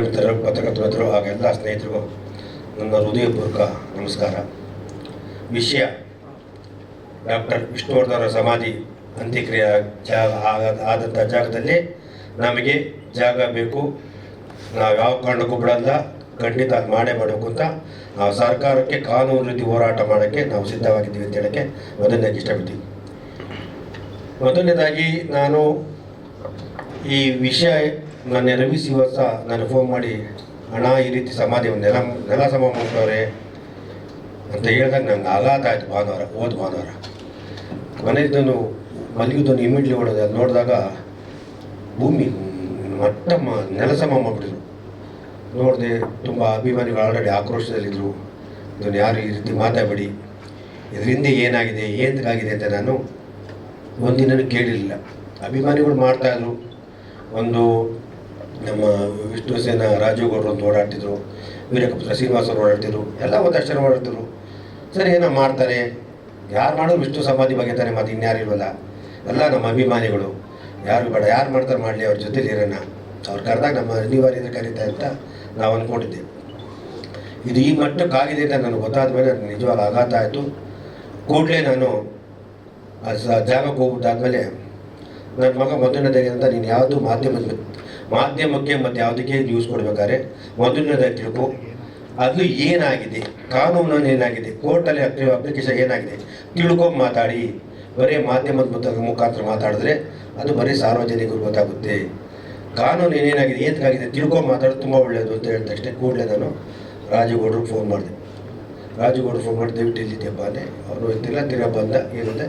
ಪತ್ರಕರ್ತರು ಹಾಗೂ ಎಲ್ಲ ಸ್ನೇಹಿತರಿಗೂ ನನ್ನ ಹೃದಯಪೂರ್ವಕ ನಮಸ್ಕಾರ. ವಿಷಯ ಡಾಕ್ಟರ್ ವಿಷ್ಣುವರ್ಧನ ಸಮಾಧಿ ಅಂತ್ಯಕ್ರಿಯೆ ಆದಂಥ ಜಾಗದಲ್ಲಿ ನಮಗೆ ಜಾಗ ಬೇಕು, ನಾವು ಯಾವ ಕಾರಣಕ್ಕೂ ಬಿಡಲ್ಲ, ಖಂಡಿತ ಅದು ಮಾಡಬೇಕು ಅಂತ ನಾವು ಸರ್ಕಾರಕ್ಕೆ ಕಾನೂನು ರೀತಿ ಹೋರಾಟ ಮಾಡೋಕ್ಕೆ ನಾವು ಸಿದ್ಧವಾಗಿದ್ದೀವಿ ಅಂತ ಹೇಳೋಕ್ಕೆ ಮೊದಲನೇದಾಗಿ ಇಷ್ಟಪಡ್ತೀವಿ. ಮೊದಲನೇದಾಗಿ ನಾನು ಈ ವಿಷಯ ನನ್ನ ರವಿ ಶ್ರೀವಾಸ ನಾನು ಫೋನ್ ಮಾಡಿ, ಹಣ ಈ ರೀತಿ ಸಮಾಧಿ ನೆಲ ಸಮ ಮಾಡ್ತವ್ರೆ ಅಂತ ಹೇಳಿದಾಗ ನಂಗೆ ಆಘಾತ ಆಯಿತು. ಭಾನುವಾರ ಮನೆಯದನ್ನು ಮಲಗಿದ್ದನ್ನು ಇಮಿಡಿಯೇಟ್ಲಿ ಹೊಡೆದ ನೋಡಿದಾಗ ಭೂಮಿ ನೆಲ ಸಮ ಮಾಡಿಬಿಟ್ಟಿದ್ರು. ನೋಡಿದೆ ತುಂಬ ಅಭಿಮಾನಿಗಳು ಆಲ್ರೆಡಿ ಆಕ್ರೋಶದಲ್ಲಿದ್ದರು. ಇದನ್ನು ಯಾರು ಈ ರೀತಿ ಮಾತಾಡಬೇಡಿ, ಇದರಿಂದ ಏನಾಗಿದೆ ಏನಕ್ಕಾಗಿದೆ ಅಂತ ನಾನು ಒಂದಿನೂ ಕೇಳಿರಲಿಲ್ಲ. ಅಭಿಮಾನಿಗಳು ಮಾಡ್ತಾಯಿದ್ರು. ಒಂದು ನಮ್ಮ ವಿಷ್ಣು ಸೇನ ರಾಜುಗೌಡರು ಅಂತ ಓಡಾಡ್ತಿದ್ರು, ವೀರಕಪುತ್ರ ಶ್ರೀನಿವಾಸರು ಓಡಾಡ್ತಿದ್ರು, ಎಲ್ಲ ಒಂದಷ್ಟು ಜನ ಓಡಾಡ್ತಿದ್ರು. ಸರಿ ಏನೋ ಮಾಡ್ತಾರೆ, ಯಾರು ಮಾಡೋದು ವಿಷ್ಣು ಸಮಾಧಿ ಬಗ್ಗೆ ತಾನೆ, ಮತ್ತು ಇನ್ಯಾರು ಇಲ್ವಲ್ಲ, ಎಲ್ಲ ನಮ್ಮ ಅಭಿಮಾನಿಗಳು, ಯಾರು ಬೇಡ, ಯಾರು ಮಾಡ್ತಾರೆ ಮಾಡಲಿ, ಅವ್ರ ಜೊತೆಲಿ ಇರೋಣ, ಅವ್ರು ಕರೆದಾಗ ನಮ್ಮ ಅನಿವಾರ್ಯತೆ ಕರೀತಾರೆ ಅಂತ ನಾವು ಅಂದ್ಕೊಂಡಿದ್ದೆ. ಇದು ಈ ಮಟ್ಟಕ್ಕಾಗಿದೆ ಅಂತ ನನಗೆ ಗೊತ್ತಾದ ಮೇಲೆ ನನಗೆ ನಿಜವಾಗ ಆಘಾತ ಆಯಿತು. ಕೂಡಲೇ ನಾನು ಜಾಗಕ್ಕೆ ಹೋಗ್ಬಿಟ್ಟಾದ್ಮೇಲೆ ನನ್ನ ಮಗ ಮೊದಲನೇದಾಗಿ ಅಂತ, ನೀನು ಯಾವುದು ಮಾಧ್ಯಮಕ್ಕೆ ಮತ್ತು ಯಾವುದಕ್ಕೆ ನ್ಯೂಸ್ ಕೊಡಬೇಕಾದ್ರೆ ಮೊದಲನೇದಾಗಿ ತಿಳ್ಕೊ, ಅದು ಏನಾಗಿದೆ, ಕಾನೂನಲ್ಲಿ ಏನಾಗಿದೆ, ಕೋರ್ಟಲ್ಲಿ ಅಪ್ಲಿಕೇಶನ್ ಏನಾಗಿದೆ ತಿಳ್ಕೊಂಡು ಮಾತಾಡಿ. ಬರೀ ಮಾಧ್ಯಮದ ಮುಖಾಂತರ ಮಾತಾಡಿದ್ರೆ ಅದು ಬರೀ ಸಾರ್ವಜನಿಕರು ಗೊತ್ತಾಗುತ್ತೆ. ಕಾನೂನು ಏನೇನಾಗಿದೆ ಏನಕ್ಕಾಗಿದೆ ತಿಳ್ಕೊಂಡು ಮಾತಾಡೋದು ತುಂಬ ಒಳ್ಳೆಯದು ಅಂತ ಹೇಳಿದ ತಕ್ಷಣ ಕೂಡಲೇ ನಾನು ರಾಜುಗೌಡ್ರಿಗೆ ಫೋನ್ ಮಾಡಿದೆ. ರಾಜುಗೌಡ್ರು ಫೋನ್ ಮಾಡಿ, ದಯವಿಟ್ಟು ಇಲ್ಲಿದ್ದೆಪ್ಪ ಅಂದೆ. ಅವರು ಇರ್ತಿಲ್ಲ, ತಿರ್ಗಾ ಬಂದ, ಏನಂದರೆ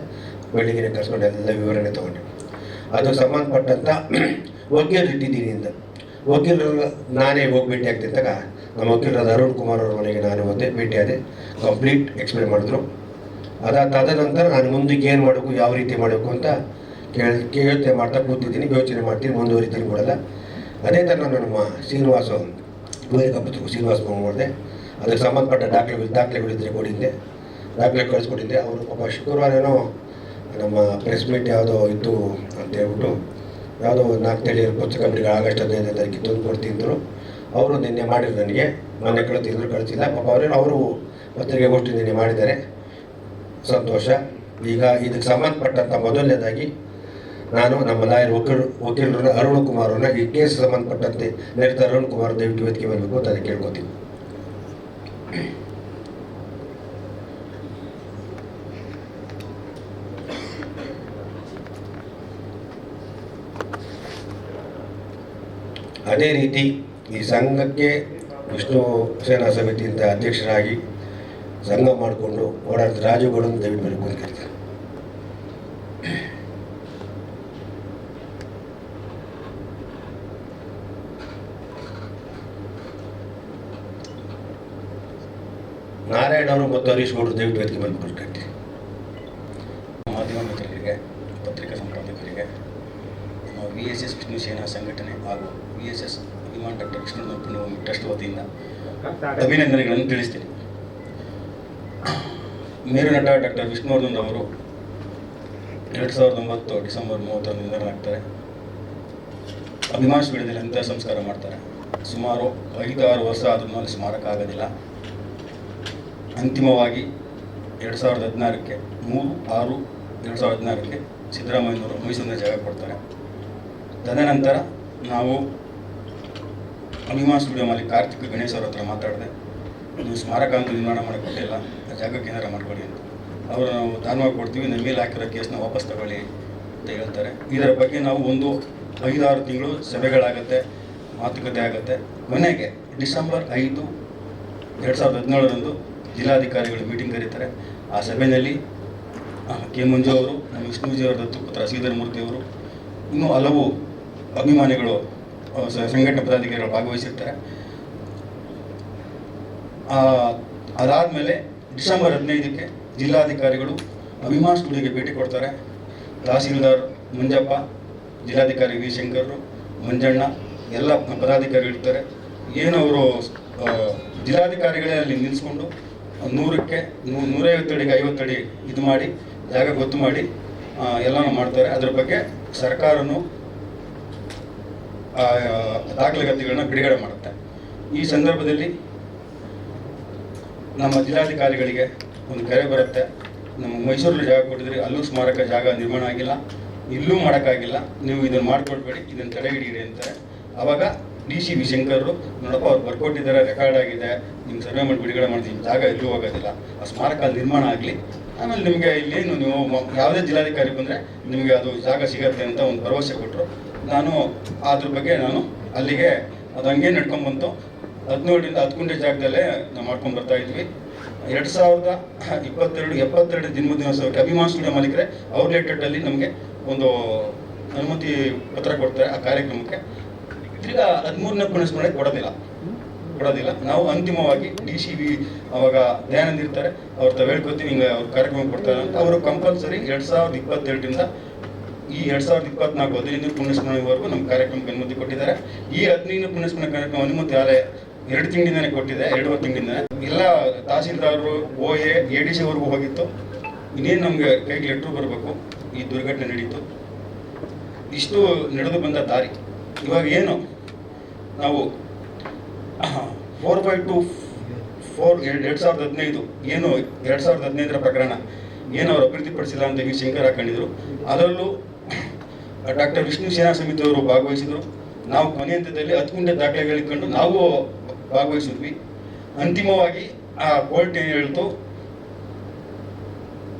ಬೆಳಿಗ್ಗೆ ಕರ್ಸ್ಕೊಂಡು ಎಲ್ಲ ವಿವರಣೆ ತೊಗೊಂಡೆ. ಅದಕ್ಕೆ ಸಂಬಂಧಪಟ್ಟಂಥ ವಕೀಲರು ಇಟ್ಟಿದ್ದೀನಿ ಅಂತ, ವಕೀಲರು ನಾನೇ ಹೋಗಿ ಭೇಟಿ ಆಗ್ತಿದ್ದಾಗ ನಮ್ಮ ವಕೀಲರಾದ ಅರುಣ್ ಕುಮಾರ್ ಅವ್ರ ಮನೆಗೆ ನಾನು ಹೋದೆ, ಭೇಟಿಯಾದೆ, ಕಂಪ್ಲೀಟ್ ಎಕ್ಸ್ಪ್ಲೇನ್ ಮಾಡಿದ್ರು. ತದನಂತರ ನಾನು ಮುಂದಕ್ಕೆ ಏನು ಮಾಡಬೇಕು, ಯಾವ ರೀತಿ ಮಾಡಬೇಕು ಅಂತ ಯೋಚನೆ ಮಾಡ್ತಾ ಕೂತಿದ್ದೀನಿ, ಯೋಚನೆ ಮಾಡ್ತೀನಿ, ಮುಂದುವರಿತೀನಿ ಕೊಡಲ್ಲ. ಅದೇ ಥರ ನಮ್ಮ ವೀರಕಪುತ್ರ ಶ್ರೀನಿವಾಸ ಮಾಡಿದೆ. ಅದಕ್ಕೆ ಸಂಬಂಧಪಟ್ಟ ದಾಖಲೆಗಳಿದ್ದರೆ ಕೊಡಿದ್ದೆ, ದಾಖಲೆ ಕಳಿಸ್ಕೊಟ್ಟಿದ್ದೆ. ಅವರು ಪಾಪ ಶುಕ್ರವಾರ ಏನೋ ನಮ್ಮ ಪ್ರೆಸ್ ಮೀಟ್ ಯಾವುದೋ ಇತ್ತು ಅಂತ ಹೇಳ್ಬಿಟ್ಟು, ಯಾವುದೋ 4 ತಿಳಿಯರು ಪುಸ್ತಕ ಬಿಡಿಗಳು ಆಗಸ್ಟ್ 15ನೇ ತಾರೀಕಿಗೆ ತಂದು ಕೊಡ್ತಿದ್ರು. ಅವರು ನಿನ್ನೆ ಮಾಡಿದ್ರು, ನನಗೆ ಮೊನ್ನೆ ಕಳಿಸಿಲ್ಲ ಪಾಪ. ಅವರು ಪತ್ರಿಕೆಗೋಷ್ಠಿ ನಿನ್ನೆ ಮಾಡಿದ್ದಾರೆ, ಸಂತೋಷ. ಈಗ ಇದಕ್ಕೆ ಸಂಬಂಧಪಟ್ಟಂಥ ಮೊದಲನೇದಾಗಿ ನಾನು ನಮ್ಮ ಲಾಯರ್ ವಕೀಲರನ್ನ ಅರುಣ್ ಕುಮಾರ್ ಅವ್ರನ್ನ ಈ ಕೇಸ್ ಸಂಬಂಧಪಟ್ಟಂತೆ ನಡೆದ ಅರುಣ್ ಕುಮಾರ್ ದಯವಿಟ್ಟು ವೇದಿಕೆ ಬರಬೇಕು ಅಂತ ಅದಕ್ಕೆ ಕೇಳ್ಕೊತೀನಿ. ಅದೇ ರೀತಿ ಈ ಸಂಘಕ್ಕೆ ವಿಷ್ಣು ಸೇನಾ ಸಮಿತಿಯಿಂದ ಅಧ್ಯಕ್ಷರಾಗಿ ಸಂಘ ಮಾಡಿಕೊಂಡು ಓಡಾಡ್ತಾರೆ ರಾಜುಗೌಡನ ದಯವಿಟ್ಟು ಬರಬೇಕು ಅಂತ ಕೇಳ್ತಾರೆ. ನಾರಾಯಣ ಅವರು ಮತ್ತು ಹರೀಶ್ ಗೌಡರು ದಯವಿಟ್ಟು ವೇದಿಕೆ ಬರಬೇಕು ಅಂತ ಕೇಳ್ತೀವಿ. ಮಾಧ್ಯಮ ಮಿತ್ರರಿಗೆ, ಪತ್ರಿಕಾ ಸಂಪಾದಕರಿಗೆ, ನಮ್ಮ VSS ವಿಷ್ಣು ಸೇನಾ ಸಂಘಟನೆ ಹಾಗೂ VSS Abhiman doctor Vishnu trust ವತಿಯಿಂದ ಅಭಿನಂದನೆಗಳನ್ನು ತಿಳಿಸ್ತೀನಿ. ಮೇರು ನಟ ಡಾಕ್ಟರ್ ವಿಷ್ಣುವರ್ಧನ್ ಅವರು 2009 ಡಿಸೆಂಬರ್ 30 ನಿಧನರಾಗ್ತಾರೆ. ಅಭಿಮಾನ್ ಸ್ಟುಡಿಯೋದಲ್ಲಿ ಅಂತ್ಯ ಸಂಸ್ಕಾರ ಮಾಡ್ತಾರೆ. ಸುಮಾರು 5-6 ವರ್ಷ ಆದ್ರೂ ಅಲ್ಲಿ ಸ್ಮಾರಕ ಆಗೋದಿಲ್ಲ. ಅಂತಿಮವಾಗಿ 2016ಕ್ಕೆ 3/6/2016ಕ್ಕೆ ಸಿದ್ದರಾಮಯ್ಯನವರು ಮೈಸೂರಿನ ಜಾಗ ಕೊಡ್ತಾರೆ. ತದನಂತರ ನಾವು ಅಭಿಮಾನ್ ಸ್ಟುಡಿಯೋ ಮಾಲೀಕ ಕಾರ್ತಿಕ್ ಗಣೇಶ್ ಅವ್ರ ಹತ್ರ ಮಾತಾಡಿದೆ, ನೀವು ಸ್ಮಾರಕ ಅಂತ ನಿರ್ಮಾಣ ಮಾಡಿಕೊಟ್ಟಿಲ್ಲ, ಆ ಜಾಗಕ್ಕೆ ಏನಾರ ಮಾಡ್ಕೊಳ್ಳಿ ಅಂತ. ಅವರು ನಾವು ದಾನವಾಗಿ ಕೊಡ್ತೀವಿ, ನಮ್ಮ ಮೇಲೆ ಹಾಕಿರೋ ಕೇಸನ್ನ ವಾಪಸ್ ತಗೊಳ್ಳಿ ಅಂತ ಹೇಳ್ತಾರೆ. ಇದರ ಬಗ್ಗೆ ನಾವು ಒಂದು 5-6 ತಿಂಗಳು ಸಭೆಗಳಾಗುತ್ತೆ, ಮಾತುಕತೆ ಆಗುತ್ತೆ. ಕೊನೆಗೆ ಡಿಸೆಂಬರ್ 5, 2017ರಂದು ಜಿಲ್ಲಾಧಿಕಾರಿಗಳು ಮೀಟಿಂಗ್ ಕರೀತಾರೆ. ಆ ಸಭೆಯಲ್ಲಿ ಕೆ ಮಂಜು ಅವರು, ನಮ್ಮ ವಿಷ್ಣುಜಿ ಅವರ ದತ್ತುಪುತ್ರ ಶ್ರೀಧರ್ ಮೂರ್ತಿ ಅವರು, ಇನ್ನೂ ಹಲವು ಅಭಿಮಾನಿಗಳು, ಸಂಘಟನೆ ಪದಾಧಿಕಾರಿಗಳು ಭಾಗವಹಿಸಿರ್ತಾರೆ. ಅದಾದಮೇಲೆ ಡಿಸೆಂಬರ್ 15ಕ್ಕೆ ಜಿಲ್ಲಾಧಿಕಾರಿಗಳು ಅಭಿಮಾನ್ ಸ್ಟುಡಿಯೋಗೆ ಭೇಟಿ ಕೊಡ್ತಾರೆ. ತಹಸೀಲ್ದಾರ್ ಮಂಜಪ್ಪ, ಜಿಲ್ಲಾಧಿಕಾರಿ ವಿ ಶಂಕರ್, ಮಂಜಣ್ಣ, ಎಲ್ಲ ಪದಾಧಿಕಾರಿಗಳಿರ್ತಾರೆ. ಏನು ಅವರು ಜಿಲ್ಲಾಧಿಕಾರಿಗಳೇ ಅಲ್ಲಿ ನಿಲ್ಲಿಸ್ಕೊಂಡು 100ಕ್ಕೆ 150 ಅಡಿಗೆ 50 ಅಡಿ ಇದು ಮಾಡಿ ಜಾಗ ಗೊತ್ತು ಮಾಡಿ ಎಲ್ಲನೂ ಮಾಡ್ತಾರೆ. ಅದ್ರ ಬಗ್ಗೆ ಸರ್ಕಾರನು ದಾಖಲಾತಿಗಳನ್ನ ಬಿಡುಗಡೆ ಮಾಡುತ್ತೆ. ಈ ಸಂದರ್ಭದಲ್ಲಿ ನಮ್ಮ ಜಿಲ್ಲಾಧಿಕಾರಿಗಳಿಗೆ ಒಂದು ಕರೆ ಬರುತ್ತೆ. ನಮ್ಮ ಮೈಸೂರಲ್ಲಿ ಜಾಗ ಕೊಟ್ಟಿದ್ರೆ ಅಲ್ಲೂ ಸ್ಮಾರಕ ಜಾಗ ನಿರ್ಮಾಣ ಆಗಿಲ್ಲ, ಇಲ್ಲೂ ಮಾಡೋಕ್ಕಾಗಿಲ್ಲ, ನೀವು ಇದನ್ನು ಮಾಡಿಕೊಡ್ಬೇಡಿ, ಇದನ್ನು ತಡೆ ಹಿಡಿಯಿರಿ ಅಂತಾರೆ. ಆವಾಗ DCV ಶಂಕರರು, ನೋಡಪ್ಪ ಅವ್ರು ಬರ್ಕೊಟ್ಟಿದ್ದಾರೆ, ರೆಕಾರ್ಡ್ ಆಗಿದೆ, ನಿಮ್ಗೆ ಸರ್ವೆ ಮಾಡಿ ಬಿಡುಗಡೆ ಮಾಡ್ತೀನಿ, ಜಾಗ ಎಲ್ಲೂ ಹೋಗೋದಿಲ್ಲ, ಆ ಸ್ಮಾರಕ ಅಲ್ಲಿ ನಿರ್ಮಾಣ ಆಗಲಿ, ಆಮೇಲೆ ನಿಮಗೆ ಇಲ್ಲೇನು ನೀವು ಯಾವುದೇ ಜಿಲ್ಲಾಧಿಕಾರಿ ಬಂದರೆ ನಿಮಗೆ ಅದು ಜಾಗ ಸಿಗತ್ತೆ ಅಂತ ಒಂದು ಭರವಸೆ ಕೊಟ್ಟರು. ನಾನು ಅದ್ರ ಬಗ್ಗೆ ಅಲ್ಲಿಗೆ ಅದು ಹಂಗೆ ನಡ್ಕೊಂಡ್ಬಂತು. 17ರಿಂದ 10 ಗುಂಟೆ ಜಾಗದಲ್ಲೇ ನಾವು ಮಾಡ್ಕೊಂಡು ಬರ್ತಾ ಇದ್ವಿ. 2022 72 ಜನ್ಮದಿನೋತ್ಸವಕ್ಕೆ ಅಭಿಮಾನ ಸ್ಟುಡಿಯೋ ಮಾಲೀಕರೇ ಔಟ್ಲೆಟಲ್ಲಿ ನಮಗೆ ಒಂದು ಅನುಮತಿ ಪತ್ರ ಕೊಡ್ತಾರೆ ಆ ಕಾರ್ಯಕ್ರಮಕ್ಕೆ. ತಿರ್ಗಾ 13ನೇ ಪುನಸ್ಮರಣೆ ಕೊಡೋದಿಲ್ಲ. ನಾವು ಅಂತಿಮವಾಗಿ DCV ಅವಾಗ ದಯಾನಂದ ಇರ್ತಾರೆ, ಅವ್ರ ತಾವು ಹೇಳ್ಕೊತೀವಿ, ಹಿಂಗೆ ಅವ್ರ ಕಾರ್ಯಕ್ರಮ ಕೊಡ್ತಾರೆ ಅಂತ. ಅವರು ಕಂಪಲ್ಸರಿ 2022ರಿಂದ ಈ 2024 15ನೇ ಪುನಸ್ಮರಣೆವರೆಗೂ ನಮ್ಮ ಕಾರ್ಯಕ್ರಮಕ್ಕೆ ಅನುಮತಿ ಕೊಟ್ಟಿದ್ದಾರೆ. ಈ 15ನೇ ಪುನಸ್ಮರಣೆ ಕಾರ್ಯಕ್ರಮ ಅನುಮತಿ ಆಲೆ 2 ತಿಂಗಳಿಂದನೇ ಕೊಟ್ಟಿದೆ, 2 ತಿಂಗಳಿಂದ ಎಲ್ಲ ತಹಸೀಲ್ದಾರರು, OA, ADC ವರೆಗೂ ಹೋಗಿತ್ತು. ಇನ್ನೇನು ನಮಗೆ ಕೈಗೆ ಲೆಟ್ರು ಬರಬೇಕು, ಈ ದುರ್ಘಟನೆ ನಡೀತು. ಇಷ್ಟು ನಡೆದು ಬಂದ ದಾರಿ. ಇವಾಗ ಏನು ನಾವು 452/4 2015 ಏನು 2015ರ ಪ್ರಕರಣ ಏನು ಅವರು ಅಭಿವೃದ್ಧಿಪಡಿಸಿಲ್ಲ ಅಂತ ವಿ ಶಂಕರ್ ಹಾಕೊಂಡಿದ್ರು. ಅದರಲ್ಲೂ ಡಾಕ್ಟರ್ ವಿಷ್ಣು ಸೇನಾ ಸಮಿತಿಯವರು ಭಾಗವಹಿಸಿದರು. ನಾವು ಕೊನೆ ಹಂತದಲ್ಲಿ 10 ಗುಂಟೆ ದಾಖಲೆಗಳಿಕೊಂಡು ನಾವು ಭಾಗವಹಿಸಿದ್ವಿ. ಅಂತಿಮವಾಗಿ ಆ ಕೋರ್ಟ್ ಏನು ಹೇಳ್ತು,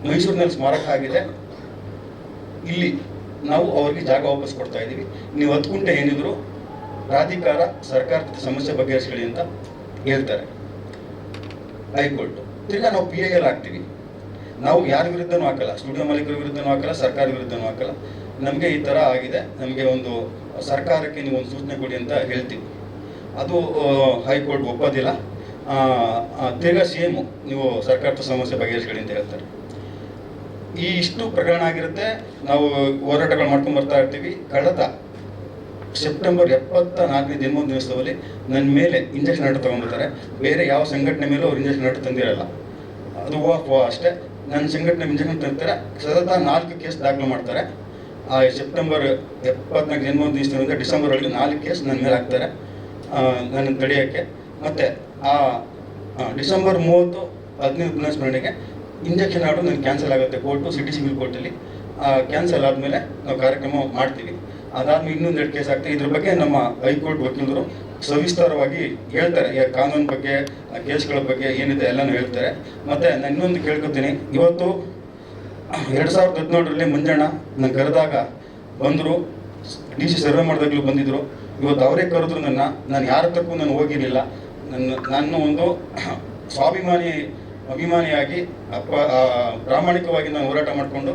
ಮೈಸೂರಿನಲ್ಲಿ ಸ್ಮಾರಕ ಆಗಿದೆ, ಇಲ್ಲಿ ನಾವು ಅವ್ರಿಗೆ ಜಾಗ ವಾಪಸ್ ಕೊಡ್ತಾ ಇದ್ದೀವಿ, ನೀವು 10 ಗುಂಟೆ ಏನಿದ್ರು ಪ್ರಾಧಿಕಾರ ಸರ್ಕಾರದ ಸಮಸ್ಯೆ ಬಗೆಹರಿಸ್ಕೊಳ್ಳಿ ಅಂತ ಹೇಳ್ತಾರೆ ಹೈಕೋರ್ಟ್. ತಿರ್ಗಾ ನಾವು PIL ಹಾಕ್ತೀವಿ. ನಾವು ಯಾರ ವಿರುದ್ಧನೂ ಹಾಕಲ್ಲ, ಸ್ಟುಡಿಯೋ ಮಾಲೀಕರ ವಿರುದ್ಧನೂ ಹಾಕಲ್ಲ, ಸರ್ಕಾರ ವಿರುದ್ಧನೂ ಹಾಕಲ್ಲ. ನಮಗೆ ಈ ಥರ ಆಗಿದೆ, ನಮಗೆ ಒಂದು ಸರ್ಕಾರಕ್ಕೆ ನೀವು ಒಂದು ಸೂಚನೆ ಕೊಡಿ ಅಂತ ಹೇಳ್ತೀವಿ. ಅದು ಹೈಕೋರ್ಟ್ ಒಪ್ಪೋದಿಲ್ಲ. ತಿರ್ಗಾ ಸೇಮು ನೀವು ಸರ್ಕಾರದ ಸಮಸ್ಯೆ ಬಗೆಹರಿಸ್ಕೊಳ್ಳಿ ಅಂತ ಹೇಳ್ತಾರೆ. ಈ ಇಷ್ಟು ಪ್ರಕರಣ ಆಗಿರುತ್ತೆ. ನಾವು ಹೋರಾಟಗಳು ಮಾಡ್ಕೊಂಡು ಬರ್ತಾ ಇರ್ತೀವಿ. ಕಳೆದ ಸೆಪ್ಟೆಂಬರ್ 74ನೇ ಜನ್ಮದಿನೋತ್ಸವದಲ್ಲಿ ನನ್ನ ಮೇಲೆ ಇಂಜೆಕ್ಷನ್ ಆರ್ಡರ್ ತೊಗೊಂಡ್ಬಿಡ್ತಾರೆ. ಬೇರೆ ಯಾವ ಸಂಘಟನೆ ಮೇಲೂ ಅವ್ರು ಇಂಜೆಕ್ಷನ್ ಆರ್ಡರ್ ತಂದಿರಲ್ಲ, ಅದು ಅಷ್ಟೇ. ನನ್ನ ಸಂಘಟನೆ ಇಂಜೆಕ್ಷನ್ ತಂದಿರ್ತಾರೆ. ಸತತ 4 ಕೇಸ್ ದಾಖಲು ಮಾಡ್ತಾರೆ. ಆ ಸೆಪ್ಟೆಂಬರ್ 74 ಜನ್ಮದಿನದಿಂದ ಡಿಸೆಂಬರ್ ಒಳಗೆ 4 ಕೇಸ್ ನನ್ನ ಮೇಲೆ ಹಾಕ್ತಾರೆ ನನ್ನ ತಡೆಯೋಕ್ಕೆ. ಮತ್ತು ಆ ಡಿಸೆಂಬರ್ 30 15 ಪುನಸ್ಮರಣೆಗೆ ಇಂಜೆಕ್ಷನ್ ಆರ್ಡರ್ ನನಗೆ ಕ್ಯಾನ್ಸಲ್ ಆಗುತ್ತೆ ಕೋರ್ಟು, ಸಿಟಿ ಸಿವಿಲ್ ಕೋರ್ಟಲ್ಲಿ. ಕ್ಯಾನ್ಸಲ್ ಆದಮೇಲೆ ನಾವು ಕಾರ್ಯಕ್ರಮ ಮಾಡ್ತೀವಿ. ಅದಾದ್ಮೇಲೆ ಇನ್ನೊಂದು 2 ಕೇಸ್ ಆಗ್ತದೆ. ಇದ್ರ ಬಗ್ಗೆ ನಮ್ಮ ಹೈಕೋರ್ಟ್ ವಕೀಲರು ಸವಿಸ್ತಾರವಾಗಿ ಹೇಳ್ತಾರೆ, ಕಾನೂನು ಬಗ್ಗೆ, ಕೇಸ್ಗಳ ಬಗ್ಗೆ ಏನಿದೆ ಎಲ್ಲನೂ ಹೇಳ್ತಾರೆ. ಮತ್ತು ನಾನು ಇನ್ನೊಂದು ಕೇಳ್ಕೊತೀನಿ, ಇವತ್ತು 2017ರಲ್ಲಿ ಮಂಜಣ್ಣ ನಾನು ಕರೆದಾಗ ಬಂದರು, DC ಸರ್ವೆ ಮಾಡಿದಾಗಲೂ ಬಂದಿದ್ದರು. ಇವತ್ತು ಅವರೇ ಕರೆದ್ರು ನಾನು ಯಾರ ತಕ್ಕೂ ನಾನು ಹೋಗಿರಲಿಲ್ಲ. ನಾನು ಒಂದು ಅಭಿಮಾನಿಯಾಗಿ ಪ್ರಾಮಾಣಿಕವಾಗಿ ನಾನು ಹೋರಾಟ ಮಾಡ್ಕೊಂಡು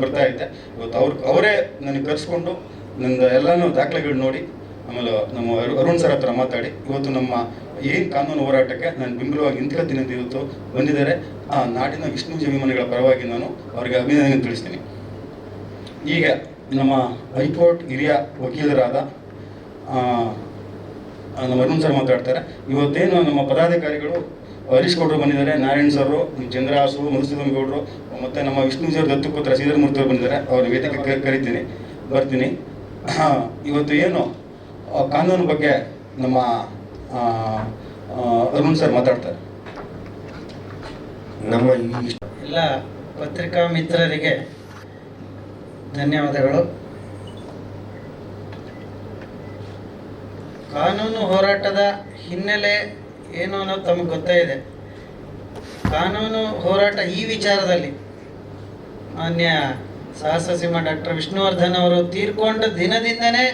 ಬರ್ತಾ ಇದ್ದೆ. ಇವತ್ತು ಅವರೇ ನನಗೆ ಕರೆಸ್ಕೊಂಡು ನನ್ನ ಎಲ್ಲನೂ ದಾಖಲೆಗಳು ನೋಡಿ, ಆಮೇಲೆ ನಮ್ಮ ಅರುಣ್ ಸರ್ ಹತ್ರ ಮಾತಾಡಿ ಇವತ್ತು ನಮ್ಮ ಏನು ಕಾನೂನು ಹೋರಾಟಕ್ಕೆ ನಾನು ಬೆಂಬಲವಾಗಿ ನಿಂತ್ಕೊಳ್ತೀನಿ ಅಂತ ಇವತ್ತು ಬಂದಿದ್ದಾರೆ. ಆ ನಾಡಿನ ವಿಷ್ಣು ಅಭಿಮಾನಿಗಳ ಪರವಾಗಿ ನಾನು ಅವರಿಗೆ ಅಭಿನಂದನೆ ತಿಳಿಸ್ತೀನಿ. ಈಗ ನಮ್ಮ ಹೈಕೋರ್ಟ್ ಹಿರಿಯ ವಕೀಲರಾದ ನಮ್ಮ ಅರುಣ್ ಸರ್ ಮಾತಾಡ್ತಾರೆ. ಇವತ್ತೇನು ನಮ್ಮ ಪದಾಧಿಕಾರಿಗಳು ಹರೀಶ್ ಗೌಡರು ಬಂದಿದ್ದಾರೆ, ನಾರಾಯಣ್ ಸರ್, ಚಂದ್ರಾಸು, ಮಧುಸೂದನ್ ಗೌಡರು, ಮತ್ತು ನಮ್ಮ ವಿಷ್ಣುಜರ್ ದತ್ತುಪುತ್ರ ಶ್ರೀಧರ್ ಮೂರ್ತಿ ಅವರು ಬಂದಿದ್ದಾರೆ. ಅವ್ರ ವೇದಿಕೆ ಬರ್ತೀನಿ. ಇವತ್ತು ಏನು ಕಾನೂನು ಬಗ್ಗೆ ನಮ್ಮ ಅರುಣ್ ಸರ್ ಮಾತಾಡ್ತಾರೆ. ನಮ್ಮ ಎಲ್ಲ ಪತ್ರಿಕಾ ಮಿತ್ರರಿಗೆ ಧನ್ಯವಾದಗಳು. ಕಾನೂನು ಹೋರಾಟದ ಹಿನ್ನೆಲೆ ಏನು ಅನ್ನೋದು ತಮಗೆ ಗೊತ್ತೇ ಇದೆ. ಕಾನೂನು ಹೋರಾಟ ಈ ವಿಚಾರದಲ್ಲಿ ಮಾನ್ಯ ಸಾಹಸ ಡಾಕ್ಟರ್ ವಿಷ್ಣುವರ್ಧನ್ ಅವರು ತೀರ್ಕೊಂಡ ದಿನದಿಂದನೇ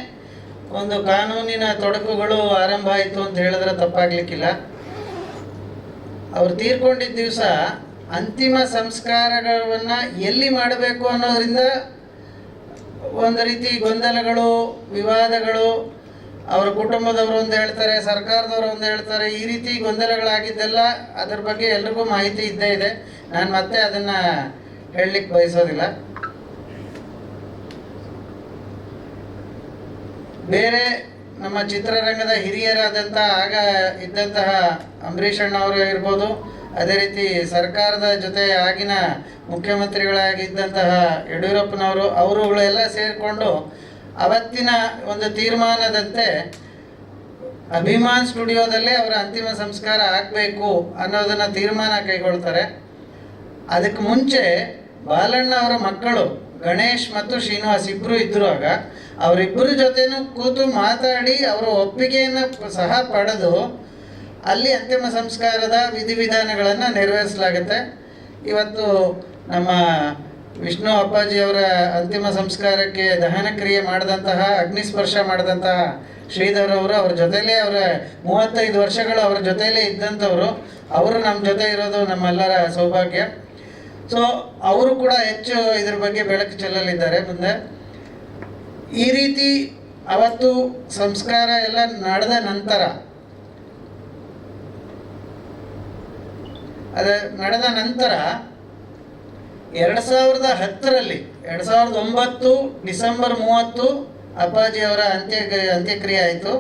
ಒಂದು ಕಾನೂನಿನ ತೊಡಕುಗಳು ಆರಂಭ ಆಯಿತು ಅಂತ ಹೇಳಿದ್ರೆ ತಪ್ಪಾಗ್ಲಿಕ್ಕಿಲ್ಲ. ಅವ್ರು ತೀರ್ಕೊಂಡಿದ್ದ ದಿವಸ ಅಂತಿಮ ಸಂಸ್ಕಾರಗಳನ್ನು ಎಲ್ಲಿ ಮಾಡಬೇಕು ಅನ್ನೋದ್ರಿಂದ ಒಂದು ರೀತಿ ಗೊಂದಲಗಳು, ವಿವಾದಗಳು, ಅವರ ಕುಟುಂಬದವರು ಒಂದು ಹೇಳ್ತಾರೆ, ಸರ್ಕಾರದವರು ಒಂದು ಹೇಳ್ತಾರೆ, ಈ ರೀತಿ ಗೊಂದಲಗಳಾಗಿದ್ದೆಲ್ಲ ಅದ್ರ ಬಗ್ಗೆ ಎಲ್ರಿಗೂ ಮಾಹಿತಿ ಇದ್ದೇ ಇದೆ. ನಾನು ಮತ್ತೆ ಅದನ್ನು ಹೇಳಲಿಕ್ಕೆ ಬಯಸೋದಿಲ್ಲ. ಬೇರೆ ನಮ್ಮ ಚಿತ್ರರಂಗದ ಹಿರಿಯರಾದಂಥ ಆಗ ಇದ್ದಂತಹ ಅಂಬರೀಷ್ ಅಣ್ಣವರು ಇರ್ಬೋದು, ಅದೇ ರೀತಿ ಸರ್ಕಾರದ ಜೊತೆ ಆಗಿನ ಮುಖ್ಯಮಂತ್ರಿಗಳಾಗಿದ್ದಂತಹ ಯಡಿಯೂರಪ್ಪನವರು, ಅವರುಗಳೆಲ್ಲ ಸೇರಿಕೊಂಡು ಅವತ್ತಿನ ಒಂದು ತೀರ್ಮಾನದಂತೆ ಅಭಿಮಾನ್ ಸ್ಟುಡಿಯೋದಲ್ಲೇ ಅವರ ಅಂತಿಮ ಸಂಸ್ಕಾರ ಆಗಬೇಕು ಅನ್ನೋದನ್ನು ತೀರ್ಮಾನ ಕೈಗೊಳ್ತಾರೆ. ಅದಕ್ಕೆ ಮುಂಚೆ ಬಾಲಣ್ಣ ಅವರ ಮಕ್ಕಳು ಗಣೇಶ್ ಮತ್ತು ಶ್ರೀನಿವಾಸ್ ಇಬ್ಬರು ಇದ್ದರು. ಆಗ ಅವರಿಬ್ಬರ ಜೊತೆನೂ ಕೂತು ಮಾತಾಡಿ ಅವರ ಒಪ್ಪಿಗೆಯನ್ನು ಸಹ ಪಡೆದು ಅಲ್ಲಿ ಅಂತಿಮ ಸಂಸ್ಕಾರದ ವಿಧಿವಿಧಾನಗಳನ್ನು ನೆರವೇರಿಸಲಾಗುತ್ತೆ. ಇವತ್ತು ನಮ್ಮ ವಿಷ್ಣು ಅಪ್ಪಾಜಿಯವರ ಅಂತಿಮ ಸಂಸ್ಕಾರಕ್ಕೆ ದಹನ ಕ್ರಿಯೆ ಮಾಡಿದಂತಹ, ಅಗ್ನಿಸ್ಪರ್ಶ ಮಾಡಿದಂತಹ ಶ್ರೀಧರ್ ಅವರು ಅವ್ರ ಜೊತೆಲೇ, ಅವರ 35 ವರ್ಷಗಳು ಅವರ ಜೊತೆಲೇ ಇದ್ದಂಥವರು. ಅವರು ನಮ್ಮ ಜೊತೆ ಇರೋದು ನಮ್ಮೆಲ್ಲರ ಸೌಭಾಗ್ಯ. ಸೊ ಅವರು ಕೂಡ ಹೆಚ್ಚು ಇದ್ರ ಬಗ್ಗೆ ಬೆಳಕು ಚೆಲ್ಲಲಿದ್ದಾರೆ ಮುಂದೆ. ಈ ರೀತಿ ಅವತ್ತು ಸಂಸ್ಕಾರ ಎಲ್ಲ ನಡೆದ ನಂತರ, ನಡೆದ ನಂತರ 2010ರಲ್ಲಿ 2009 ಡಿಸೆಂಬರ್ 30 ಅಪ್ಪಾಜಿಯವರ ಅಂತ್ಯಕ್ರಿಯೆ ಆಯಿತು.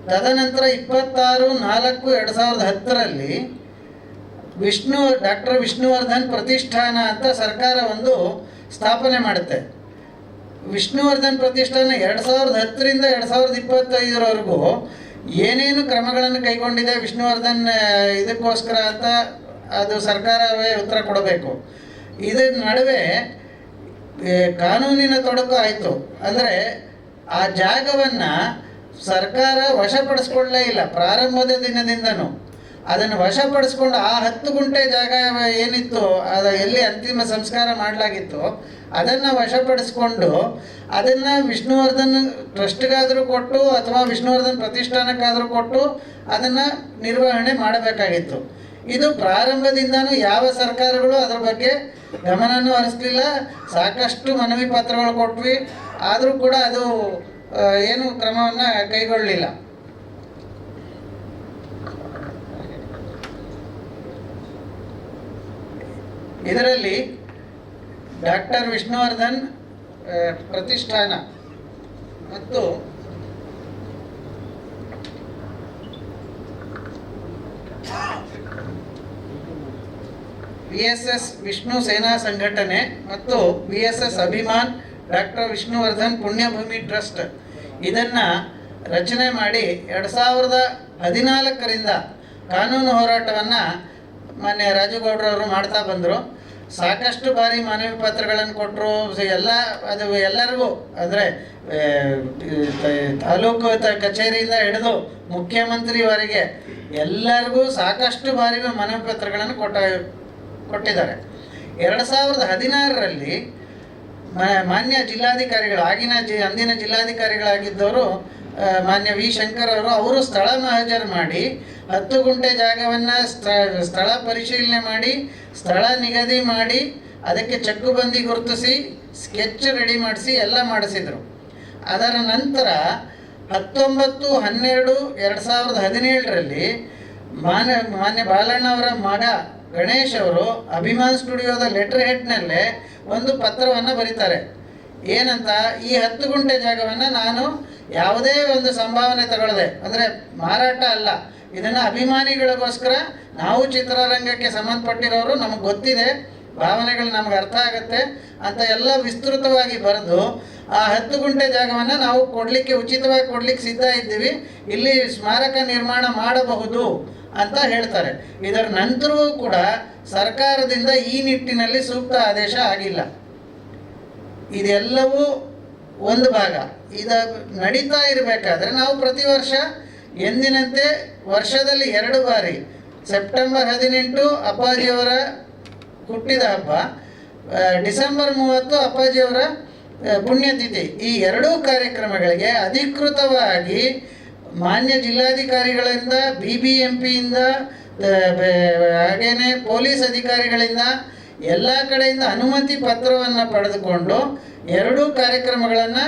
ತದನಂತರ 26/4/2010ರಲ್ಲಿ ಡಾಕ್ಟರ್ ವಿಷ್ಣುವರ್ಧನ್ ಪ್ರತಿಷ್ಠಾನ ಅಂತ ಸರ್ಕಾರ ಒಂದು ಸ್ಥಾಪನೆ ಮಾಡುತ್ತೆ. ವಿಷ್ಣುವರ್ಧನ್ ಪ್ರತಿಷ್ಠಾನ 2010ರಿಂದ 2025ರವರೆಗೂ ಏನೇನು ಕ್ರಮಗಳನ್ನು ಕೈಗೊಂಡಿದೆ ವಿಷ್ಣುವರ್ಧನ್ ಇದಕ್ಕೋಸ್ಕರ ಅಂತ ಅದು ಸರ್ಕಾರವೇ ಉತ್ತರ ಕೊಡಬೇಕು. ಇದರ ನಡುವೆ ಕಾನೂನಿನ ತೊಡಕು ಆಯಿತು. ಅಂದರೆ ಆ ಜಾಗವನ್ನು ಸರ್ಕಾರ ವಶಪಡಿಸ್ಕೊಳ್ಳೇ ಇಲ್ಲ. ಪ್ರಾರಂಭದ ದಿನದಿಂದನೂ ಅದನ್ನು ವಶಪಡಿಸ್ಕೊಂಡು ಆ 10 ಗುಂಟೆ ಜಾಗ ಏನಿತ್ತು, ಅದು ಎಲ್ಲಿ ಅಂತಿಮ ಸಂಸ್ಕಾರ ಮಾಡಲಾಗಿತ್ತು, ಅದನ್ನು ವಶಪಡಿಸ್ಕೊಂಡು ಅದನ್ನು ವಿಷ್ಣುವರ್ಧನ್ ಟ್ರಸ್ಟ್ಗಾದರೂ ಕೊಟ್ಟು ಅಥವಾ ವಿಷ್ಣುವರ್ಧನ್ ಪ್ರತಿಷ್ಠಾನಕ್ಕಾದರೂ ಕೊಟ್ಟು ಅದನ್ನು ನಿರ್ವಹಣೆ ಮಾಡಬೇಕಾಗಿತ್ತು. ಇದು ಪ್ರಾರಂಭದಿಂದನೂ ಯಾವ ಸರ್ಕಾರಗಳು ಅದರ ಬಗ್ಗೆ ಗಮನನೂ ಹರಿಸಲಿಲ್ಲ. ಸಾಕಷ್ಟು ಮನವಿ ಪತ್ರಗಳು ಕೊಟ್ವಿ, ಆದರೂ ಕೂಡ ಅದು ಏನು ಕ್ರಮವನ್ನು ಕೈಗೊಳ್ಳಲಿಲ್ಲ. ಇದರಲ್ಲಿ ಡಾಕ್ಟರ್ ವಿಷ್ಣುವರ್ಧನ್ ಪ್ರತಿಷ್ಠಾನ ಮತ್ತು VSS ವಿಷ್ಣು ಸೇನಾ ಸಂಘಟನೆ ಮತ್ತು VSS Abhiman doctor Vishnuvardhan Punyabhoomi trust ಇದನ್ನು ರಚನೆ ಮಾಡಿ 2014ರಿಂದ ಕಾನೂನು ಹೋರಾಟವನ್ನು ಮಾನ್ಯ ರಾಜುಗೌಡರವರು ಮಾಡ್ತಾ ಬಂದರು. ಸಾಕಷ್ಟು ಬಾರಿ ಮನವಿ ಪತ್ರಗಳನ್ನು ಕೊಟ್ಟರು. ಅದು ಎಲ್ಲರಿಗೂ, ಅಂದರೆ ತಾಲೂಕು ಕಚೇರಿಯಿಂದ ಹಿಡಿದು ಮುಖ್ಯಮಂತ್ರಿವರೆಗೆ ಎಲ್ಲರಿಗೂ ಸಾಕಷ್ಟು ಬಾರಿ ಮನವಿ ಪತ್ರಗಳನ್ನು ಕೊಟ್ಟಿದ್ದಾರೆ. 2016ರಲ್ಲಿ ಮಾನ್ಯ ಜಿಲ್ಲಾಧಿಕಾರಿಗಳು, ಅಂದಿನ ಜಿಲ್ಲಾಧಿಕಾರಿಗಳಾಗಿದ್ದವರು ಮಾನ್ಯ ವಿ ಶಂಕರ್ ಅವರು ಸ್ಥಳ ಮಹಜರು ಮಾಡಿ 10 ಗುಂಟೆ ಜಾಗವನ್ನು ಸ್ಥಳ ಪರಿಶೀಲನೆ ಮಾಡಿ, ಸ್ಥಳ ನಿಗದಿ ಮಾಡಿ, ಅದಕ್ಕೆ ಚಕ್ಕುಬಂದಿ ಗುರುತಿಸಿ, ಸ್ಕೆಚ್ ರೆಡಿ ಮಾಡಿಸಿ ಎಲ್ಲ ಮಾಡಿಸಿದರು. ಅದರ ನಂತರ 19/12/2017ರಲ್ಲಿ ಮಾನ್ಯ ಬಾಲಣ್ಣವರ ಮಗ ಗಣೇಶ್ ಅವರು ಅಭಿಮಾನ್ ಸ್ಟುಡಿಯೋದ ಲೆಟರ್ ಹೆಡ್ನಲ್ಲೇ ಒಂದು ಪತ್ರವನ್ನು ಬರೀತಾರೆ. ಏನಂತ, ಈ 10 ಗುಂಟೆ ಜಾಗವನ್ನು ನಾನು ಯಾವುದೇ ಒಂದು ಸಂಭಾವನೆ ತಗೊಳ್ಳದೆ, ಅಂದರೆ ಮಾರಾಟ ಅಲ್ಲ, ಇದನ್ನು ಅಭಿಮಾನಿಗಳಿಗೋಸ್ಕರ, ನಾವು ಚಿತ್ರರಂಗಕ್ಕೆ ಸಂಬಂಧಪಟ್ಟಿರೋರು, ನಮಗೆ ಗೊತ್ತಿದೆ, ಭಾವನೆಗಳು ನಮ್ಗೆ ಅರ್ಥ ಆಗುತ್ತೆ ಅಂತ ಎಲ್ಲ ವಿಸ್ತೃತವಾಗಿ ಬರೆದು ಆ 10 ಗುಂಟೆ ಜಾಗವನ್ನು ನಾವು ಉಚಿತವಾಗಿ ಕೊಡಲಿಕ್ಕೆ ಸಿದ್ಧ ಇದ್ದೀವಿ, ಇಲ್ಲಿ ಸ್ಮಾರಕ ನಿರ್ಮಾಣ ಮಾಡಬಹುದು ಅಂತ ಹೇಳ್ತಾರೆ. ಇದರ ನಂತರವೂ ಕೂಡ ಸರ್ಕಾರದಿಂದ ಈ ನಿಟ್ಟಿನಲ್ಲಿ ಸೂಕ್ತ ಆದೇಶ ಆಗಿಲ್ಲ. ಇದೆಲ್ಲವೂ ಒಂದು ಭಾಗ. ಇದು ನಡೀತಾ ಇರಬೇಕಾದ್ರೆ ನಾವು ಪ್ರತಿ ವರ್ಷ ಎಂದಿನಂತೆ ವರ್ಷದಲ್ಲಿ 2 ಬಾರಿ, ಸೆಪ್ಟೆಂಬರ್ 18 ಅಪ್ಪಾಜಿಯವರ ಹುಟ್ಟಿದ ಹಬ್ಬ, ಡಿಸೆಂಬರ್ 30 ಅಪ್ಪಾಜಿಯವರ ಪುಣ್ಯತಿಥಿ, ಈ 2 ಕಾರ್ಯಕ್ರಮಗಳಿಗೆ ಅಧಿಕೃತವಾಗಿ ಮಾನ್ಯ ಜಿಲ್ಲಾಧಿಕಾರಿಗಳಿಂದ, BBMPಯಿಂದ, ಹಾಗೇನೆ ಪೊಲೀಸ್ ಅಧಿಕಾರಿಗಳಿಂದ, ಎಲ್ಲ ಕಡೆಯಿಂದ ಅನುಮತಿ ಪತ್ರವನ್ನು ಪಡೆದುಕೊಂಡು 2 ಕಾರ್ಯಕ್ರಮಗಳನ್ನು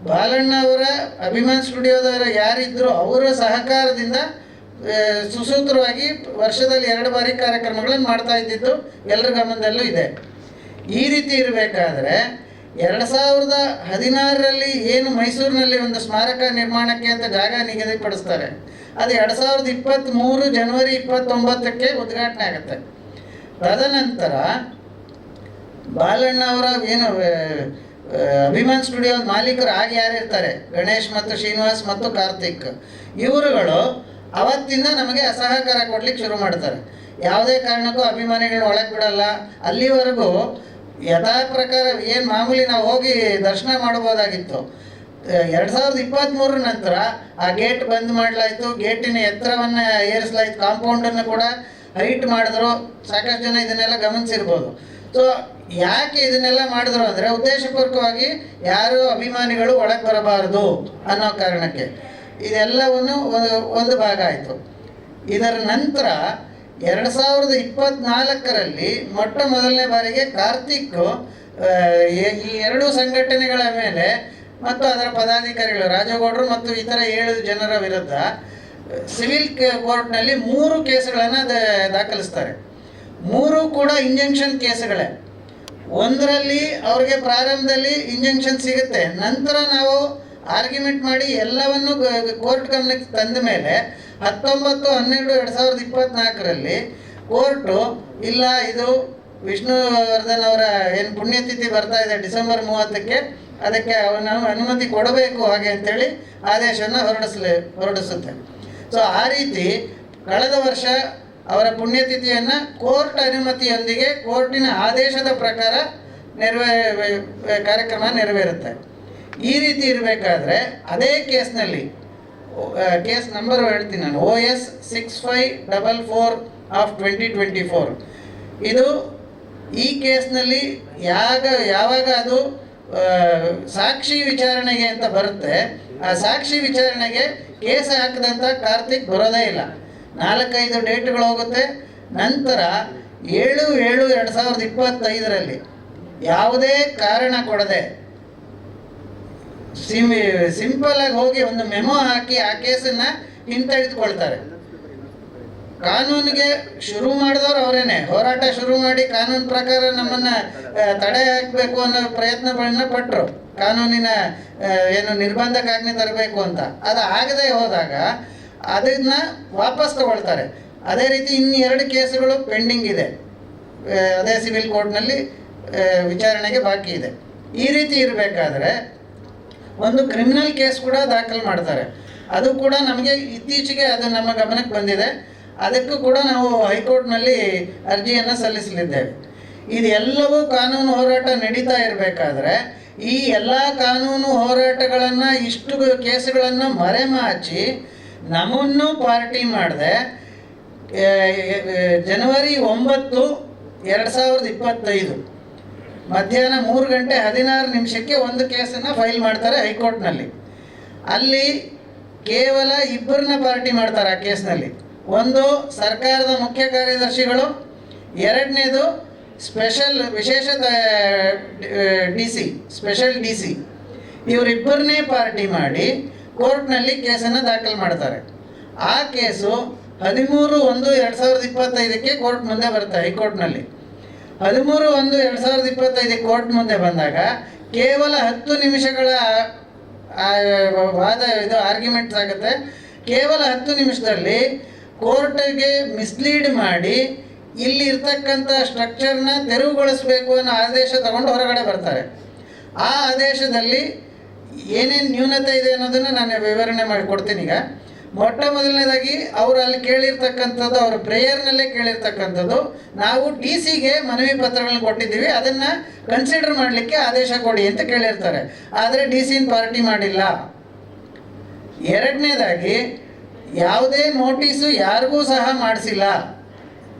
ಬಾಲಣ್ಣವರ ಅಭಿಮಾನ್ ಸ್ಟುಡಿಯೋದವರು ಯಾರಿದ್ದರೂ ಅವರ ಸಹಕಾರದಿಂದ ಸುಸೂತ್ರವಾಗಿ ವರ್ಷದಲ್ಲಿ 2 ಬಾರಿ ಕಾರ್ಯಕ್ರಮಗಳನ್ನು ಮಾಡ್ತಾ ಇದ್ದಿದ್ದು ಎಲ್ಲರ ಗಮನದಲ್ಲೂ ಇದೆ. ಈ ರೀತಿ ಇರಬೇಕಾದ್ರೆ 2016ರಲ್ಲಿ ಏನು ಮೈಸೂರಿನಲ್ಲಿ ಒಂದು ಸ್ಮಾರಕ ನಿರ್ಮಾಣಕ್ಕೆ ಅಂತ ಜಾಗ ನಿಗದಿಪಡಿಸ್ತಾರೆ, ಅದು 2023 ಜನವರಿ 29ಕ್ಕೆ ಉದ್ಘಾಟನೆ ಆಗುತ್ತೆ. ತದನಂತರ ಬಾಲಣ್ಣವರ ಏನು ಅಭಿಮಾನ್ ಸ್ಟುಡಿಯೋದ ಮಾಲೀಕರು ಆಗಿ ಯಾರಿರ್ತಾರೆ, ಗಣೇಶ್ ಮತ್ತು ಶ್ರೀನಿವಾಸ್ ಮತ್ತು ಕಾರ್ತಿಕ್, ಇವರುಗಳು ಅವತ್ತಿಂದ ನಮಗೆ ಅಸಹಕಾರ ಕೊಡ್ಲಿಕ್ಕೆ ಶುರು ಮಾಡ್ತಾರೆ. ಯಾವುದೇ ಕಾರಣಕ್ಕೂ ಅಭಿಮಾನಿಗಳನ್ನ ಒಳಗೆ ಬಿಡಲ್ಲ. ಅಲ್ಲಿವರೆಗೂ ಯಥಾ ಪ್ರಕಾರ ಏನು ಮಾಮೂಲಿ ನಾವು ಹೋಗಿ ದರ್ಶನ ಮಾಡ್ಬೋದಾಗಿತ್ತು. 2023 ನಂತರ ಆ ಗೇಟ್ ಬಂದ್ ಮಾಡಲಾಯಿತು, ಗೇಟಿನ ಎತ್ತರವನ್ನು ಏರಿಸಲಾಯಿತು, ಕಾಂಪೌಂಡನ್ನು ಕೂಡ ಹೈಟ್ ಮಾಡಿದ್ರು. ಸಾಕಷ್ಟು ಜನ ಇದನ್ನೆಲ್ಲ ಗಮನಿಸಿರ್ಬೋದು. ಸೊ ಯಾಕೆ ಇದನ್ನೆಲ್ಲ ಮಾಡಿದ್ರು ಅಂದರೆ ಉದ್ದೇಶಪೂರ್ವಕವಾಗಿ ಯಾರು ಅಭಿಮಾನಿಗಳು ಒಳಗೆ ಬರಬಾರದು ಅನ್ನೋ ಕಾರಣಕ್ಕೆ ಇದೆಲ್ಲವನ್ನು ಒಂದು ಭಾಗ ಆಯಿತು. ಇದರ ನಂತರ 2024ರಲ್ಲಿ ಮೊಟ್ಟ ಮೊದಲನೇ ಬಾರಿಗೆ ಕಾರ್ತಿಕ್ ಈ ಎರಡೂ ಸಂಘಟನೆಗಳ ಮೇಲೆ ಮತ್ತು ಅದರ ಪದಾಧಿಕಾರಿಗಳು ರಾಜಗೌಡರು ಮತ್ತು ಇತರ 7 ಜನರ ವಿರುದ್ಧ ಸಿವಿಲ್ ಕೋರ್ಟ್ನಲ್ಲಿ 3 ಕೇಸುಗಳನ್ನು ದಾಖಲಿಸ್ತಾರೆ. 3 ಕೂಡ ಇಂಜಂಕ್ಷನ್ ಕೇಸುಗಳೇ. ಒಂದರಲ್ಲಿ ಅವ್ರಿಗೆ ಪ್ರಾರಂಭದಲ್ಲಿ ಇಂಜಂಕ್ಷನ್ ಸಿಗುತ್ತೆ, ನಂತರ ನಾವು ಆರ್ಗ್ಯುಮೆಂಟ್ ಮಾಡಿ ಎಲ್ಲವನ್ನು ಕೋರ್ಟ್ ಗಮನಕ್ಕೆ ತಂದ ಮೇಲೆ 19/12/2024ರಲ್ಲಿ ಕೋರ್ಟು ಇಲ್ಲ, ಇದು ವಿಷ್ಣುವರ್ಧನ್ ಅವರ ಏನು ಪುಣ್ಯತಿಥಿ ಬರ್ತಾ ಇದೆ ಡಿಸೆಂಬರ್ 30ಕ್ಕೆ, ಅದಕ್ಕೆ ಅವನ ಅನುಮತಿ ಕೊಡಬೇಕು ಹಾಗೆ ಅಂತೇಳಿ ಆದೇಶವನ್ನು ಹೊರಡಿಸುತ್ತೆ. ಸೊ ಆ ರೀತಿ ಕಳೆದ ವರ್ಷ ಅವರ ಪುಣ್ಯತಿಥಿಯನ್ನು ಕೋರ್ಟ್ ಅನುಮತಿಯೊಂದಿಗೆ ಕೋರ್ಟಿನ ಆದೇಶದ ಪ್ರಕಾರ ಕಾರ್ಯಕ್ರಮ ನೆರವೇರುತ್ತೆ. ಈ ರೀತಿ ಇರಬೇಕಾದ್ರೆ ಅದೇ ಕೇಸ್ನಲ್ಲಿ, ಕೇಸ್ ನಂಬರ್ ಹೇಳ್ತೀನಿ ನಾನು, OS 6544/2024, ಇದು ಈ ಕೇಸ್ನಲ್ಲಿ ಯಾವಾಗ ಅದು ಸಾಕ್ಷಿ ವಿಚಾರಣೆಗೆ ಅಂತ ಬರುತ್ತೆ, ಆ ಸಾಕ್ಷಿ ವಿಚಾರಣೆಗೆ ಕೇಸ್ ಹಾಕಿದಂಥ ಕಾರ್ತಿಕ್ ಬರೋದೇ ಇಲ್ಲ. 4-5 ಡೇಟ್ಗಳು ಹೋಗುತ್ತೆ. ನಂತರ 7/7/2025ರಲ್ಲಿ ಯಾವುದೇ ಕಾರಣ ಕೊಡದೆ ಸಿಂಪಲ್ ಆಗಿ ಹೋಗಿ ಒಂದು ಮೆಮೊ ಹಾಕಿ ಆ ಕೇಸನ್ನು ಹಿಂತೆಗೆದುಕೊಳ್ತಾರೆ. ಕಾನೂನಿಗೆ ಶುರು ಮಾಡಿದವರು ಅವರೇನೆ, ಹೋರಾಟ ಶುರು ಮಾಡಿ ಕಾನೂನು ಪ್ರಕಾರ ನಮ್ಮನ್ನು ತಡೆ ಹಾಕಬೇಕು ಅನ್ನೋ ಪ್ರಯತ್ನಗಳನ್ನ ಪಟ್ಟರು, ಕಾನೂನಿನ ಏನು ನಿರ್ಬಂಧಕ್ಕಾಜ್ಞೆ ತರಬೇಕು ಅಂತ. ಅದು ಆಗದೆ ಹೋದಾಗ ಅದನ್ನು ವಾಪಸ್ ತಗೊಳ್ತಾರೆ. ಅದೇ ರೀತಿ ಇನ್ನು 2 ಕೇಸುಗಳು ಪೆಂಡಿಂಗ್ ಇದೆ, ಅದೇ ಸಿವಿಲ್ ಕೋರ್ಟ್ನಲ್ಲಿ ವಿಚಾರಣೆಗೆ ಬಾಕಿ ಇದೆ. ಈ ರೀತಿ ಇರಬೇಕಾದ್ರೆ ಒಂದು ಕ್ರಿಮಿನಲ್ ಕೇಸ್ ಕೂಡ ದಾಖಲು ಮಾಡ್ತಾರೆ. ಅದು ಕೂಡ ನಮಗೆ ಇತ್ತೀಚೆಗೆ ಅದು ನಮ್ಮ ಗಮನಕ್ಕೆ ಬಂದಿದೆ. ಅದಕ್ಕೂ ಕೂಡ ನಾವು ಹೈಕೋರ್ಟ್ನಲ್ಲಿ ಅರ್ಜಿಯನ್ನು ಸಲ್ಲಿಸಲಿದ್ದೇವೆ. ಇದೆಲ್ಲವೂ ಕಾನೂನು ಹೋರಾಟ ನಡೀತಾ ಇರಬೇಕಾದ್ರೆ ಈ ಎಲ್ಲ ಕಾನೂನು ಹೋರಾಟಗಳನ್ನು ಇಷ್ಟು ಕೇಸುಗಳನ್ನು ಮರೆಮಾಚಿ ನಮ್ಮನ್ನು ಪಾರ್ಟಿ ಮಾಡದೆ ಜನವರಿ 9, 2025 ಮಧ್ಯಾಹ್ನ 3:16 ಒಂದು ಕೇಸನ್ನು ಫೈಲ್ ಮಾಡ್ತಾರೆ ಹೈಕೋರ್ಟ್ನಲ್ಲಿ. ಅಲ್ಲಿ ಕೇವಲ 2 ಪಾರ್ಟಿ ಮಾಡ್ತಾರೆ ಆ ಕೇಸ್ನಲ್ಲಿ. ಒಂದು ಸರ್ಕಾರದ ಮುಖ್ಯ ಕಾರ್ಯದರ್ಶಿಗಳು, ಎರಡನೇದು ವಿಶೇಷ ಸ್ಪೆಷಲ್ ಡಿ ಸಿ, ಇವರಿಬ್ಬರನ್ನೇ ಪಾರ್ಟಿ ಮಾಡಿ ಕೋರ್ಟ್ನಲ್ಲಿ ಕೇಸನ್ನು ದಾಖಲು ಮಾಡ್ತಾರೆ. ಆ ಕೇಸು 13/1/2025ಕ್ಕೆ ಕೋರ್ಟ್ ಮುಂದೆ ಬರುತ್ತೆ ಹೈಕೋರ್ಟ್ನಲ್ಲಿ. 13/1/2025 ಕೋರ್ಟ್ ಮುಂದೆ ಬಂದಾಗ ಕೇವಲ 10 ನಿಮಿಷಗಳ ವಾದ ಇದು ಆರ್ಗ್ಯುಮೆಂಟ್ಸ್ ಆಗುತ್ತೆ. ಕೇವಲ 10 ನಿಮಿಷದಲ್ಲಿ ಕೋರ್ಟ್ಗೆ ಮಿಸ್ಲೀಡ್ ಮಾಡಿ ಇಲ್ಲಿ ಇರ್ತಕ್ಕಂಥ ಸ್ಟ್ರಕ್ಚರ್ನ ತೆರವುಗೊಳಿಸಬೇಕು ಅನ್ನೋ ಆದೇಶ ತಗೊಂಡು ಹೊರಗಡೆ ಬರ್ತಾರೆ. ಆ ಆದೇಶದಲ್ಲಿ ಏನೇನು ನ್ಯೂನತೆ ಇದೆ ಅನ್ನೋದನ್ನು ನಾನು ವಿವರಣೆ ಮಾಡಿಕೊಡ್ತೀನಿ. ಈಗ ಮೊಟ್ಟ ಮೊದಲನೇದಾಗಿ ಅವರು ಅಲ್ಲಿ ಕೇಳಿರ್ತಕ್ಕಂಥದ್ದು, ಅವ್ರ ಪ್ರೇಯರ್ನಲ್ಲೇ ಕೇಳಿರ್ತಕ್ಕಂಥದ್ದು, ನಾವು ಡಿ ಸಿಗೆ ಮನವಿ ಪತ್ರಗಳನ್ನ ಕೊಟ್ಟಿದ್ದೀವಿ, ಅದನ್ನು ಕನ್ಸಿಡರ್ ಮಾಡಲಿಕ್ಕೆ ಆದೇಶ ಕೊಡಿ ಅಂತ ಕೇಳಿರ್ತಾರೆ. ಆದರೆ ಡಿ ಸಿನ ಪಾರ್ಟಿ ಮಾಡಿಲ್ಲ. ಎರಡನೇದಾಗಿ ಯಾವುದೇ ನೋಟಿಸು ಯಾರಿಗೂ ಸಹ ಮಾಡಿಸಿಲ್ಲ,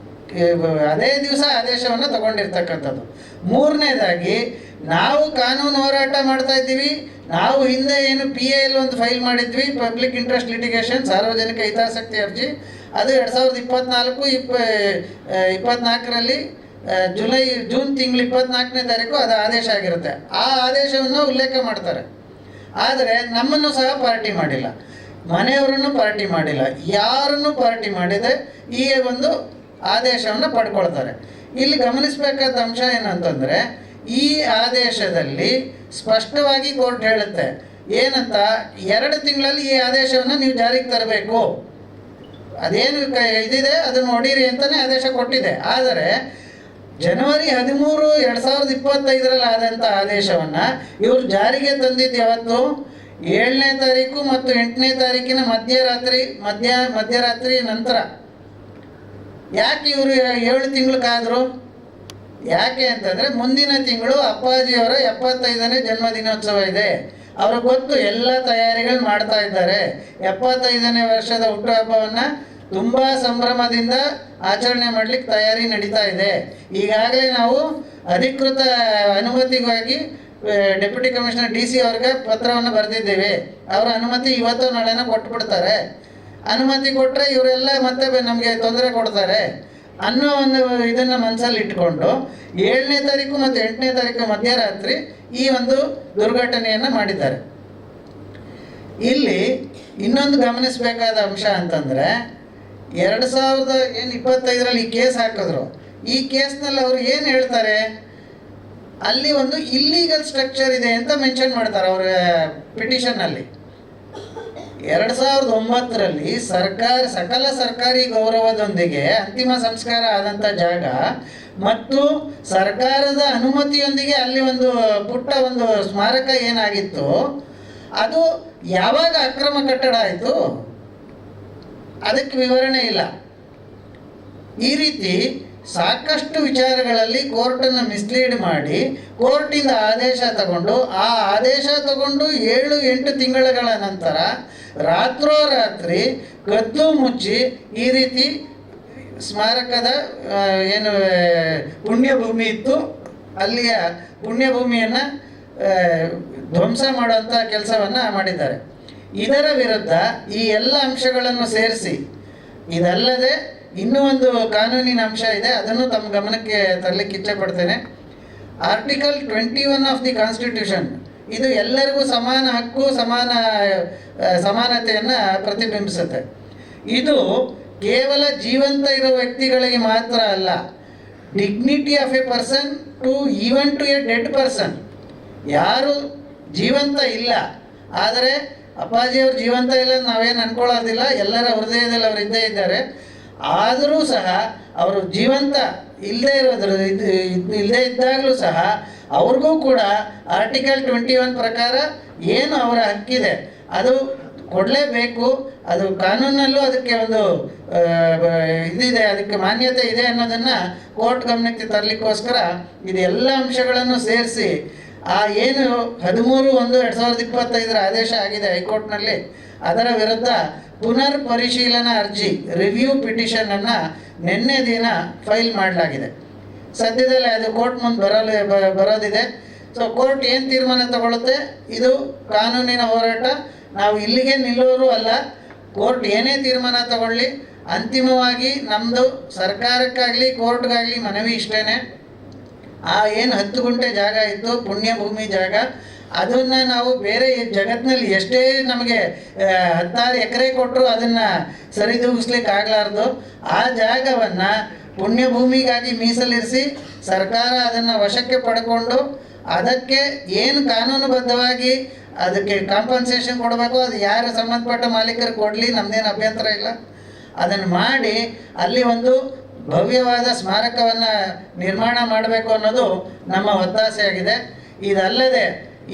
ಅದೇ ದಿವಸ ಆದೇಶವನ್ನು ತಗೊಂಡಿರ್ತಕ್ಕಂಥದ್ದು. ಮೂರನೇದಾಗಿ ನಾವು ಕಾನೂನು ಹೋರಾಟ ಮಾಡ್ತಾ ಇದ್ದೀವಿ. ನಾವು ಹಿಂದೆ ಏನು PIL ಒಂದು ಫೈಲ್ ಮಾಡಿದ್ವಿ, ಪಬ್ಲಿಕ್ ಇಂಟ್ರೆಸ್ಟ್ ಲಿಟಿಗೇಷನ್, ಸಾರ್ವಜನಿಕ ಹಿತಾಸಕ್ತಿ ಅರ್ಜಿ. ಅದು 2024ರಲ್ಲಿ ಜೂನ್ ತಿಂಗಳು 24ನೇ ತಾರೀಕು ಅದು ಆದೇಶ ಆಗಿರುತ್ತೆ. ಆ ಆದೇಶವನ್ನು ಉಲ್ಲೇಖ ಮಾಡ್ತಾರೆ. ಆದರೆ ನಮ್ಮನ್ನು ಸಹ ಪಾರ್ಟಿ ಮಾಡಿಲ್ಲ, ಮನೆಯವರನ್ನು ಪಾರ್ಟಿ ಮಾಡಿಲ್ಲ, ಯಾರನ್ನು ಪಾರ್ಟಿ ಮಾಡಿದೆ ಈ ಒಂದು ಆದೇಶವನ್ನು ಪಡ್ಕೊಳ್ತಾರೆ. ಇಲ್ಲಿ ಗಮನಿಸಬೇಕಾದ ಅಂಶ ಏನಂತಂದರೆ, ಈ ಆದೇಶದಲ್ಲಿ ಸ್ಪಷ್ಟವಾಗಿ ಕೋರ್ಟ್ ಹೇಳುತ್ತೆ ಏನಂತ, 2 ತಿಂಗಳಲ್ಲಿ ಈ ಆದೇಶವನ್ನು ನೀವು ಜಾರಿಗೆ ತರಬೇಕು, ಅದೇನು ಇದಿದೆ ಅದನ್ನು ನೋಡಿರಿ ಅಂತಲೇ ಆದೇಶ ಕೊಟ್ಟಿದೆ. ಆದರೆ ಜನವರಿ 13, 2025 ಆದಂಥ ಆದೇಶವನ್ನು ಇವರು ಜಾರಿಗೆ ತಂದಿದ್ದು ಯಾವತ್ತು? 7ನೇ ತಾರೀಕು ಮತ್ತು 8ನೇ ತಾರೀಕಿನ ಮಧ್ಯರಾತ್ರಿ ನಂತರ. ಯಾಕೆ ಇವರು 7 ತಿಂಗಳು ಕಾದರು? ಯಾಕೆ ಅಂತಂದರೆ ಮುಂದಿನ ತಿಂಗಳು ಅಪ್ಪಾಜಿಯವರ 75ನೇ ಜನ್ಮದಿನೋತ್ಸವ ಇದೆ. ಅವ್ರಿಗೆ ಗೊತ್ತು, ಎಲ್ಲ ತಯಾರಿಗಳು ಮಾಡ್ತಾ ಇದ್ದಾರೆ. 75ನೇ ವರ್ಷದ ಹುಟ್ಟುಹಬ್ಬವನ್ನು ತುಂಬ ಸಂಭ್ರಮದಿಂದ ಆಚರಣೆ ಮಾಡಲಿಕ್ಕೆ ತಯಾರಿ ನಡೀತಾ ಇದೆ. ಈಗಾಗಲೇ ನಾವು ಅಧಿಕೃತ ಅನುಮತಿಗಾಗಿ ಡೆಪ್ಯೂಟಿ ಕಮಿಷನರ್ DC ಅವ್ರಿಗೆ ಪತ್ರವನ್ನು ಬರೆದಿದ್ದೇವೆ. ಅವರ ಅನುಮತಿ ಇವತ್ತು ನಾಳೆನ ಕೊಟ್ಬಿಡ್ತಾರೆ. ಅನುಮತಿ ಕೊಟ್ಟರೆ ಇವರೆಲ್ಲ ಮತ್ತೆ ನಮಗೆ ತೊಂದರೆ ಕೊಡ್ತಾರೆ ಅನ್ನೋ ಒಂದು ಇದನ್ನು ಮನಸ್ಸಲ್ಲಿ ಇಟ್ಕೊಂಡು 7ನೇ ತಾರೀಕು ಮತ್ತು 8ನೇ ತಾರೀಕು ಮಧ್ಯರಾತ್ರಿ ಈ ಒಂದು ದುರ್ಘಟನೆಯನ್ನು ಮಾಡಿದ್ದಾರೆ. ಇಲ್ಲಿ ಇನ್ನೊಂದು ಗಮನಿಸಬೇಕಾದ ಅಂಶ ಅಂತಂದರೆ 2025 ಈ ಕೇಸ್ ಹಾಕಿದ್ರು. ಈ ಕೇಸ್ನಲ್ಲಿ ಅವರು ಏನು ಹೇಳ್ತಾರೆ? ಅಲ್ಲಿ ಒಂದು ಇಲ್ಲೀಗಲ್ ಸ್ಟ್ರಕ್ಚರ್ ಇದೆ ಅಂತ ಮೆನ್ಷನ್ ಮಾಡ್ತಾರೆ ಅವರ ಪಿಟಿಷನ್ನಲ್ಲಿ. 2009 ಸಕಲ ಸರ್ಕಾರಿ ಗೌರವದೊಂದಿಗೆ ಅಂತಿಮ ಸಂಸ್ಕಾರ ಆದಂಥ ಜಾಗ ಮತ್ತು ಸರ್ಕಾರದ ಅನುಮತಿಯೊಂದಿಗೆ ಅಲ್ಲಿ ಒಂದು ಪುಟ್ಟ ಒಂದು ಸ್ಮಾರಕ ಏನಾಗಿತ್ತು, ಅದು ಯಾವಾಗ ಅಕ್ರಮ ಕಟ್ಟಡ ಆಯಿತು? ಅದಕ್ಕೆ ವಿವರಣೆ ಇಲ್ಲ. ಈ ರೀತಿ ಸಾಕಷ್ಟು ವಿಚಾರಗಳಲ್ಲಿ ಕೋರ್ಟನ್ನು ಮಿಸ್ಲೀಡ್ ಮಾಡಿ ಕೋರ್ಟಿಂದ ಆದೇಶ ತಗೊಂಡು, ಆ ಆದೇಶ ತಗೊಂಡು 7-8 ತಿಂಗಳುಗಳ ನಂತರ ರಾತ್ರೋರಾತ್ರಿ ಕದ್ದು ಮುಚ್ಚಿ ಈ ರೀತಿ ಸ್ಮಾರಕದ ಏನು ಪುಣ್ಯಭೂಮಿ ಇತ್ತು, ಅಲ್ಲಿಯ ಪುಣ್ಯಭೂಮಿಯನ್ನು ಧ್ವಂಸ ಮಾಡುವಂಥ ಕೆಲಸವನ್ನು ಮಾಡಿದ್ದಾರೆ. ಇದರ ವಿರುದ್ಧ ಈ ಎಲ್ಲ ಅಂಶಗಳನ್ನು ಸೇರಿಸಿ, ಇದಲ್ಲದೆ ಇನ್ನೂ ಒಂದು ಕಾನೂನಿನ ಅಂಶ ಇದೆ, ಅದನ್ನು ತಮ್ಮ ಗಮನಕ್ಕೆ ತರಲಿಕ್ಕೆ ಇಚ್ಛೆ ಪಡ್ತೇನೆ. ಆರ್ಟಿಕಲ್ 21 ಆಫ್ ದಿ ಕಾನ್ಸ್ಟಿಟ್ಯೂಷನ್ ಇದು ಎಲ್ಲರಿಗೂ ಸಮಾನ ಹಕ್ಕು, ಸಮಾನತೆಯನ್ನು ಪ್ರತಿಬಿಂಬಿಸುತ್ತೆ. ಇದು ಕೇವಲ ಜೀವಂತ ಇರೋ ವ್ಯಕ್ತಿಗಳಿಗೆ ಮಾತ್ರ ಅಲ್ಲ, dignity of a person to even to a dead person. ಯಾರು ಜೀವಂತ ಇಲ್ಲ, ಆದರೆ ಅಪ್ಪಾಜಿಯವರು ಜೀವಂತ ಇಲ್ಲ ನಾವೇನು ಅನ್ಕೊಳ್ಳೋದಿಲ್ಲ, ಎಲ್ಲರ ಹೃದಯದಲ್ಲಿ ಅವರು ಇದ್ದೇ ಇದ್ದಾರೆ. ಆದರೂ ಸಹ ಅವರು ಜೀವಂತ ಇಲ್ಲದೇ ಇದ್ದಾಗಲೂ ಸಹ ಅವ್ರಿಗೂ ಕೂಡ ಆರ್ಟಿಕಲ್ 21 ಪ್ರಕಾರ ಏನು ಅವರ ಹಕ್ಕಿದೆ ಅದು ಕೊಡಲೇಬೇಕು. ಅದು ಕಾನೂನಲ್ಲೂ ಅದಕ್ಕೆ ಒಂದು ಇದಿದೆ, ಅದಕ್ಕೆ ಮಾನ್ಯತೆ ಇದೆ ಅನ್ನೋದನ್ನು ಕೋರ್ಟ್ ಗಮನಕ್ಕೆ ತರಲಿಕ್ಕೋಸ್ಕರ ಇದೆಲ್ಲ ಅಂಶಗಳನ್ನು ಸೇರಿಸಿ ಆ ಏನು 13/1/2025 ಆದೇಶ ಆಗಿದೆ ಹೈಕೋರ್ಟ್ನಲ್ಲಿ, ಅದರ ವಿರುದ್ಧ ಪುನರ್ ಪರಿಶೀಲನಾ ಅರ್ಜಿ ರಿವ್ಯೂ ಪಿಟಿಷನನ್ನು ನಿನ್ನೆ ದಿನ ಫೈಲ್ ಮಾಡಲಾಗಿದೆ. ಸದ್ಯದಲ್ಲೇ ಅದು ಕೋರ್ಟ್ ಮುಂದೆ ಬರೋದಿದೆ. ಸೊ ಕೋರ್ಟ್ ಏನು ತೀರ್ಮಾನ ತಗೊಳ್ಳುತ್ತೆ, ಇದು ಕಾನೂನಿನ ಹೋರಾಟ. ನಾವು ಇಲ್ಲಿಗೆ ನಿಲ್ಲೋರು ಅಲ್ಲ. ಕೋರ್ಟ್ ಏನೇ ತೀರ್ಮಾನ ತಗೊಳ್ಳಿ, ಅಂತಿಮವಾಗಿ ನಮ್ಮದು ಸರ್ಕಾರಕ್ಕಾಗಲಿ ಕೋರ್ಟ್ಗಾಗಲಿ ಮನವಿ ಇಷ್ಟೇ, ಆ ಏನು 10 ಗುಂಟೆ ಜಾಗ ಇತ್ತು ಪುಣ್ಯಭೂಮಿ ಜಾಗ, ಅದನ್ನು ನಾವು ಬೇರೆ ಜಗತ್ತಿನಲ್ಲಿ ಎಷ್ಟೇ ನಮಗೆ 16 ಎಕರೆ ಕೊಟ್ಟರು ಅದನ್ನು ಸರಿದೂಗಿಸ್ಲಿಕ್ಕೆ ಆಗಲಾರ್ದು. ಆ ಜಾಗವನ್ನು ಪುಣ್ಯಭೂಮಿಗಾಗಿ ಮೀಸಲಿರಿಸಿ ಸರ್ಕಾರ ಅದನ್ನು ವಶಕ್ಕೆ ಪಡ್ಕೊಂಡು ಅದಕ್ಕೆ ಏನು ಕಾನೂನುಬದ್ಧವಾಗಿ ಅದಕ್ಕೆ ಕಾಂಪನ್ಸೇಷನ್ ಕೊಡಬೇಕು, ಅದು ಯಾರು ಸಂಬಂಧಪಟ್ಟ ಮಾಲೀಕರು ಕೊಡಲಿ, ನಮ್ಮದೇನು ಅಭ್ಯಂತರ ಇಲ್ಲ. ಅದನ್ನು ಮಾಡಿ ಅಲ್ಲಿ ಒಂದು ಭವ್ಯವಾದ ಸ್ಮಾರಕವನ್ನು ನಿರ್ಮಾಣ ಮಾಡಬೇಕು ಅನ್ನೋದು ನಮ್ಮ ಒತ್ತಾಸೆಯಾಗಿದೆ. ಇದಲ್ಲದೆ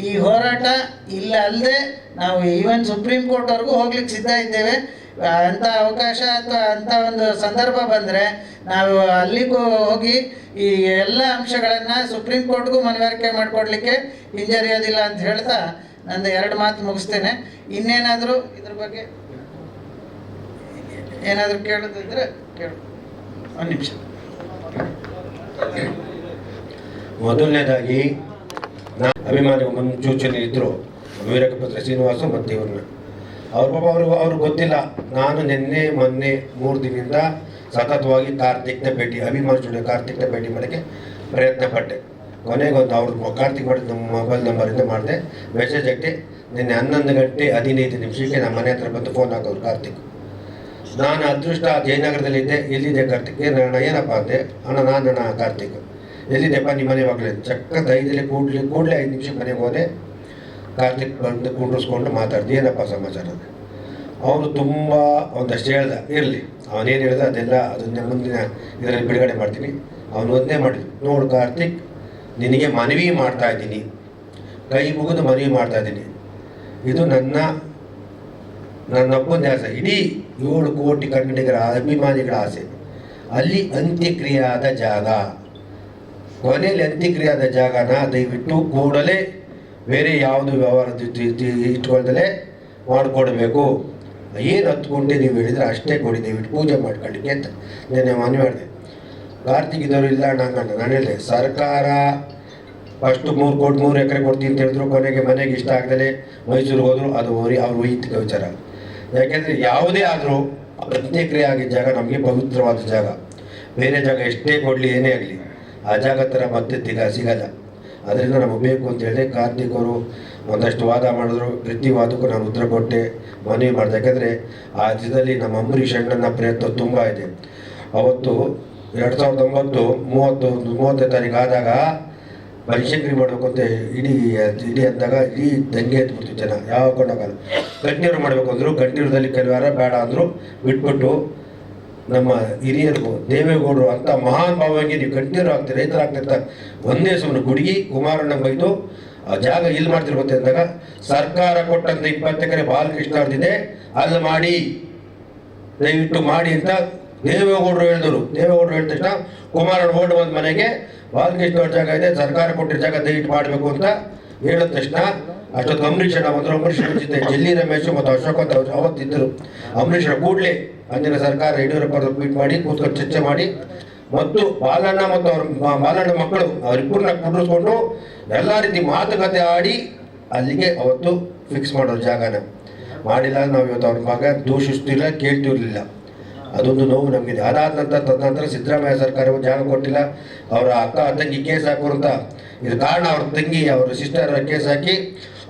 ಈ ಹೋರಾಟ ಅಲ್ಲದೆ ನಾವು ಈವನ್ ಸುಪ್ರೀಂ ಕೋರ್ಟ್ವರೆಗೂ ಹೋಗ್ಲಿಕ್ಕೆ ಸಿದ್ಧ ಇದ್ದೇವೆ. ಅಂಥ ಅವಕಾಶ ಅಥವಾ ಅಂಥ ಒಂದು ಸಂದರ್ಭ ಬಂದರೆ ನಾವು ಅಲ್ಲಿಗೂ ಹೋಗಿ ಈ ಎಲ್ಲ ಅಂಶಗಳನ್ನು ಸುಪ್ರೀಂ ಕೋರ್ಟ್ಗೂ ಮನವರಿಕೆ ಮಾಡಿಕೊಡ್ಲಿಕ್ಕೆ ಹಿಂಜರಿಯೋದಿಲ್ಲ ಅಂತ ಹೇಳ್ತಾ ನಂದು 2 ಮಾತು ಮುಗಿಸ್ತೇನೆ. ಇನ್ನೇನಾದರೂ ಇದ್ರ ಬಗ್ಗೆ ಏನಾದರೂ ಕೇಳೋದಿದ್ರೆ ಕೇಳು. ಒಂದು ನಿಮಿಷ. ಮೊದಲನೇದಾಗಿ ಅಭಿಮಾನಿ ಮುನ್ಸೂಚನೆ ಇದ್ದರು ವೀರಕಪತ್ರ ಶ್ರೀನಿವಾಸ ಮತ್ತು ಇವ್ರನ್ನ ಅವ್ರಿಗೆ ಗೊತ್ತಿಲ್ಲ. ನಾನು ಮೊನ್ನೆ 3 ದಿನದಿಂದ ಸತತವಾಗಿ ಕಾರ್ತಿಕ್ನ ಭೇಟಿ, ಅಭಿಮಾನಿ ಸ್ಟುಡಿಯೋ ಕಾರ್ತಿಕ್ನ ಭೇಟಿ ಮಾಡೋಕ್ಕೆ ಪ್ರಯತ್ನ ಪಟ್ಟೆ. ಕೊನೆಗೊಂದು ಅವ್ರ ಕಾರ್ತಿಕ್ ಮಾಡಿದ ಮೊಬೈಲ್ ನಂಬರಿಂದ ಮಾಡಿದೆ, ಮೆಸೇಜ್ ಹಾಕಿ. ನಿನ್ನೆ 11:15 ನಮ್ಮ ಮನೆ ಹತ್ರ ಬಂದು ಫೋನ್ ಹಾಕೋರು ಕಾರ್ತಿಕ್. ನಾನು ಅದೃಷ್ಟ ಜಯನಗರದಲ್ಲಿದ್ದೆ. ಎಲ್ಲಿದೆ ಕಾರ್ತಿಕ್? ಏನಪ್ಪ ಅಂದೆ. ನಾನು ಕಾರ್ತಿಕ್ ಎಲ್ಲಿದ್ದೆಪ್ಪ? ನಿಮ್ಮ ಮನೆ ಮಗಳೇ. ಚಕ್ಕ 5 ಕೂಡಲೇ 5 ನಿಮಿಷ ಮನೆಗೆ ಹೋದೆ. ಕಾರ್ತಿಕ್ ಬಂದು ಕುಂಡ್ರಿಸ್ಕೊಂಡು ಮಾತಾಡ್ದು, ಏನಪ್ಪ ಸಮಾಚಾರ? ಅವನು ತುಂಬ ಒಂದಷ್ಟು ಹೇಳ್ದ. ಇರಲಿ, ಅವನೇನು ಹೇಳ್ದ ಅದೆಲ್ಲ ಅದನ್ನೇ ಮುಂದಿನ ಇದರಲ್ಲಿ ಬಿಡುಗಡೆ ಮಾಡ್ತೀನಿ. ಅವನು ಒಂದೇ ಮಾಡಿದ್ರು, ನೋಡು ಕಾರ್ತಿಕ್, ನಿನಗೆ ಮನವಿ ಮಾಡ್ತಾ ಇದ್ದೀನಿ, ಕೈ ಮುಗಿದು ಮನವಿ ಮಾಡ್ತಾ ಇದ್ದೀನಿ, ಇದು ನನ್ನೊಬ್ಬಂದೇ ಆಸೆ, ಇಡೀ 7 ಕೋಟಿ ಕನ್ನಡಿಗರ ಅಭಿಮಾನಿಗಳ ಆಸೆ. ಅಲ್ಲಿ ಅಂತ್ಯಕ್ರಿಯೆ ಆದ ಜಾಗ, ಕೊನೆಯಲ್ಲಿ ಅಂತ್ಯಕ್ರಿಯೆ ಆದ ಜಾಗನ ದಯವಿಟ್ಟು ಕೂಡಲೇ ಬೇರೆ ಯಾವುದು ವ್ಯವಹಾರ ಇಟ್ಕೊಳ್ದಲೇ ಮಾಡಿಕೊಡ್ಬೇಕು. ಏನು 10 ಗುಂಟೆ ನೀವು ಹೇಳಿದರೆ ಅಷ್ಟೇ ಕೊಡಿ, ದಯವಿಟ್ಟು ಪೂಜೆ ಮಾಡ್ಕೊಳ್ಳಿಕ್ಕೆ ಅಂತ ನಾನು ಮನವಿ ಮಾಡಿದೆ. ಕಾರ್ತಿಕ್ ಇದ್ದವರು ಇಲ್ಲ ನಾನು ಹೇಳಿದೆ, ಸರ್ಕಾರ ಫಸ್ಟು 3 ಎಕರೆ ಕೊಡ್ತೀನಿ ಅಂತ ಹೇಳಿದ್ರು, ಕೊನೆಗೆ ಮನೆಗೆ ಇಷ್ಟ ಆಗದಲೇ ಮೈಸೂರಿಗೆ ಹೋದರು. ಅದು ಅವ್ರ ವೈಯಕ್ತಿಕ ವಿಚಾರ. ಯಾಕೆಂದರೆ ಯಾವುದೇ ಆದರೂ ಅಂತ್ಯಕ್ರಿಯೆ ಆಗಿದ್ದ ಜಾಗ ನಮಗೆ ಪವಿತ್ರವಾದ ಜಾಗ. ಬೇರೆ ಜಾಗ ಎಷ್ಟೇ ಕೊಡಲಿ ಏನೇ ಆಗಲಿ ಆ ಜಾಗ ಥರ ಮತ್ತೆ ಸಿಗಲ್ಲ. ಅದರಿಂದ ನಮಗೆ ಬೇಕು ಅಂತ ಹೇಳಿದೆ. ಕಾರ್ತಿಕ್ ಅವರು ಒಂದಷ್ಟು ವಾದ ಮಾಡಿದ್ರು, ಪ್ರತಿ ವಾದಕ್ಕೂ ನಾನು ಉತ್ತರ ಕೊಟ್ಟೆ, ಮನವಿ ಮಾಡಿದೆ. ಯಾಕೆಂದರೆ ಆ ದಿನದಲ್ಲಿ ನಮ್ಮ ಅಂಬರೀಷ್ ಅಣ್ಣನ ಪ್ರಯತ್ನ ತುಂಬ ಇದೆ. ಅವತ್ತು 2009 30ನೇ ತಾರೀಕು ಆದಾಗ ಬನಶಂಕರಿ ಮಾಡಬೇಕು ಅಂತ ಇಡೀ ಅಂದಾಗ ಇಡೀ ದಂಗೆ ಎತ್ಬಿಡ್ತು ಜನ. ಯಾವ ಕೊಂಡಾಗಲ್ಲ, ಕಂಟಿನ್ಯೂ ಮಾಡಬೇಕು ಅಂದರು. ಕಂಟಿನ್ಯೂದಲ್ಲಿ ಕೆಲವಾರ ಬೇಡ ಅಂದರು, ಬಿಟ್ಬಿಟ್ಟು ನಮ್ಮ ಹಿರಿಯರಿಗೂ ದೇವೇಗೌಡರು ಅಂತ ಮಹಾನ್ ಭಾವವಾಗಿ ನೀವು ಕಂಟಿನ್ಯೂ ಆಗ್ತೀರಿ, ರೈತರಾಗ್ತಿರ್ತ ಒಂದೇ ಸುಮ್ಮನೆ ಗುಡುಗಿ ಕುಮಾರಣ್ಣ ಬೈದು ಆ ಜಾಗ ಇಲ್ಲಿ ಮಾಡ್ತಿರ್ಬೋದು ಅಂದಾಗ ಸರ್ಕಾರ ಕೊಟ್ಟಂತ 20 ಎಕರೆ ಬಾಲಕೃಷ್ಣ ಅವ್ರದ್ದಿದೆ, ಅಲ್ಲಿ ಮಾಡಿ ದಯವಿಟ್ಟು ಮಾಡಿ ಅಂತ ದೇವೇಗೌಡರು ಹೇಳಿದರು. ದೇವೇಗೌಡರು ಹೇಳಿದ ತಕ್ಷಣ ಕುಮಾರಣ್ಣ ಓಡ್ ಬಂದ ಮನೆಗೆ ಬಾಲಕೃಷ್ಣ ಅವ್ರ ಜಾಗ ಇದೆ, ಸರ್ಕಾರ ಕೊಟ್ಟಿರೋ ಜಾಗ ದಯವಿಟ್ಟು ಮಾಡಬೇಕು ಅಂತ ಹೇಳಿದ ತಕ್ಷಣ ಅಷ್ಟೊತ್ತು ಅಂಬರೀಷ್ ಅಣ್ಣ ಬಂದರು. ಅಂಬರೀಷ್ ಜೊತೆ ಜಲ್ಲಿ ರಮೇಶ್ ಮತ್ತು ಅಶೋಕ್ ಅಂತ ಅವ್ರು ಅವತ್ತಿದ್ದರು. ಅಂಬರೀಷ್ ಕೂಡಲೇ ಅಂದಿನ ಸರ್ಕಾರ ಯಡಿಯೂರಪ್ಪ ಟ್ವೀಟ್ ಮಾಡಿ ಕೂತ್ಕೊಂಡು ಚರ್ಚೆ ಮಾಡಿ ಮತ್ತು ಬಾಲಣ್ಣ ಮತ್ತು ಅವ್ರ ಬಾಲಣ್ಣ ಮಕ್ಕಳು ಅವರಿಬ್ಬರನ್ನ ಕುಂಡ್ರಿಸ್ಕೊಂಡು ಎಲ್ಲ ರೀತಿ ಮಾತುಕತೆ ಆಡಿ ಅಲ್ಲಿಗೆ ಅವತ್ತು ಫಿಕ್ಸ್ ಮಾಡೋರು ಜಾಗನ ಮಾಡಿಲ್ಲ. ನಾವು ಇವತ್ತು ಅವ್ರ ಮಗ ದೂಷಿಸ್ತಿಲ್ಲ, ಕೇಳ್ತಿರ್ಲಿಲ್ಲ. ಅದೊಂದು ನೋವು ನಮಗಿದೆ. ಅದಾದ ನಂತರ ತದನಂತರ ಸಿದ್ದರಾಮಯ್ಯ ಸರ್ಕಾರವು ಜಾಗ ಕೊಟ್ಟಿಲ್ಲ, ಅವರ ಅಕ್ಕ ತಂಗಿ ಕೇಸ್ ಹಾಕೋರು ಅಂತ ಇದು ಕಾರಣ. ಅವ್ರ ತಂಗಿ ಅವ್ರ ಸಿಸ್ಟರ್ ಕೇಸ್ ಹಾಕಿ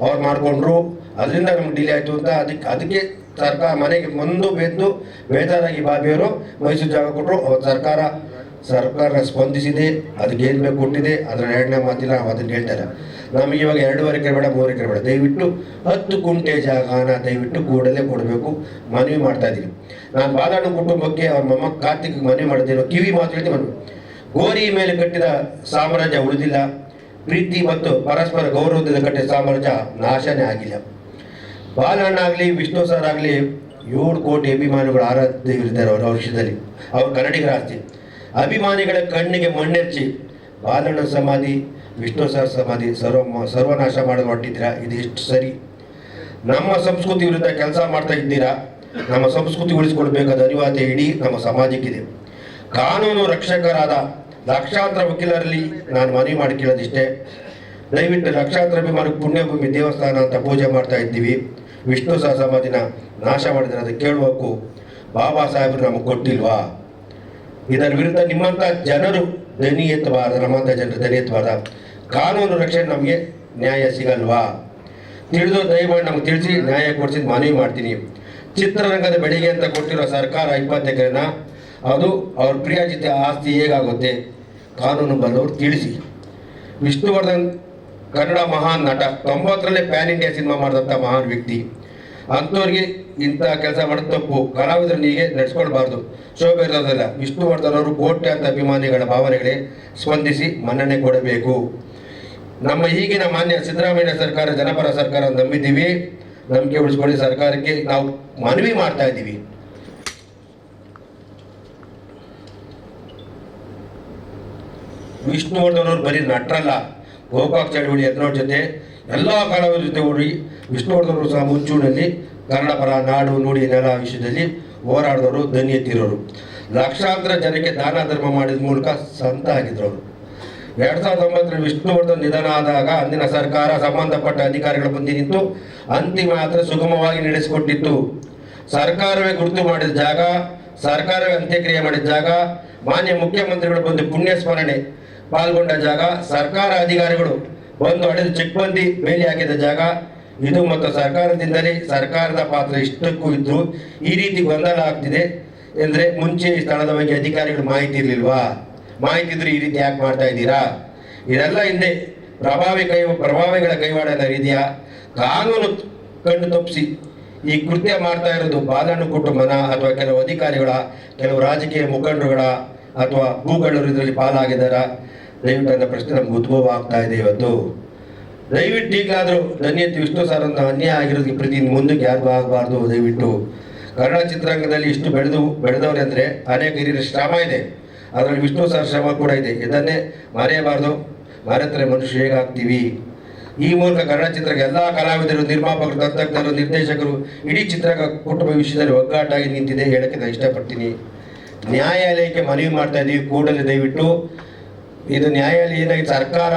ಅವ್ರು ಮಾಡಿಕೊಂಡ್ರು, ಅದರಿಂದ ನಮ್ಗೆ ಡಿಲೇ ಆಯಿತು ಅಂತ ಅದಕ್ಕೆ ಸರ್ಕಾರ ಮನೆಗೆ ಬೆದ್ದು ಬೇಜಾರಾಗಿ ಬಾಬಿಯವರು ಮೈಸೂರು ಜಾಗ ಕೊಟ್ಟರು. ಅವತ್ತು ಸರ್ಕಾರ ಸ್ಪಂದಿಸಿದೆ, ಅದಕ್ಕೆ ಏನು ಬೇಕು ಕೊಟ್ಟಿದೆ. ಅದರ 2ನೇ ಮಾತಿಲ್ಲ, ನಾವು ಅದನ್ನು ಹೇಳ್ತಾರೆ. ನಮಗೆ ಇವಾಗ 2.5 ಎಕರೆ ಬೇಡ, 3 ಎಕರೆ ಬೇಡ, ದಯವಿಟ್ಟು 10 ಗುಂಟೆ ಜಾಗನ ದಯವಿಟ್ಟು ಕೂಡಲೇ ಕೊಡಬೇಕು ಮನವಿ ಮಾಡ್ತಾ ಇದ್ದೀನಿ. ನಾನು ಬಾಲಣ್ಣ ಕುಟುಂಬಕ್ಕೆ ಅವ್ರ ಮೊಮ್ಮ ಕಾರ್ತಿಕ್ ಮನವಿ ಮಾಡಿದ್ದೇನೆ, ಕಿವಿ ಮಾತು ಹೇಳ್ತೀನಿ ಮನವಿ. ಗೋರಿ ಮೇಲೆ ಕಟ್ಟಿದ ಸಾಮ್ರಾಜ್ಯ ಉಳಿದಿಲ್ಲ, ಪ್ರೀತಿ ಮತ್ತು ಪರಸ್ಪರ ಗೌರವದಿಂದ ಕಟ್ಟಿದ ಸಾಮ್ರಾಜ್ಯ ನಾಶನೇ ಆಗಿಲ್ಲ. ಬಾಲಣ್ಣ ಆಗಲಿ ವಿಷ್ಣು ಸರ್ ಆಗಲಿ 7 ಕೋಟಿ ಅಭಿಮಾನಿಗಳು ಆರಾಧ್ಯರಿದ್ದಾರೆ ಅವರ ವಿಷಯದಲ್ಲಿ. ಅವರು ಕನ್ನಡಿಗರ ಆಸ್ತಿ. ಅಭಿಮಾನಿಗಳ ಕಣ್ಣಿಗೆ ಮಣ್ಣೆಚ್ಚಿ ಬಾಲಣ್ಣ ಸಮಾಧಿ, ವಿಷ್ಣು ಸರ್ ಸಮಾಧಿ ಸರ್ವನಾಶ ಮಾಡೋದು ಹೊಟ್ಟಿದ್ದೀರಾ? ಇದು ಎಷ್ಟು ಸರಿ? ನಮ್ಮ ಸಂಸ್ಕೃತಿ ವಿರುದ್ಧ ಕೆಲಸ ಮಾಡ್ತಾ ಇದ್ದೀರಾ? ನಮ್ಮ ಸಂಸ್ಕೃತಿ ಉಳಿಸಿಕೊಳ್ಬೇಕಾದ ಅನಿವಾರ್ಯತೆ ಇಡೀ ನಮ್ಮ ಸಮಾಜಕ್ಕಿದೆ. ಕಾನೂನು ರಕ್ಷಕರಾದ ಲಕ್ಷಾಂತರ ವಕೀಲರಲ್ಲಿ ನಾನು ಮನವಿ ಮಾಡಿ ಕೇಳೋದಿಷ್ಟೇ, ದಯವಿಟ್ಟು ಲಕ್ಷಾಂತರ ಅಭಿಮಾನಿ ಪುಣ್ಯಭೂಮಿ ದೇವಸ್ಥಾನ ಅಂತ ಪೂಜೆ ಮಾಡ್ತಾ ಇದ್ದೀವಿ, ವಿಷ್ಣು ಸಹ ಸಮಾಧಿನ ನಾಶ ಮಾಡಿದ್ರೆ ಅದು ಕೇಳುವಕ್ಕೂ ಬಾಬಾ ಸಾಹೇಬರು ನಮಗೆ ಕೊಟ್ಟಿಲ್ವಾ? ಇದರ ವಿರುದ್ಧ ನಿಮ್ಮಂಥ ಜನರು ದನಿ ಎತ್ತಬಾರ್ದು, ನಮ್ಮಂಥ ಜನರು ದನಿ ಎತ್ತಬಾರ್ದ? ಕಾನೂನು ರಕ್ಷಣೆ ನಮಗೆ ನ್ಯಾಯ ಸಿಗಲ್ವಾ? ತಿಳಿದು ದಯಮಾಡಿ ನಮಗೆ ತಿಳಿಸಿ ನ್ಯಾಯ ಕೊಡಿಸಿ ಮನವಿ ಮಾಡ್ತೀನಿ. ಚಿತ್ರರಂಗದ ಬೆಳೆಗೆ ಅಂತ ಕೊಟ್ಟಿರೋ ಸರ್ಕಾರ 20 ಎಕರೆನ ಅದು ಅವ್ರ ಪ್ರಿಯಾಜಿತ ಆಸ್ತಿ ಹೇಗಾಗುತ್ತೆ? ಕಾನೂನು ಬಂದವರು ತಿಳಿಸಿ. ವಿಷ್ಣುವರ್ಧನ್ ಕನ್ನಡ ಮಹಾನ್ ನಟ, 90ರಲ್ಲೇ ಪ್ಯಾನ್ ಇಂಡಿಯಾ ಸಿನಿಮಾ ಮಾಡಿದಂಥ ಮಹಾನ್ ವ್ಯಕ್ತಿ. ಅಂಥವ್ರಿಗೆ ಇಂಥ ಕೆಲಸ ಮಾಡೋದು ತಪ್ಪು. ಕಲಾವಿದರನಿಗೆ ನಡೆಸ್ಕೊಳ್ಬಾರ್ದು, ಶೋಭೆ ಇರೋದಿಲ್ಲ. ವಿಷ್ಣುವರ್ಧನ್ ಅವರು ಕೋಟ್ಯಾಂತ ಅಭಿಮಾನಿಗಳ ಭಾವನೆಗಳೇ ಸ್ಪಂದಿಸಿ ಮನ್ನಣೆ ಕೊಡಬೇಕು. ನಮ್ಮ ಈಗಿನ ಮಾನ್ಯ ಸಿದ್ದರಾಮಯ್ಯ ಸರ್ಕಾರ ಜನಪರ ಸರ್ಕಾರ ನಂಬಿದ್ದೀವಿ, ನಂಬಿಕೆ ಉಳಿಸ್ಕೊಳ್ಳಿ. ಸರ್ಕಾರಕ್ಕೆ ನಾವು ಮನವಿ ಮಾಡ್ತಾ ಇದ್ದೀವಿ. ವಿಷ್ಣುವರ್ಧನ್ ಅವರು ಬರೀ ನಟರಲ್ಲ, ಗೋಕಾಕ್ ಚಳವಳಿ ಯತ್ನೋರ್ ಜೊತೆ ಎಲ್ಲ ಕಲಾವಿದರ ಜೊತೆ ಓಡಿ ವಿಷ್ಣುವರ್ಧನ್ ಅವರು ಸಹ ಮುಂಚೂಣಿಯಲ್ಲಿ ಕನ್ನಡ ಪರ ನಾಡು ನುಡಿ ನೆಲ ವಿಷಯದಲ್ಲಿ ಹೋರಾಡಿದವರು, ದನಿ ಎತ್ತಿರೋರು. ಲಕ್ಷಾಂತರ ಜನಕ್ಕೆ ದಾನ ಧರ್ಮ ಮಾಡಿದ ಮೂಲಕ ಸಂತ ಆಗಿದ್ರು ಅವರು. 2009ರಲ್ಲಿ ವಿಷ್ಣುವರ್ಧನ್ ನಿಧನ ಆದಾಗ ಅಂದಿನ ಸರ್ಕಾರ ಸಂಬಂಧಪಟ್ಟ ಅಧಿಕಾರಿಗಳ ಮುಂದೆ ನಿಂತು ಅಂತಿಮ ಯಾತ್ರೆ ಸುಗಮವಾಗಿ ನಡೆಸಿಕೊಟ್ಟಿತ್ತು. ಸರ್ಕಾರವೇ ಗುರುತು ಮಾಡಿದ ಜಾಗ, ಸರ್ಕಾರವೇ ಅಂತ್ಯಕ್ರಿಯೆ ಮಾಡಿದ ಜಾಗ, ಮಾನ್ಯ ಮುಖ್ಯಮಂತ್ರಿಗಳು ಬಂದು ಪುಣ್ಯ ಸ್ಮರಣೆ ಪಾಲ್ಗೊಂಡ ಜಾಗ, ಸರ್ಕಾರ ಅಧಿಕಾರಿಗಳು ಬಂದು ಅಡೆದು ಚೆಕ್ಬಂದಿ ಬೇಲಿ ಹಾಕಿದ ಜಾಗ ಇದು. ಮತ್ತು ಸರ್ಕಾರದಿಂದಲೇ ಸರ್ಕಾರದ ಪಾತ್ರ ಇಷ್ಟಕ್ಕೂ ಇದ್ದರೂ ಈ ರೀತಿ ಗೊಂದಲ ಆಗ್ತಿದೆ ಎಂದರೆ ಮುಂಚೆ ಈ ಸ್ಥಳದ ಬಗ್ಗೆ ಅಧಿಕಾರಿಗಳು ಮಾಹಿತಿ ಇರಲಿಲ್ವಾ? ಮಾಹಿತಿ ಇದ್ರೆ ಈ ರೀತಿ ಯಾಕೆ ಮಾಡ್ತಾ ಇದ್ದೀರಾ? ಇದೆಲ್ಲ ಹಿಂದೆ ಪ್ರಭಾವಿಗಳ ಕೈವಾಡ ಇದೆಯಾ? ಕಾನೂನು ಕಂಡು ತಪ್ಪಿಸಿ ಈ ಕೃತ್ಯ ಮಾಡ್ತಾ ಇರೋದು ಬಾಲಣ್ಣ ಕುಟುಂಬನ ಅಥವಾ ಕೆಲವು ಅಧಿಕಾರಿಗಳ, ಕೆಲವು ರಾಜಕೀಯ ಮುಖಂಡರುಗಳ ಅಥವಾ ಭೂಗಳವರು ಇದರಲ್ಲಿ ಪಾಲಾಗಿದ್ದಾರಾ? ದಯವಿಟ್ಟು ಅನ್ನೋ ಪ್ರಶ್ನೆ ನಮ್ಗೆ ಉದ್ಭವ ಆಗ್ತಾ ಇದೆ ಇವತ್ತು. ದಯವಿಟ್ಟು ಈಗಲಾದರೂ ಧನ್ಯತೆ ವಿಷ್ಣು ಸರ್ ಅಂತ ಅನ್ಯಾಯ ಆಗಿರೋದಕ್ಕೆ ಪ್ರೀತಿ ಮುಂದಕ್ಕೆ ಯಾರಿಗೂ ಆಗಬಾರ್ದು. ದಯವಿಟ್ಟು ಕನ್ನಡ ಚಿತ್ರರಂಗದಲ್ಲಿ ಇಷ್ಟು ಬೆಳೆದವ್ರೆ ಅಂದರೆ ಅನೇಕ ಹಿರಿಯರ ಶ್ರಮ ಇದೆ, ಅದರಲ್ಲಿ ವಿಷ್ಣು ಸರ್ ಶ್ರಮ ಕೂಡ ಇದೆ. ಇದನ್ನೇ ಮರೆಯಬಾರ್ದು. ಮರೆತರೆ ಮನುಷ್ಯ ಹೇಗಾಗ್ತೀವಿ? ಈ ಮೂಲಕ ಕನ್ನಡ ಚಿತ್ರಕ್ಕೆ ಎಲ್ಲ ಕಲಾವಿದರು, ನಿರ್ಮಾಪಕರು, ತಂತ್ರಜ್ಞರು, ನಿರ್ದೇಶಕರು, ಇಡೀ ಚಿತ್ರರಂಗ ಕುಟುಂಬ ವಿಷಯದಲ್ಲಿ ಒಗ್ಗಟ್ಟಾಗಿ ನಿಂತಿದೆ ಹೇಳಕ್ಕೆ ನಾನು ಇಷ್ಟಪಡ್ತೀನಿ. ನ್ಯಾಯಾಲಯಕ್ಕೆ ಮನವಿ ಮಾಡ್ತಾ ಇದ್ದೀವಿ, ಕೂಡಲೇ ದಯವಿಟ್ಟು ಇದು ನ್ಯಾಯಾಲಯ ಏನಾಗಿದೆ, ಸರ್ಕಾರ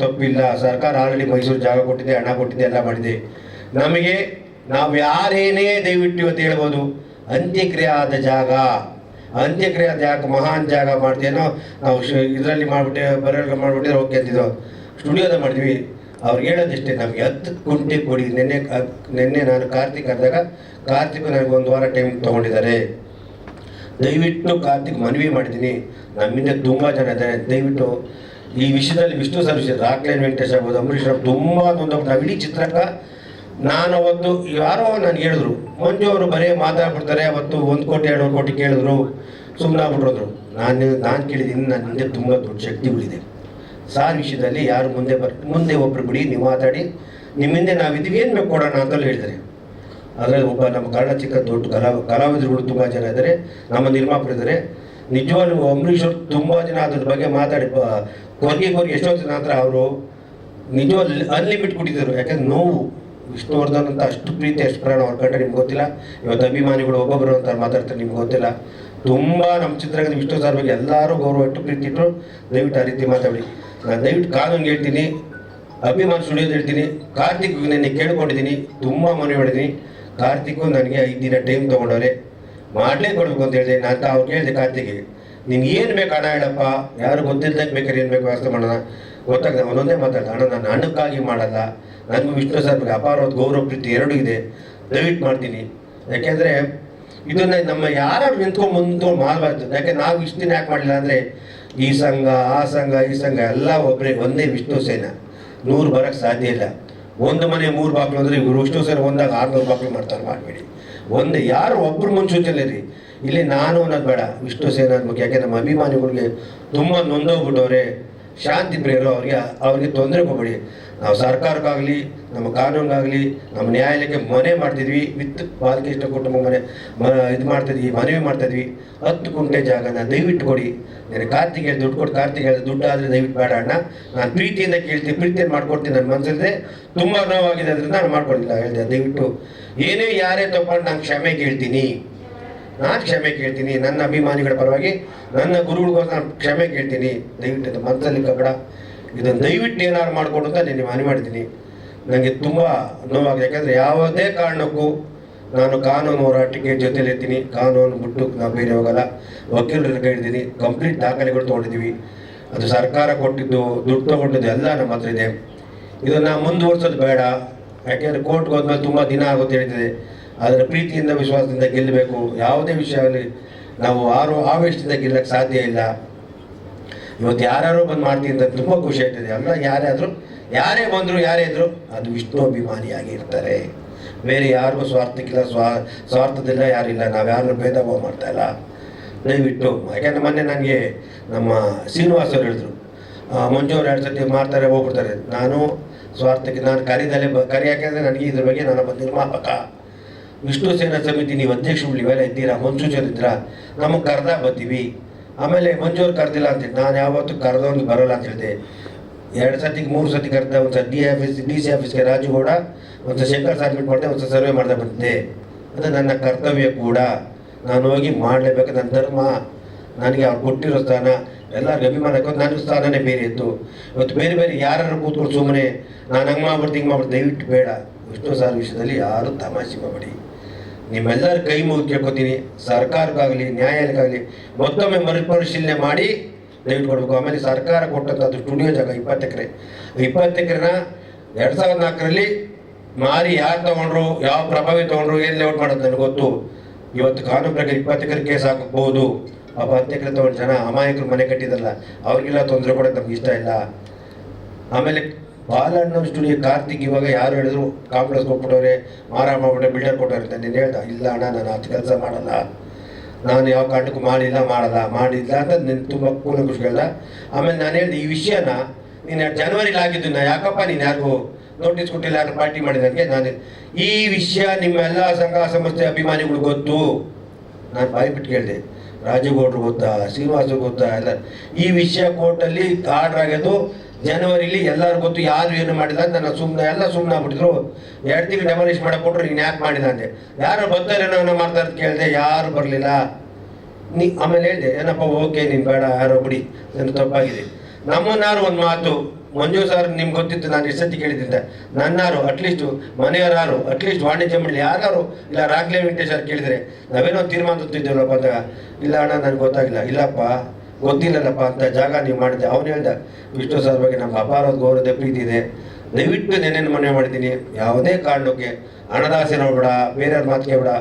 ತಪ್ಪಿಲ್ಲ. ಸರ್ಕಾರ ಆಲ್ರೆಡಿ ಮೈಸೂರು ಜಾಗ ಕೊಟ್ಟಿದೆ, ಹಣ ಕೊಟ್ಟಿದೆ, ಎಲ್ಲ ಮಾಡಿದೆ. ನಮಗೆ ನಾವು ಯಾರೇನೇ ದಯವಿಟ್ಟು ಇವತ್ತು ಹೇಳ್ಬೋದು, ಅಂತ್ಯಕ್ರಿಯೆ ಆದ ಜಾಗ, ಅಂತ್ಯಕ್ರಿಯೆ ಆದ ಜಾಗ ಮಹಾನ್ ಜಾಗ ಮಾಡ್ತೀನೋ ನಾವು ಇದರಲ್ಲಿ ಮಾಡಿಬಿಟ್ಟಿದ್ರೆ ಓಕೆ ಅಂತಿದ್ದೋ, ಸ್ಟುಡಿಯೋದ ಮಾಡಿದ್ವಿ. ಅವ್ರಿಗೆ ಹೇಳೋದಿಷ್ಟೇ, ನಮಗೆ 10 ಗುಂಟೆ ಕೊಡಿ. ನಿನ್ನೆ ನಾನು ಕಾರ್ತಿಕ್ ಕರೆದಾಗ ಕಾರ್ತಿಕ್ ನನಗೆ 1 ವಾರ ಟೈಮ್ ತೊಗೊಂಡಿದ್ದಾರೆ. ದಯವಿಟ್ಟು ಕಾರ್ತಿಕ್ ಮನವಿ ಮಾಡಿದ್ದೀನಿ, ನಮ್ಮಿಂದ ತುಂಬ ಜನ ಇದ್ದಾರೆ. ದಯವಿಟ್ಟು ಈ ವಿಷಯದಲ್ಲಿ ವಿಷ್ಣು ಸರ್ ವಿಷಯ ರಾಕ್ಲೈನ್ ವೆಂಕಟೇಶ್ ಆಗ್ಬೋದು, ಅಂಬರೀಷ್ ಅವ್ರು ತುಂಬ ನೊಂದೋಗ್ಬಿಟ್ಟು ನಾವು ಇಡೀ ಚಿತ್ರರಂಗ. ನಾನು ಅವತ್ತು ಯಾರೋ ನನಗೆ ಹೇಳಿದ್ರು, ಮಂಜು ಅವರು ಬರೀ ಮಾತಾಡ್ಬಿಡ್ತಾರೆ, ಅವತ್ತು 1 ಕೋಟಿ 2 ಕೋಟಿ ಕೇಳಿದ್ರು, ಸುಮ್ಮನೆ ಆಗ್ಬಿಟ್ರೋದ್ರು. ನಾನು ಕೇಳಿದ್ದೀನಿ, ನನ್ನ ಹಿಂದೆ ತುಂಬ ದೊಡ್ಡ ಶಕ್ತಿಗಳಿದೆ. ಸಾರ್ ವಿಷಯದಲ್ಲಿ ಯಾರು ಮುಂದೆ ಒಬ್ರು ಬಿಡಿ, ನೀವು ಮಾತಾಡಿ, ನಿಮ್ಮಿಂದ ನಾವಿದ್ದೀವಿ, ಏನು ಬೇಕು ಕೊಡೋಣ ಅಂತಲೂ ಹೇಳಿದ್ದಾರೆ. ಅದರಲ್ಲಿ ಒಬ್ಬ ನಮ್ಮ ಕನ್ನಡ ಚಿಕ್ಕ ದೊಡ್ಡ ಕಲಾವಿದರುಗಳು ತುಂಬ ಜನ ಇದ್ದಾರೆ, ನಮ್ಮ ನಿರ್ಮಾಪಕರು ಇದ್ದಾರೆ. ನಿಜವಾಗ್ಲೂ ಅಂಬರೀಷ್ ಅವರು ತುಂಬ ಜನ ಅದ್ರ ಬಗ್ಗೆ ಮಾತಾಡಿ ಕೊರ್ಗಿ ಎಷ್ಟೊತ್ತಿನ ನಂತರ ಅವರು ನಿಜವಾಗ್ಲೂ ಅನ್ಲಿಮಿಟ್ ಕೊಟ್ಟಿದ್ದರು. ಯಾಕಂದ್ರೆ ನೋವು, ವಿಷ್ಣುವರ್ಧನ್ ಅಂತ ಅಷ್ಟು ಪ್ರೀತಿ ಅಷ್ಟು ಪ್ರಾಣ ಅವ್ರ ಕಂಡ್ರೆ ನಿಮ್ಗೆ ಗೊತ್ತಿಲ್ಲ. ಇವತ್ತು ಅಭಿಮಾನಿಗಳು ಒಬ್ಬೊಬ್ಬರು ಅಂತ ಮಾತಾಡ್ತಾರೆ, ನಿಮ್ಗೆ ಗೊತ್ತಿಲ್ಲ. ತುಂಬ ನಮ್ಮ ಚಿತ್ರರಂಗದ ವಿಷ್ಣು ಸರ್ ಬಗ್ಗೆ ಎಲ್ಲರೂ ಗೌರವ ಇಟ್ಟು ಪ್ರೀತಿ ಇಟ್ಟರು. ದಯವಿಟ್ಟು ಆ ರೀತಿ ಮಾತಾಡಿ. ನಾನು ದಯವಿಟ್ಟು ಕಾನೂನಿಗೆ ಹೇಳ್ತೀನಿ, ಅಭಿಮಾನ ಸ್ಟುಡಿಯೋದು ಹೇಳ್ತೀನಿ. ಕಾರ್ತಿಕ್ ನೆನ್ನೆ ಕೇಳ್ಕೊಂಡಿದ್ದೀನಿ, ತುಂಬ ಮನವಿ ಮಾಡಿದ್ದೀನಿ. ಕಾರ್ತಿಕ್ಕು ನನಗೆ 5 ದಿನ ಟೈಮ್ ತೊಗೊಂಡವ್ರೆ, ಮಾಡಲೇ ಕೊಡಬೇಕು ಅಂತ ಹೇಳಿದೆ. ನಾನು ಅವ್ರಿಗೆ ಹೇಳಿದೆ, ಕಾರ್ತಿಕ್ಗೆ ನಿನ್ಗೆ ಏನು ಬೇಕು ಹಣ ಹೇಳಪ್ಪ, ಯಾರು ಗೊತ್ತಿಲ್ಲದಕ್ಕೆ ಬೇಕಾದ್ರೆ ಏನು ಬೇಕು ವ್ಯವಸ್ಥೆ ಮಾಡೋಣ. ಗೊತ್ತಾಗ್ತದೆ, ಅವನೊಂದೇ ಮಾತಾಡ್ದ, ಹಣ ನಾನು ಹಣಕ್ಕಾಗಿ ಮಾಡಲ್ಲ, ನನಗೂ ವಿಷ್ಣು ಸರ್ ಬಗ್ಗೆ ಅಪಾರವಾದ ಗೌರವ ಪ್ರೀತಿ ಎರಡೂ ಇದೆ, ದಯವಿಟ್ಟು ಮಾಡ್ತೀನಿ. ಯಾಕೆಂದರೆ ಇದನ್ನು ನಮ್ಮ ಯಾರು ನಿಂತ್ಕೊಂಡು ಮಾಡಬಾರ್ದು. ಯಾಕೆ ನಾವು ಇಷ್ಟು ದಿನ ಯಾಕೆ ಮಾಡಲಿಲ್ಲ ಅಂದರೆ, ಈ ಸಂಘ ಆ ಸಂಘ ಈ ಸಂಘ ಎಲ್ಲ ಒಂದೇ ವಿಷ್ಣು ಸೇನ, 100 ಬರೋಕ್ಕೆ ಸಾಧ್ಯ ಇಲ್ಲ. ಒಂದು ಮನೆ 3 ಬಾಕ್ಲು ಅಂದರೆ ಇವರು ವಿಷ್ಣು ಸೇನ ಒಂದಾಗ 600 ಬಾಕ್ಲು ಮಾಡ್ತಾರೆ. ಮಾಡಬೇಡಿ, ಒಂದೇ ಯಾರು ಒಬ್ಬರು ಮುನ್ಸೂಚನೆ ರೀ. ಇಲ್ಲಿ ನಾನು ಅನ್ನೋದು ಬೇಡ, ವಿಷ್ಣು ಸೇನ ಬಗ್ಗೆ. ಯಾಕೆ ನಮ್ಮ ಅಭಿಮಾನಿಗಳಿಗೆ ತುಂಬ ನೊಂದೋಗ್ಬಿಟ್ಟವ್ರೆ, ಶಾಂತಿ ಪ್ರಿಯರು, ಅವ್ರಿಗೆ ತೊಂದರೆ ಕೊಡಬೇಡಿ. ನಾವು ಸರ್ಕಾರಕ್ಕಾಗಲಿ ನಮ್ಮ ಕಾನೂನಿಗಾಗಲಿ ನಮ್ಮ ನ್ಯಾಯಾಲಯಕ್ಕೆ ಮನೆ ಮಾಡ್ತಿದ್ವಿ, ವಿತ್ ಬಾಲಕೃಷ್ಣ ಕುಟುಂಬ ಇದು ಮಾಡ್ತಿದ್ವಿ, ಮನವಿ ಮಾಡ್ತಾಯಿದ್ವಿ. 10 ಗುಂಟೆ ಜಾಗನ ದಯವಿಟ್ಟು ಕೊಡಿ. ನಾನು ಕಾರ್ತಿಕ್ ಹೇಳಿ ದುಡ್ಡು ಕೊಟ್ಟು, ಕಾರ್ತಿಕ್ ಹೇಳಿದ ದುಡ್ಡು ಆದರೆ ದಯವಿಟ್ಟು ಬೇಡ ಅಣ್ಣ, ನಾನು ಪ್ರೀತಿಯಿಂದ ಕೇಳ್ತೀನಿ, ಪ್ರೀತಿಯನ್ನು ಮಾಡ್ಕೊಡ್ತೀನಿ. ನನ್ನ ಮನಸ್ಸಲ್ಲಿದೆ, ತುಂಬ ನೋವಾಗಿದೆ, ಅದರಿಂದ ನಾನು ಮಾಡ್ಕೊಡಿಲ್ಲ ಹೇಳಿದೆ. ದಯವಿಟ್ಟು ಏನೇ ಯಾರೇ ತಗೊಂಡು ನಾನು ಕ್ಷಮೆ ಕೇಳ್ತೀನಿ, ನನ್ನ ಅಭಿಮಾನಿಗಳ ಪರವಾಗಿ, ನನ್ನ ಗುರುಗಳಿಗೋಸ್ಕರ ನಾನು ಕ್ಷಮೆ ಕೇಳ್ತೀನಿ. ದಯವಿಟ್ಟು ಇದು ಮನಸ್ಸಲ್ಲಿ ಕಗಡ, ಇದನ್ನು ದಯವಿಟ್ಟು ಏನಾದ್ರು ಮಾಡಿಕೊಡು ಅಂತ ನಾನು ಮನವಿ ಮಾಡಿದ್ದೀನಿ. ನನಗೆ ತುಂಬ ನೋವಾಗಿದೆ. ಯಾಕಂದರೆ ಯಾವುದೇ ಕಾರಣಕ್ಕೂ ನಾನು ಕಾನೂನು ಹೋರಾಟಕ್ಕೆ ಜೊತೆಲಿರ್ತೀನಿ. ಕಾನೂನು ಬಿಟ್ಟು ನಾವು ಬೇರೆ ಹೋಗಲ್ಲ. ವಕೀಲರ ಕೈ ಹಿಡಿದೀನಿ, ಕಂಪ್ಲೀಟ್ ದಾಖಲೆಗಳು ತೊಗೊಂಡಿದ್ದೀವಿ. ಅದು ಸರ್ಕಾರ ಕೊಟ್ಟಿದ್ದು, ದುಡ್ಡು ತೊಗೊಂಡಿದ್ದು ಎಲ್ಲ ನಮ್ಮ ಹತ್ರ ಇದೆ. ಇದನ್ನು ಮುಂದುವರ್ಸೋದು ಬೇಡ. ಯಾಕೆಂದರೆ ಕೋರ್ಟ್ಗೆ ಹೋದ್ಮೇಲೆ ತುಂಬ ದಿನ ಆಗುತ್ತೆ ಹೇಳ್ತಿದೆ. ಅದರ ಪ್ರೀತಿಯಿಂದ ವಿಶ್ವಾಸದಿಂದ ಗೆಲ್ಲಬೇಕು. ಯಾವುದೇ ವಿಷಯ ಆಗಲಿ ನಾವು ಆವೇಶದಿಂದ ಗೆಲ್ಲಕ್ಕೆ ಸಾಧ್ಯ ಇಲ್ಲ. ಇವತ್ತು ಯಾರು ಬಂದು ಮಾಡ್ತೀನಿ ಅಂತ ತುಂಬ ಖುಷಿ ಆಗ್ತದೆ. ಎಲ್ಲ ಯಾರೇ ಬಂದರು ಯಾರೇ ಇದ್ದರು ಅದು ವಿಷ್ಣು ಅಭಿಮಾನಿಯಾಗಿ ಇರ್ತಾರೆ. ಬೇರೆ ಯಾರಿಗೂ ಸ್ವಾರ್ಥಕ್ಕಿಲ್ಲ, ಸ್ವಾರ್ಥದಿಲ್ಲ, ಯಾರಿಲ್ಲ. ನಾವು ಯಾರನ್ನೂ ಭೇದ ಭಾವ ಮಾಡ್ತಾಯಿಲ್ಲ. ದಯವಿಟ್ಟು, ಯಾಕೆಂದರೆ ಮೊನ್ನೆ ನನಗೆ ನಮ್ಮ ಶ್ರೀನಿವಾಸ್ ಅವರು ಹೇಳಿದ್ರು, ಮಂಜು ಅವ್ರು 2 ಸತಿ ಮಾಡ್ತಾರೆ ಹೋಗ್ಬಿಡ್ತಾರೆ. ನಾನು ಸ್ವಾರ್ಥಕ್ಕೆ ನಾನು ಕರಿ, ಯಾಕೆಂದರೆ ನನಗೆ ಇದ್ರ ಬಗ್ಗೆ ನಾನೊಬ್ಬ ನಿರ್ಮಾಪಕ. ವಿಷ್ಣು ಸೇನಾ ಸಮಿತಿ ನೀವು ಅಧ್ಯಕ್ಷರು ಇವೆಲ್ಲ ಇದ್ದೀರಾ, ಮುನ್ಸೂಚನೆ ಇದ್ದೀರಾ, ನಮಗೆ ಕರೆದ ಬರ್ತೀವಿ. ಆಮೇಲೆ ಮಂಜೂರು ಕರೆದಿಲ್ಲ ಅಂತೇಳಿ ನಾನು ಯಾವತ್ತೂ ಕರೆದವ್ನಿಗೆ ಬರೋಲ್ಲ ಅಂತ ಹೇಳಿದೆ. 2 ಸತಿಗೆ 3 ಸತಿ ಕರೆದ. ಒಂದು ಸತಿ DC ಆಫೀಸ್ಗೆ ರಾಜುಗೌಡ, ಒಂದು ಶಂಕರ್ ಸಬ್ಮಿಟ್ ಮಾಡಿದೆ, ಒಂದು ಸರ್ವೆ ಮಾಡಿದೆ ಬಂದಿದ್ದೆ. ಅದು ನನ್ನ ಕರ್ತವ್ಯ ಕೂಡ, ನಾನು ಹೋಗಿ ಮಾಡಲೇಬೇಕು. ನನ್ನ ಧರ್ಮ, ನನಗೆ ಅವ್ರು ಕೊಟ್ಟಿರೋ ಸ್ಥಾನ, ಎಲ್ಲರಿಗೂ ಅಭಿಮಾನ ಹಾಕೋದು. ನನ್ನ ಸ್ಥಾನನೇ ಬೇರೆ ಇತ್ತು. ಇವತ್ತು ಬೇರೆ ಬೇರೆ ಯಾರು ಕೂತ್ಕೊಂಡು ಸುಮ್ಮನೆ ನಾನು ಹಂಗೆ ಮಾಡ್ಬಿಡ್ತು ಹಿಂಗೆ ಮಾಡ್ಬಿಡ್ತು, ದಯವಿಟ್ಟು ಬೇಡ. ವಿಷ್ಣು ಸಾರ್ ವಿಷಯದಲ್ಲಿ ಯಾರೂ ತಮಾಷೆ ಮಾಡಬೇಡಿ. ನಿಮ್ಮೆಲ್ಲರ ಕೈ ಮುಗಿದು ಕೇಳ್ಕೊತೀನಿ, ಸರ್ಕಾರಕ್ಕಾಗಲಿ ನ್ಯಾಯಾಲಯಕ್ಕಾಗಲಿ ಮತ್ತೊಮ್ಮೆ ಮರುಪರಿಶೀಲನೆ ಮಾಡಿ ದಯವಿಟ್ಟು ಕೊಡಬೇಕು. ಆಮೇಲೆ ಸರ್ಕಾರ ಕೊಟ್ಟಂಥದ್ದು ಸ್ಟುಡಿಯೋ ಜಾಗ 20 ಎಕರೆ. 20 ಎಕರೆನ 2004ರಲ್ಲಿ ಮಾರಿ ಯಾರು ತೊಗೊಂಡ್ರು, ಯಾವ ಪ್ರಭಾವಿ ತೊಗೊಂಡ್ರು, ಏನು ಲೇಔಟ್ ಮಾಡೋದು ನನಗೆ ಗೊತ್ತು. ಇವತ್ತು ಕಾನೂನು ಪ್ರಕಾರ 20 ಎಕರೆ ಕೇಸ್ ಹಾಕಬಹುದು. ಆ 10 ಎಕರೆ ತೊಗೊಂಡು ಜನ ಅಮಾಯಕರು ಮನೆ ಕಟ್ಟಿದಲ್ಲ, ಅವ್ರಿಗೆಲ್ಲ ತೊಂದರೆ ಕೊಡೋದು ನಮ್ಗೆ ಇಷ್ಟ ಇಲ್ಲ. ಆಮೇಲೆ ಬಾಲಣ್ಣ ಸ್ಟುಡಿಯೋ ಕಾರ್ತಿಕ್ ಇವಾಗ ಯಾರು ಹೇಳಿದ್ರು ಕಾಂಪ್ಲೆಕ್ಸ್ ಕೊಟ್ಬಿಟ್ಟವ್ರೆ, ಮಾರ ಮಾಡ್ಬಿಟ್ಟೆ, ಬಿಲ್ಡರ್ ಕೊಟ್ಟವ್ರೆ ಅಂತ ನೀನು ಹೇಳ್ದ. ಇಲ್ಲ ಅಣ್ಣ, ನಾನು ಅದು ಕೆಲಸ ಮಾಡಲ್ಲ. ನಾನು ಯಾವ ಕಾರಣಕ್ಕೂ ಮಾಡಿಲ್ಲ ಅಂತ ನೀನು ತುಂಬ ಕೂಲಂಕುಷ ಹೇಳ್ದ. ಆಮೇಲೆ ನಾನು ಹೇಳಿದೆ ಈ ವಿಷಯನ ನೀನು ಜನವರಿಲಿ ಆಗಿದ್ದು ನಾ ಯಾಕಪ್ಪ ನೀನು ಯಾರಿಗೂ ನೋಟಿಸ್ ಕೊಟ್ಟಿಲ್ಲ, ಯಾರು ಪಾರ್ಟಿ ಮಾಡಿದಂಗೆ ನಾನು ಈ ವಿಷಯ ನಿಮ್ಮ ಎಲ್ಲ ಸಂಘ ಸಂಸ್ಥೆ ಅಭಿಮಾನಿಗಳು ಗೊತ್ತು. ನಾನು ಬಾಯ್ಬಿಟ್ಟು ಕೇಳಿದೆ, ರಾಜಗೌಡರು ಗೊತ್ತಾ, ಶ್ರೀನಿವಾಸರು ಗೊತ್ತಾ, ಎಲ್ಲ ಈ ವಿಷಯ ಕೋರ್ಟಲ್ಲಿ ಆರ್ಡರ್ ಆಗೋದು ಜನವರಿಲಿ ಎಲ್ಲರೂ ಗೊತ್ತು, ಯಾರು ಏನು ಮಾಡಿಲ್ಲ ಅಂತ ನಾನು ಸುಮ್ಮನೆ ಆಗ್ಬಿಟ್ಟಿದ್ರು. 2 ತಿಂಗಳು ಡೆಮಾಲಿಷ್ ಮಾಡಕ್ಕೆ ಕೊಟ್ಟರು, ನೀನು ಯಾಕೆ ಮಾಡಿಲ್ಲ ಅಂದೆ. ಯಾರು ಬರ್ತಾರೇನೋ ಮಾಡ್ತಾರೆ ಅಂತ ಕೇಳಿದೆ, ಯಾರು ಬರಲಿಲ್ಲ. ಆಮೇಲೆ ಹೇಳಿದೆ, ಏನಪ್ಪ ಓಕೆ ನೀನು ಬೇಡ, ಯಾರೋ ಬಿಡಿ, ನನ್ನ ತಪ್ಪಾಗಿದೆ. ನಮ್ಮನ್ನಾರು ಒಂದು ಮಾತು, ಮಂಜು ಸರ್ ನಿಮ್ಗೆ ಗೊತ್ತಿತ್ತು ನಾನು ಎಷ್ಟು ಸತಿ ಕೇಳಿದ್ದೆ, ನನ್ನಾರು ಅಟ್ಲೀಸ್ಟು ಮನೆಯವರಾರು ಅಟ್ಲೀಸ್ಟ್ ವಾಣಿಜ್ಯ ಮಂಡಳಿ ಯಾರು ಇಲ್ಲ ರಾಗ್ಲೇ ವೆಂಕಟೇಶ್ ಕೇಳಿದರೆ ನಾವೇನೋ ತೀರ್ಮಾನ ತೊತ್ತಿದ್ದೇವಲ್ಲಪ್ಪ ಅಂದಾಗ, ಇಲ್ಲ ಅಣ್ಣ ನನಗೆ ಗೊತ್ತಾಗಿಲ್ಲ, ಇಲ್ಲಪ್ಪ ಗೊತ್ತಿಲ್ಲಲ್ಲಪ್ಪ ಅಂತ ಜಾಗ ನೀವು ಮಾಡಿದ್ದೆ. ಅವನು ಹೇಳ್ದ, ವಿಷ್ಣು ಸರ್ ಬಗ್ಗೆ ನಮ್ಗೆ ಅಪಾರವಾದ ಗೌರವದ ಪ್ರೀತಿ ಇದೆ, ದಯವಿಟ್ಟು ನೆನ್ನೆನು ಮನೆ ಮಾಡಿದ್ದೀನಿ, ಯಾವುದೇ ಕಾರಣಕ್ಕೆ ಹಣದಾಸೆ ನೋಡ್ಬೇಡ, ಬೇರೆಯವ್ರ ಮಾತು ಕೇಳಬೇಡ,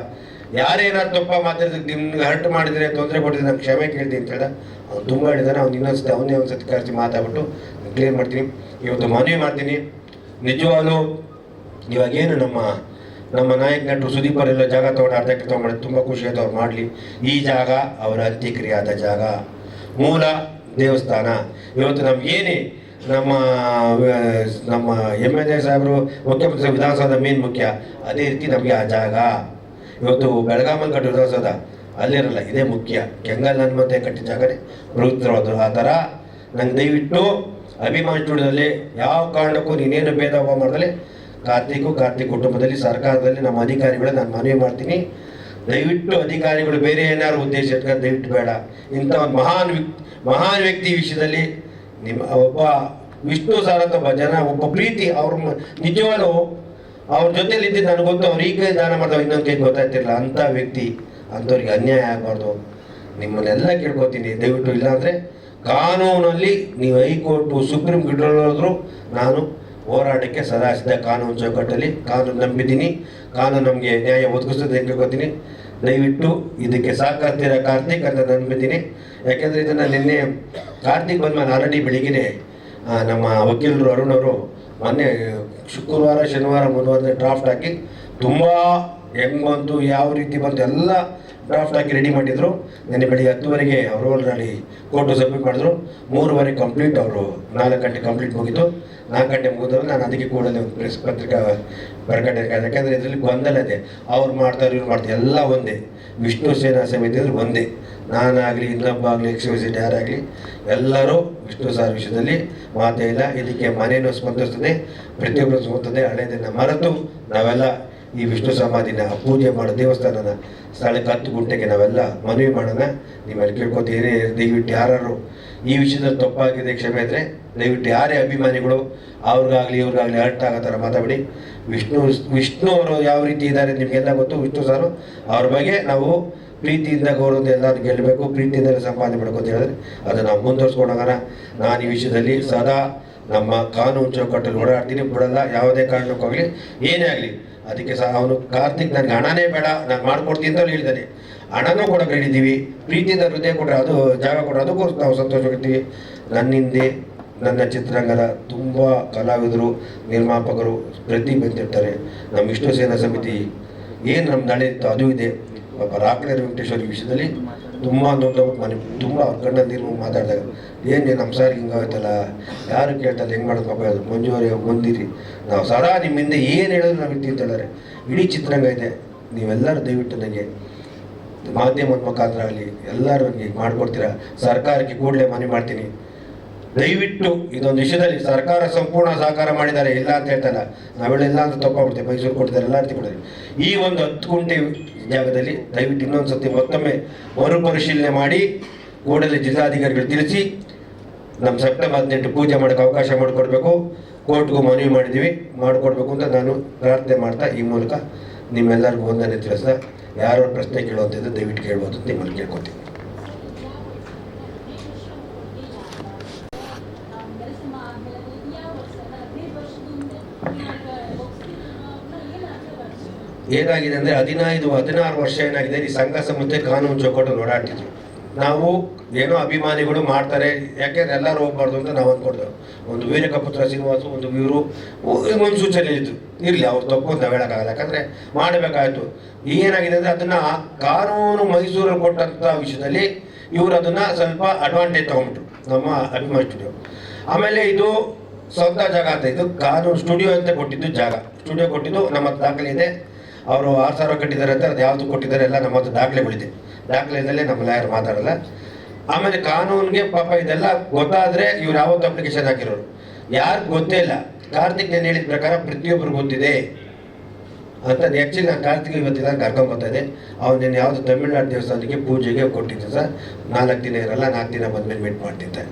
ಯಾರೇನಾದ್ರು ತಪ್ಪ ಮಾತಾಡಿದಕ್ಕೆ ನಿಮ್ಗೆ ಹರ್ಟ್ ಮಾಡಿದರೆ ತೊಂದರೆ ಕೊಟ್ಟಿದ್ರೆ ನಾನು ಕ್ಷಮೆ ಕೇಳ್ತೀನಿ ಅಂತ ಹೇಳ್ದ. ಅವ್ನು ತುಂಬ ಹೇಳಿದಾನೆ. ಅವ್ನು ಇನ್ನೊಂದ್ಸತಿ ಅವನೇ ಒಂದು ಸತಿ ಕರೆಸಿ ಮಾತಾಡ್ಬಿಟ್ಟು ಕ್ಲಿಯರ್ ಮಾಡ್ತೀನಿ. ಇವತ್ತು ಮನವಿ ಮಾಡ್ತೀನಿ, ನಿಜವಾಗ್ಲೂ ಇವಾಗೇನು ನಮ್ಮ ನಾಯಕ ನಟರು ಸುದೀಪರೆಲ್ಲ ಜಾಗ ತೊಗೊಂಡು ಅರ್ಧಕ್ಕೆ ತೊಗೊಂಡು ತುಂಬ ಖುಷಿ ಆಯ್ತು. ಅವ್ರು ಮಾಡಲಿ. ಈ ಜಾಗ ಅವರ ಅಂತ್ಯಕ್ರಿಯೆಯಾದ ಜಾಗ, ಮೂಲ ದೇವಸ್ಥಾನ. ಇವತ್ತು ನಮಗೇನೇ ನಮ್ಮ MLA ಸಾಹೇಬರು, ಮುಖ್ಯಮಂತ್ರಿ ವಿಧಾನಸೌಧ ಮೇನ್ ಮುಖ್ಯ, ಅದೇ ರೀತಿ ನಮಗೆ ಆ ಜಾಗ ಇವತ್ತು ಬೆಳಗಾಮಲ್ಲಿ ಕಟ್ಟಿರೋ ವಿಧಾನಸೌಧ ಅಲ್ಲಿರಲ್ಲ, ಇದೇ ಮುಖ್ಯ. ಕೆಂಗಲ್ ಹನುಮಂತೆ ಕಟ್ಟಿದ ಜಾಗನೇ ಪವಿತ್ರವಾದ್ರು. ಆ ಥರ ನಂಗೆ ದಯವಿಟ್ಟು ಅಭಿಮಾನಿ ಸ್ಟುಡಿಯೋದಲ್ಲಿ ಯಾವ ಕಾರಣಕ್ಕೂ ನೀನೇನು ಭೇದ ಭಾವ ಮಾಡಿದ್ರೆ ಕಾರ್ತಿಕ್ ಕುಟುಂಬದಲ್ಲಿ ಸರ್ಕಾರದಲ್ಲಿ ನಮ್ಮ ಅಧಿಕಾರಿಗಳು ನಾನು ಮನವಿ ಮಾಡ್ತೀನಿ, ದಯವಿಟ್ಟು ಅಧಿಕಾರಿಗಳು ಬೇರೆ ಏನಾದ್ರು ಉದ್ದೇಶ ಇಟ್ಕೊಂಡು ದಯವಿಟ್ಟು ಬೇಡ. ಇಂಥ ಒಂದು ಮಹಾನ್ ವ್ಯಕ್ತಿ ವಿಷಯದಲ್ಲಿ ನಿಮ್ಮ ಒಬ್ಬ ವಿಷ್ಣು ಸರ್ ಅಂತ ಒಬ್ಬ ಪ್ರೀತಿ, ಅವ್ರ ನಿಜವಾಗ್ಲೂ ಅವ್ರ ಜೊತೆಲಿ ಇದ್ದಿದ್ದು ನನಗೆ ಗೊತ್ತು. ಅವ್ರು ಈ ಕೈ ದಾನ ಮಾಡ್ತಾವೆ, ಇನ್ನೊಂದು ಕೈ ಗೊತ್ತಾಯ್ತಿರಲ್ಲ. ಅಂಥ ವ್ಯಕ್ತಿ, ಅಂಥವ್ರಿಗೆ ಅನ್ಯಾಯ ಆಗಬಾರ್ದು. ನಿಮ್ಮನ್ನೆಲ್ಲ ಕೇಳ್ಕೊತೀನಿ, ದಯವಿಟ್ಟು ಇಲ್ಲಾಂದರೆ ಕಾನೂನಲ್ಲಿ ನೀವು ಹೈಕೋರ್ಟು ಸುಪ್ರೀಂ ಕೋರ್ಟ್ ನಾನು ಹೋರಾಟಕ್ಕೆ ಸದಾ ಸಿದ್ಧ. ಕಾನೂನು ಚೌಕಟ್ಟಲ್ಲಿ ಕಾನೂನು ನಂಬಿದ್ದೀನಿ, ಕಾನೂನು ನಮಗೆ ನ್ಯಾಯ ಒದಗಿಸ್ತದೆ ಅಂತ ಕೇಳ್ಕೊತೀನಿ. ದಯವಿಟ್ಟು ಇದಕ್ಕೆ ಸಹಕರಿಸ್ತೀರ ಕಾರ್ತಿಕ್ ಅಂತ ನಂಬಿದ್ದೀನಿ. ಯಾಕೆಂದರೆ ಇದನ್ನು ನಿನ್ನೆ ಕಾರ್ತಿಕ್ ಬಂದ್ಮೇಲೆ ಆಲ್ರೆಡಿ ಬೆಳಿಗ್ಗೆ ನಮ್ಮ ವಕೀಲರು ಅರುಣ್ ಅವರು ಮೊನ್ನೆ ಶುಕ್ರವಾರ ಶನಿವಾರ ಮುಂದುವರೆದ ಡ್ರಾಫ್ಟ್ ಹಾಕಿ ತುಂಬ ಹೆಂಗೆ ಬಂತು ಯಾವ ರೀತಿ ಬಂತು ಎಲ್ಲ ಡ್ರಾಫ್ಟ್ ಹಾಕಿ ರೆಡಿ ಮಾಡಿದರು. ನಿನ್ನೆ ಬೆಳಿಗ್ಗೆ 10 ಅವರು ಆಲ್ರೆಡಿ ಕೋರ್ಟು ಸಬ್ಮಿಟ್ ಮಾಡಿದ್ರು. 3:30 ಕಂಪ್ಲೀಟ್, ಅವರು 4 ಗಂಟೆ ಕಂಪ್ಲೀಟ್ ಮುಗಿತು. 4 ಗಂಟೆ ಮುಗಿದವರು ನಾನು ಅದಕ್ಕೆ ಕೂಡಲೇ ಒಂದು ಪ್ರೆಸ್ ಪತ್ರಿಕಾ ಪ್ರಕಟಣೆ, ಯಾಕೆಂದರೆ ಇದರಲ್ಲಿ ಗೊಂದಲ ಇದೆ. ಅವ್ರು ಮಾಡ್ತಾರೆ ಇವ್ರು ಮಾಡ್ತಾರೆ ಎಲ್ಲ ಒಂದೇ, ವಿಷ್ಣು ಸೇನಾ ಸಮಿತಿ ಅಂದರೆ ಒಂದೇ. ನಾನಾಗಲಿ ಇನ್ನೊಬ್ಬ ಆಗಲಿ ಎಕ್ಸಿಬಿಸಿಟ್ ಯಾರಾಗಲಿ ಎಲ್ಲರೂ ವಿಷ್ಣು ಸಾರ್ ವಿಷಯದಲ್ಲಿ ಮಾತೇ ಇಲ್ಲ. ಇದಕ್ಕೆ ಮನೇನೂ ಸ್ಪಂದಿಸ್ತದೆ, ಪ್ರತಿಯೊಬ್ಬರು ಸ್ಪಂದಿಸ್ತದೆ. ಹಳೆಯದನ್ನು ಮರೆತು ನಾವೆಲ್ಲ ಈ ವಿಷ್ಣು ಸಮಾಧಿನ ಪೂಜೆ ಮಾಡೋ ದೇವಸ್ಥಾನನ ಸ್ಥಳಕ್ಕೆ 10 ಗಂಟೆಗೆ ನಾವೆಲ್ಲ ಮನವಿ ಮಾಡೋಣ. ನಿಮ್ಮಲ್ಲಿ ಕೇಳ್ಕೊತೀನಿ, ದಯವಿಟ್ಟು ಯಾರು ಈ ವಿಷಯದಲ್ಲಿ ತಪ್ಪಾಗಿದೆ ಕ್ಷಮೆ ಇದ್ದರೆ ದಯವಿಟ್ಟು ಯಾರೇ ಅಭಿಮಾನಿಗಳು ಅವ್ರಿಗಾಗಲಿ ಇವ್ರಿಗಾಗಲಿ ಹರ್ಟ್ ಆಗೋ ಥರ ಮಾತಾಡಿ. ವಿಷ್ಣು ಅವರು ಯಾವ ರೀತಿ ಇದ್ದಾರೆ ನಿಮಗೆಲ್ಲ ಗೊತ್ತು. ವಿಷ್ಣು ಸಾರು ಅವ್ರ ಬಗ್ಗೆ ನಾವು ಪ್ರೀತಿಯಿಂದ ಗೌರವದಿಂದ ಎಲ್ಲರೂ ಗೆಲ್ಲಬೇಕು, ಪ್ರೀತಿಯಿಂದ ಸಂಪಾದನೆ ಮಾಡಬೇಕು ಅಂತ ಹೇಳಿದ್ರೆ ಅದನ್ನು ನಾವು ಮುಂದುವರ್ಸ್ಕೊಂಡೋಗೋಣ. ನಾನು ಈ ವಿಷಯದಲ್ಲಿ ಸದಾ ನಮ್ಮ ಕಾನೂನು ಚೌಕಟ್ಟಲ್ಲಿ ಓಡಾಡ್ತೀನಿ, ಬಿಡಲ್ಲ ಯಾವುದೇ ಕಾರಣಕ್ಕಾಗಲಿ ಏನೇ ಆಗಲಿ. ಅದಕ್ಕೆ ಸಹ ಅವನು ಕಾರ್ತಿಕ್ ನನಗೆ ಹಣನೇ ಬೇಡ ನಾನು ಮಾಡ್ಕೊಡ್ತೀನಿ ಅಂತ ಹೇಳಿದ್ದಾನೆ. ಹಣನೂ ಕೊಡೋಕೆ ಹೇಳಿದ್ದೀವಿ, ಪ್ರೀತಿಯಿಂದ ಹೃದಯ ಕೊಟ್ಟರೆ ಅದು ಜಾಗ ಕೊಟ್ಟರೆ ಅದಕ್ಕೂ ನಾವು ಸಂತೋಷವಾಗಿರ್ತೀವಿ. ನನ್ನಿಂದೆ ನನ್ನ ಚಿತ್ರರಂಗದ ತುಂಬ ಕಲಾವಿದರು ನಿರ್ಮಾಪಕರು ಪ್ರತಿಭೆಂತಿರ್ತಾರೆ. ನಮ್ಮ ವಿಷ್ಣು ಸೇನಾ ಸಮಿತಿ ಏನು ನಮ್ಮ ನಾಳೆ ಇತ್ತು ಅದು ಇದೆ. ಪಾಪ ರಾಕ್ಲೇ ವೆಂಕಟೇಶ್ವರ ವಿಷಯದಲ್ಲಿ ತುಂಬ ಮನೆ ತುಂಬ ಅವ್ರ ಕಣ್ಣಲ್ಲಿ ನೀರು ಮಾತಾಡಿದಾಗ ಏನು ನಮ್ಮ ಸಾರಿಗೆ ಹಿಂಗಾಗುತ್ತಲ್ಲ, ಯಾರು ಕೇಳ್ತಲ್ಲ, ಹೆಂಗೆ ಮಾಡೋದು ಪಾಪ ಅದು ಮಂಜುವರೆ ಬಂದಿರಿ, ನಾವು ಸದಾ ನಿಮ್ಮ ಹಿಂದೆ ಏನು ಹೇಳಿದ್ರು ನಾವು ಇರ್ತೀವಿ ಅಂತ ಹೇಳಿದ್ರೆ ಇಡೀ ಚಿತ್ರರಂಗ ಇದೆ. ನೀವೆಲ್ಲರೂ ದಯವಿಟ್ಟು ನನಗೆ ಮಾಧ್ಯಮದ ಮುಖಾಂತರ ಆಗಲಿ ಎಲ್ಲರೂ ನನಗೆ ಮಾಡಿಕೊಡ್ತೀರಾ. ಸರ್ಕಾರಕ್ಕೆ ಕೂಡಲೇ ಮನವಿ ಮಾಡ್ತೀನಿ, ದಯವಿಟ್ಟು ಇದೊಂದು ವಿಷಯದಲ್ಲಿ ಸರ್ಕಾರ ಸಂಪೂರ್ಣ ಸಹಕಾರ ಮಾಡಿದ್ದಾರೆ, ಇಲ್ಲ ಅಂತ ಹೇಳ್ತಲ್ಲ. ನಾವೆಲ್ಲ ಅಂತ ತಪ್ಪಾಗ್ಬಿಡ್ತೀವಿ, ಮೈಸೂರು ಕೊಟ್ಟಿದ್ದಾರೆ, ಎಲ್ಲ ರೀತಿ ಕೊಟ್ಟಿದ್ದಾರೆ. ಈ ಒಂದು 10 ಗುಂಟೆ ಜಾಗದಲ್ಲಿ ದಯವಿಟ್ಟು ಇನ್ನೊಂದು ಸತಿ ಮತ್ತೊಮ್ಮೆ ಮರುಪರಿಶೀಲನೆ ಮಾಡಿ ಕೂಡಲೇ ಜಿಲ್ಲಾಧಿಕಾರಿಗಳು ತಿಳಿಸಿ ನಮ್ಮ ಸೆಪ್ಟೆಂಬರ್ 18 ಪೂಜೆ ಮಾಡೋಕ್ಕೆ ಅವಕಾಶ ಮಾಡಿಕೊಡ್ಬೇಕು. ಕೋರ್ಟ್ಗೂ ಮನವಿ ಮಾಡಿದ್ದೀವಿ, ಮಾಡಿಕೊಡ್ಬೇಕು ಅಂತ ನಾನು ಪ್ರಾರ್ಥನೆ ಮಾಡ್ತಾ ಈ ಮೂಲಕ ನಿಮ್ಮೆಲ್ಲರಿಗೂ ವಂದನೆ ತಿಳಿಸ್ತಾ, ಯಾರೋ ಪ್ರಶ್ನೆ ಕೇಳುವಂಥದ್ದು ದಯವಿಟ್ಟು ಕೇಳ್ಬೋದು ಅಂತ ನಿಮ್ಮಲ್ಲಿ ಕೇಳ್ಕೊತೀನಿ. ಏನಾಗಿದೆ ಅಂದರೆ 16 ವರ್ಷ ಏನಾಗಿದೆ, ಈ ಸಂಘ ಸಂಸ್ಥೆ ಕಾನೂನು ಚೌಕಟ್ಟು ಓಡಾಡ್ತಿದ್ರು. ನಾವು ಏನೋ ಅಭಿಮಾನಿಗಳು ಮಾಡ್ತಾರೆ, ಯಾಕೆಂದ್ರೆ ಎಲ್ಲರೂ ಹೋಗ್ಬಾರ್ದು ಅಂತ ನಾವು ಅಂದ್ಕೊಡ್ತೇವೆ. ಒಂದು ವೀರಕಪುತ್ರ ಶ್ರೀನಿವಾಸ, ಒಂದು ಇವರು ಮುನ್ಸೂಚನೆ ಇತ್ತು, ಇರಲಿ ಅವ್ರು ತಪ್ಪು ಅಂತ ನಾವು ಹೇಳೋಕ್ಕಾಗಲ್ಲ, ಯಾಕಂದರೆ ಮಾಡಬೇಕಾಯ್ತು. ಏನಾಗಿದೆ ಅಂದರೆ ಅದನ್ನು ಕಾನೂನು ಮೈಸೂರಲ್ಲಿ ಕೊಟ್ಟಂಥ ವಿಷಯದಲ್ಲಿ ಇವರು ಅದನ್ನು ಸ್ವಲ್ಪ ಅಡ್ವಾಂಟೇಜ್ ತೊಗೊಂಬಿಟ್ರು ನಮ್ಮ ಅಭಿಮಾನಿ ಸ್ಟುಡಿಯೋ. ಆಮೇಲೆ ಇದು ಸ್ವಂತ ಜಾಗ ಅಂತ, ಇದು ಕಾನೂನು ಸ್ಟುಡಿಯೋ ಅಂತ ಕೊಟ್ಟಿದ್ದು ಜಾಗ, ಸ್ಟುಡಿಯೋ ಕೊಟ್ಟಿದ್ದು ನಮ್ಮ ಹತ್ರ ದಾಖಲೆ ಇದೆ. ಅವರು 6,000 ಕಟ್ಟಿದ್ದಾರೆ ಅಂತ, ಅದು ಯಾವುದು ಕೊಟ್ಟಿದ್ದಾರೆ ಎಲ್ಲ ನಮ್ಮ ಹತ್ರ ದಾಖಲೆಗಳಿದೆ. ದಾಖಲೆದಲ್ಲೇ ನಮ್ಮ ಲಾಯರ್ ಮಾತಾಡಲ್ಲ. ಆಮೇಲೆ ಕಾನೂನಿಗೆ ಪಾಪ ಇದೆಲ್ಲ ಗೊತ್ತಾದರೆ ಇವ್ರು ಯಾವತ್ತು ಅಪ್ಲಿಕೇಶನ್ ಹಾಕಿರೋರು ಯಾರು ಗೊತ್ತೇ ಇಲ್ಲ. ಕಾರ್ತಿಕ್ ನಾನು ಹೇಳಿದ ಪ್ರಕಾರ ಪ್ರತಿಯೊಬ್ಬರು ಗೊತ್ತಿದೆ ಅಂತ. ಆ್ಯಕ್ಚುಲಿ ನಾನು ಕಾರ್ತಿಕ್ ಇವತ್ತಿಲ್ಲ ಕರ್ಕೊಂಬರ್ತಾ ಇದೆ. ಅವನೇನು ಯಾವುದು ತಮಿಳ್ನಾಡು ದೇವಸ್ಥಾನಕ್ಕೆ ಪೂಜೆಗೆ ಕೊಟ್ಟಿದ್ದೆ ಸರ್. 4 ದಿನ ಇರಲ್ಲ, 4 ದಿನ ಬಂದ್ಮೇಲೆ ಮೀಟ್ ಮಾಡ್ತಿದ್ದೆ.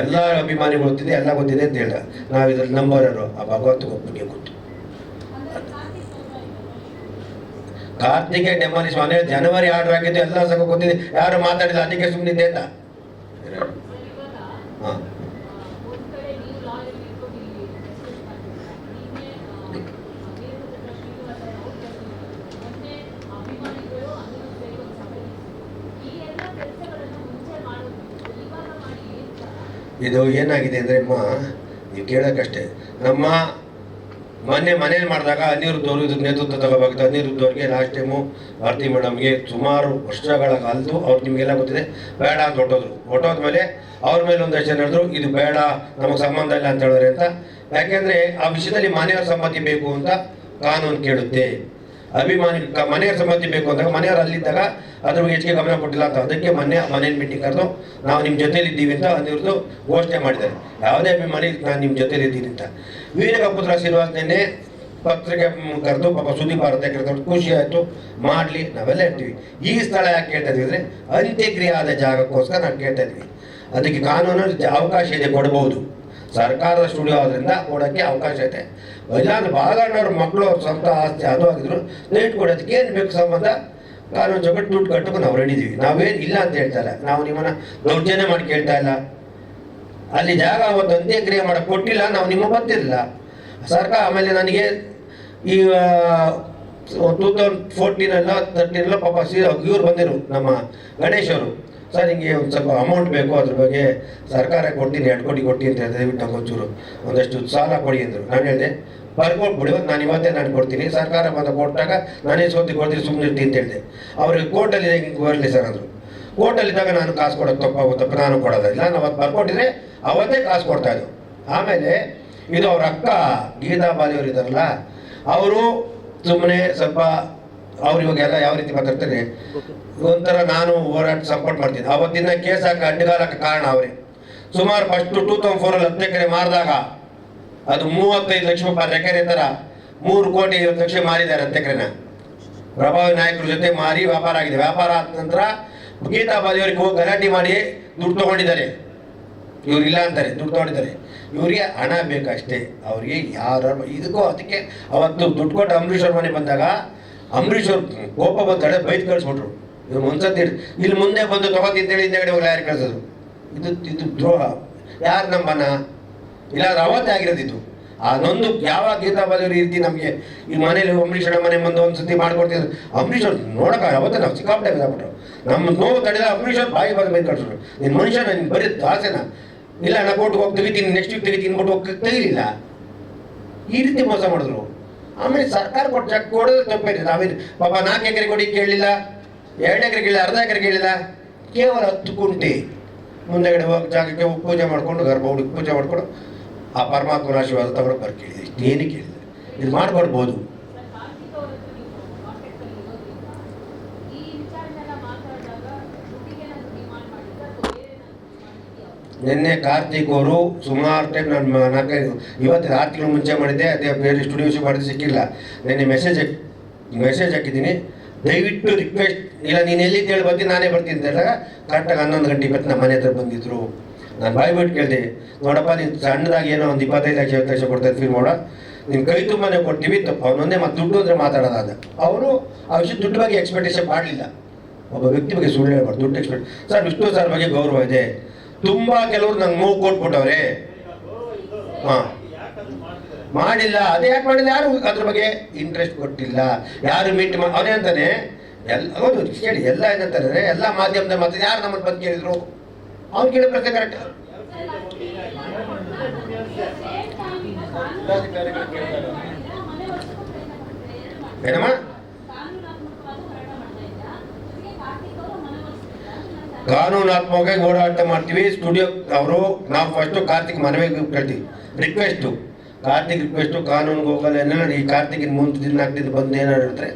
ಎಲ್ಲ ಅಭಿಮಾನಿಗಳು ಗೊತ್ತಿದೆ, ಎಲ್ಲ ಗೊತ್ತಿದೆ ಅಂತ ಹೇಳ್ದ. ನಾವು ಇದ್ರಲ್ಲಿ ನಂಬರರು ಆ ಭಗವಂತ ಒಬ್ಬನಿಗೆ ಗೊತ್ತು. ಕಾರ್ತಿಗೆ ಡೆಮಾಲಿಶ್ ಮನೆ ಜನವರಿ ಆರ್ಡರ್ ಆಗಿದ್ದು ಎಲ್ಲ ಸಂಘ ಗೊತ್ತಿದೆ, ಯಾರು ಮಾತಾಡಿಲ್ಲ, ಅದಕ್ಕೆ ಸುಮ್ಮನಿದೆ ಅಂತ. ಹಾಂ, ಇದು ಏನಾಗಿದೆ ಅಂದರೆ ಅಮ್ಮ, ನೀವು ಕೇಳೋಕ್ಕಷ್ಟೇ. ನಮ್ಮ ಮನೇಲಿ ಮಾಡಿದಾಗ ಅನಿರುದ್ಧವರು ಇದು ನೇತೃತ್ವ ತಗೋಬೇಕು. ಅನಿರುದ್ಧವ್ರಿಗೆ ಲಾಸ್ಟ್ ಟೈಮು ಭಾರತಿ ಮೇಡಮ್ಗೆ ಸುಮಾರು ವರ್ಷಗಳ ಕಾಲದ್ದು ಅವ್ರು ನಿಮಗೆಲ್ಲ ಗೊತ್ತಿದೆ, ಬೇಡ ಅಂತ ಹೊಟ್ಟೋದ್ಮೇಲೆ ಅವ್ರ ಮೇಲೆ ಒಂದಷ್ಟು ಜನ ಹೇಳಿದ್ರು ಇದು ಬೇಡ, ನಮಗೆ ಸಂಬಂಧ ಇಲ್ಲ ಅಂತ ಹೇಳಿದ್ರೆ ಅಂತ. ಯಾಕೆಂದರೆ ಆ ವಿಷಯದಲ್ಲಿ ಮನೆಯವರ ಸಮ್ಮತಿ ಬೇಕು ಅಂತ ಕಾನೂನು ಕೇಳುತ್ತೆ. ಅಭಿಮಾನಿ ಮನೆಯವರ ಸಮ್ಮತಿ ಬೇಕು ಅಂದಾಗ ಮನೆಯವರು ಅಲ್ಲಿದ್ದಾಗ ಅದ್ರ ಬಗ್ಗೆ ಹೆಚ್ಚಿಗೆ ಗಮನ ಕೊಟ್ಟಿಲ್ಲ ಅಂತ, ಅದಕ್ಕೆ ಮನೇಲಿ ಮೀಟಿಂಗ್ ಕರೆದು ನಾವು ನಿಮ್ಮ ಜೊತೇಲಿ ಇದ್ದೀವಿ ಅಂತ ಅನಿರುದ್ಧ ಘೋಷಣೆ ಮಾಡಿದ್ದಾರೆ. ಯಾವುದೇ ಅಭಿಮಾನಿ ನಾನು ನಿಮ್ಮ ಜೊತೇಲಿ ಇದ್ದೀನಿ ಅಂತ. ವೀರಕಪುತ್ರ ಶ್ರೀನಿವಾಸ ನಿನ್ನೆ ಪತ್ರಿಕೆ ಕರೆದು ಪಾಪ ಸುದೀಪ್ ಭಾರತ ಕರೆದು ಖುಷಿ ಆಯಿತು, ಮಾಡಲಿ, ನಾವೆಲ್ಲ ಇರ್ತೀವಿ. ಈ ಸ್ಥಳ ಯಾಕೆ ಕೇಳ್ತಾ ಇದ್ವಿ ಅಂದರೆ ಅಂತ್ಯಕ್ರಿಯೆ ಆದ ಜಾಗಕ್ಕೋಸ್ಕರ ನಾವು ಕೇಳ್ತಾ ಇದ್ವಿ. ಅದಕ್ಕೆ ಕಾನೂನಲ್ಲಿ ಅವಕಾಶ ಇದೆ, ಕೊಡ್ಬೋದು. ಸರ್ಕಾರದ ಸ್ಟುಡಿಯೋ ಆದ್ರಿಂದ ಕೊಡೋಕ್ಕೆ ಅವಕಾಶ ಇದೆ. ಇಲ್ಲಾಂದ್ರೆ ಬಾಗಣ್ಣವ್ರ ಮಕ್ಕಳು ಅವ್ರ ಸ್ವಂತ ಆಸ್ತಿ ಅದು ಆಗಿದ್ರು ದಯವಿಟ್ಟು ಕೊಡೋದಕ್ಕೆ ಏನು ಬೇಕು ಸಂಬಂಧ, ಕಾನೂನು ಜಗತ್ತು ದುಡ್ಡು ಕಟ್ಟೋಕೆ ನಾವು ರೆಡಿ ಇದ್ದೀವಿ. ನಾವೇನು ಇಲ್ಲ ಅಂತ ಹೇಳ್ತಾ ಇಲ್ಲ, ನಾವು ನಿಮ್ಮನ್ನು ದೌರ್ಜನ್ಯ ಮಾಡಿ ಕೇಳ್ತಾ ಇಲ್ಲ. ಅಲ್ಲಿ ಜಾಗ ಒಂದು ಅಂತ್ಯಕ್ರಿಯೆ ಮಾಡೋಕ್ಕೆ ಕೊಟ್ಟಿಲ್ಲ, ನಾವು ನಿಮಗೆ ಗೊತ್ತಿರಲಿಲ್ಲ ಸರ್ಕಾರ. ಆಮೇಲೆ ನನಗೆ ಈ 2014 ಪಾಪ ಇವ್ರು ಬಂದಿರು ನಮ್ಮ ಗಣೇಶ್ ಅವರು, ಸರ್ ಹಿಂಗೆ ಒಂದು ಸ್ವಲ್ಪ ಅಮೌಂಟ್ ಬೇಕು, ಅದ್ರ ಬಗ್ಗೆ ಸರ್ಕಾರ ಕೊಡ್ತೀನಿ 2 ಕೋಟಿ ಕೊಡ್ತೀನಿ ಅಂತ ಹೇಳಿದೆ. ದಯವಿಟ್ಟು ನಂಗೆ ಒಂಚೂರು ಒಂದಷ್ಟು ಸಾಲ ಕೊಡಿ ಅಂದರು. ನಾನು ಹೇಳಿದೆ ಬರ್ಕೊಟ್ಬಿಡಿ, ನಾನು ಇವತ್ತೇ ನಾನು ಕೊಡ್ತೀನಿ, ಸರ್ಕಾರ ಬಂದು ಕೊಟ್ಟಾಗ ನಾನೇ ಸೋತಿ ಕೊಡ್ತೀನಿ, ಸುಮ್ಮನೆ ಇರ್ತೀನಿ ಅಂತ ಹೇಳಿದೆ. ಅವ್ರಿಗೆ ಕೋರ್ಟಲ್ಲಿ ಹಿಂಗೆ ಬರಲಿ ಸರ್ ಅಂದರು. ಕೋರ್ಟಲ್ಲಿದ್ದಾಗ ನಾನು ಕಾಸು ಕೊಡೋದು ತಪ್ಪಾಗುತ್ತಪ್ಪ, ನಾನು ಕೊಡೋದಿಲ್ಲ. ನಾನು ಅವತ್ತು ಬರ್ಕೊಟ್ಟಿದ್ರೆ ಅವತ್ತೇ ಕಾಸು ಕೊಡ್ತಾಯಿದ್ದು. ಆಮೇಲೆ ಇದು ಅವ್ರ ಅಕ್ಕ ಗೀತಾ ಬಾಲಿಯವರು ಇದ್ದಾರಲ್ಲ, ಅವರು ಸುಮ್ಮನೆ ಸ್ವಲ್ಪ ಅವ್ರು ಇವಾಗೆಲ್ಲ ಯಾವ ರೀತಿ ಮಾತಾಡ್ತಾರೆ, ಒಂಥರ ನಾನು ಹೋರಾಟ ಸಪೋರ್ಟ್ ಮಾಡ್ತೀನಿ. ಅವತ್ತಿನ ಕೇಸ್ ಹಾಕಿ ಅಡ್ಡಗಾಲಕ್ಕೆ ಕಾರಣ ಅವರೇ. ಸುಮಾರು ಫಸ್ಟ್ 2004 10 ಎಕರೆ ಮಾರಿದಾಗ ಅದು 35 ಲಕ್ಷ ರೂಪಾಯಿ ಎಕರೆ ಥರ 3 ಕೋಟಿ 50 ಲಕ್ಷ ಮಾರಿದ್ದಾರೆ 10 ಎಕರೆನ. ಪ್ರಭಾವಿ ನಾಯಕರ ಜೊತೆ ಮಾರಿ ವ್ಯಾಪಾರ ಆಗಿದೆ. ವ್ಯಾಪಾರ ಆದ ನಂತರ ಗೀತಾ ಬಾಲಿಯವರಿಗೆ ಹೋಗಿ ಗಲಾಟೆ ಮಾಡಿ ದುಡ್ಡು ತೊಗೊಂಡಿದ್ದಾರೆ. ಇವ್ರು ಇಲ್ಲ ಅಂತಾರೆ, ದುಡ್ಡು ತೊಗೊಂಡಿದ್ದಾರೆ. ಇವರಿಗೆ ಹಣ ಬೇಕಷ್ಟೇ, ಅವ್ರಿಗೆ ಯಾರು ಇದಕ್ಕೂ. ಅದಕ್ಕೆ ಅವತ್ತು ದುಡ್ಡು ಕೊಟ್ಟು ಅಂಬರೀಷ್ ಅವ್ರ ಮನೆ ಬಂದಾಗ ಅಂಬರೀಷ್ ಅವ್ರು ಕೋಪ ಬಂತಾಳೆ, ಬೈದು ಕಳಿಸ್ಬಿಟ್ರು. ಇವ್ರು ಒಂದ್ಸತಿ ಇಲ್ಲಿ ಮುಂದೆ ಬಂದು ತಗೋತಿಂತೇಳಿ ಹಿಂದೆಗಡೆ ಹೋಗಿ ಯಾರು ಕಳಿಸೋದು? ಇದು ದ್ರೋಹ. ಯಾರು ನಮ್ಮನ್ನ ಇಲ್ಲಾಂದ್ರೆ ಅವತ್ತೇ ಆಗಿರೋದಿತ್ತು. ಆ ನೊಂದು ಯಾವಾಗ ಗೀತಾ ಬಾಲಿಯವರು ಈ ರೀತಿ ನಮಗೆ ಈ ಮನೇಲಿ ಅಂಬರೀಷನ ಮನೆ ಮುಂದೆ ಒಂದ್ಸತಿ ಮಾಡ್ಕೊಡ್ತಿದ್ರು. ಅಂಬರೀಷ್ ಅವ್ರು ನೋಡೋಕೆ ಅವತ್ತೇ ನಾವು ಸಿಕ್ಕಾಪಟ್ಟೆ ಬಿದ್ದಾಬಿಟ್ರು. ನಮ್ಮ ನೋವು ತಡೆದ ಅಂಬರೀಷ್ ಅವ್ರು ಬಾಯಿ ಬಂದು ಬೈದು ಕಳಿಸಿದ್ರು. ನಿನ್ನ ಮನುಷ್ಯನ ನಿನ್ನ ಬರೀ ದಾಸೆನ, ಇಲ್ಲ ನಾ ಕೋರ್ಟ್ಗೆ ಹೋಗಿ ತೆಗಿತೀನಿ, ನೆಕ್ಸ್ಟ್ ವೀಕ್ ತೆಗಿತೀನಿ ಬಿಟ್ಟು ಹೋಗಿ ತೆಗಿಲಿಲ್ಲ. ಈ ರೀತಿ ಮೋಸ ಮಾಡಿದ್ರು. ಆಮೇಲೆ ಸರ್ಕಾರ ಕೊಟ್ಟು ಜಾಗ ಕೊಡೋದು ತಪ್ಪಿದೆ. ನಾವೇನು ಪಾಪ 4 ಎಕರೆ ಕೊಡಿ ಕೇಳಲಿಲ್ಲ, 2 ಎಕರೆ ಕೇಳಿಲ್ಲ, ಅರ್ಧ ಎಕರೆ ಕೇಳಿಲ್ಲ, ಕೇವಲ 10 ಕುಂಟೆ ಮುಂದೆಗಡೆ ಹೋಗಿ ಜಾಗಕ್ಕೆ ಪೂಜೆ ಮಾಡಿಕೊಂಡು ಗರ್ಭ ಹುಡುಕಿ ಪೂಜೆ ಮಾಡಿಕೊಂಡು ಆ ಪರಮಾತ್ಮನ ಆಶೀರ್ವಾದ ತಗೊಂಡು ಬರ್ ಕೇಳಿದೆ. ಇಷ್ಟೇನು ಕೇಳಿದೆ. ಇದು ಮಾಡ್ಕೊಡ್ಬೋದು. ನಿನ್ನೆ ಕಾರ್ತಿಕ್ ಅವರು ಸುಮಾರು ಟೈಮ್ ನಾನು 4 ಇವತ್ತು 6 ತಿಂಗಳು ಮುಂಚೆ ಮಾಡಿದ್ದೆ, ಅದೇ ಬೇರೆ ಸ್ಟುಡಿಯೋಸ್ ಮಾಡಿದ್ರೆ ಸಿಕ್ಕಿಲ್ಲ. ನಿನ್ನೆ ಮೆಸೇಜ್ ಹಾಕಿದ್ದೀನಿ, ದಯವಿಟ್ಟು ರಿಕ್ವೆಸ್ಟ್, ಇಲ್ಲ ನೀನು ಎಲ್ಲಿದ್ದು ಹೇಳಿ ಬರ್ತೀನಿ, ನಾನೇ ಬರ್ತೀನಿ ಅಂತ ಹೇಳಿದಾಗ ಕರೆಕ್ಟಾಗಿ 11 ಗಂಟೆ ಇವತ್ತು ನಮ್ಮ ಮನೆ ಹತ್ರ ಬಂದಿದ್ದರು. ನಾನು ಬಾಯ್ಬಿಟ್ಟು ಕೇಳಿದೆ, ನೋಡಪ್ಪ ನೀನು ಸಣ್ಣದಾಗಿ ಏನೋ ಒಂದು 25 ಲಕ್ಷ 20 ಲಕ್ಷ ಕೊಡ್ತಾರೆ ಫೀಲ್ ಮಾಡೋ, ನೀನು ಕೈ ತುಂಬನೇ ಕೊಡ್ತೀವಿ ತಪ್ಪು, ಅವನೊಂದೇ ಮತ್ತು ದುಡ್ಡು ಅಂದರೆ ಮಾತಾಡೋದಾದ. ಅವರು ಆ ವಿಷಯ ದುಡ್ಡು ಬಗ್ಗೆ ಎಕ್ಸ್ಪೆಕ್ಟೇಷನ್ ಮಾಡಲಿಲ್ಲ. ಒಬ್ಬ ವ್ಯಕ್ತಿ ಬಗ್ಗೆ ಸುಳ್ಳು ಹೇಳ್ಬಾರ್ದು, ದುಡ್ಡು ಎಕ್ಸ್ಪೆಕ್ಟ್. ಸರ್ ವಿಷ್ಣು ಸರ್ ಬಗ್ಗೆ ಗೌರವ ಇದೆ, ತುಂಬ ಕೆಲವರು ನಂಗೆ ಮೂಗು ಕೊಟ್ಬಿಟ್ಟವ್ರೆ. ಹಾಂ, ಮಾಡಿಲ್ಲ. ಅದೇ ಯಾಕೆ ಮಾಡಿಲ್ಲ, ಯಾರು ಅದ್ರ ಬಗ್ಗೆ ಇಂಟ್ರೆಸ್ಟ್ ಕೊಟ್ಟಿಲ್ಲ, ಯಾರು ಮೀಟ್ ಅವನೇ ಅಂತಾನೆ ಹೌದು ಕೇಳಿ, ಎಲ್ಲ ಏನಂತಾರೆ ಎಲ್ಲ ಮಾಧ್ಯಮದ ಮತ್ತೆ ಯಾರು ನಮ್ಮನ್ನು ಬಂದು ಕೇಳಿದ್ರು, ಅವ್ರು ಕೇಳೋ ಪ್ರಶ್ನೆ ಕರೆಕ್ಟ್. ಏನಮ್ಮ ಕಾನೂನಾತ್ಮಕವಾಗಿ ಓಡಾಟ ಮಾಡ್ತೀವಿ. ಸ್ಟುಡಿಯೋ ಅವರು ನಾವು ಫಸ್ಟು ಕಾರ್ತಿಕ್ ಮನವಿ ಕೇಳ್ತೀವಿ, ರಿಕ್ವೆಸ್ಟು ಕಾರ್ತಿಕ್ ರಿಕ್ವೆಸ್ಟು, ಕಾನೂನಿಗೆ ಹೋಗಲ್ಲ ಏನೆಲ್ಲ ಈ ಕಾರ್ತಿಕಿನ ಮುಂದೆ ದಿನ ಆಗ್ತಿದ್ದು ಬಂದು ಏನಾರು ಹೇಳ್ತಾರೆ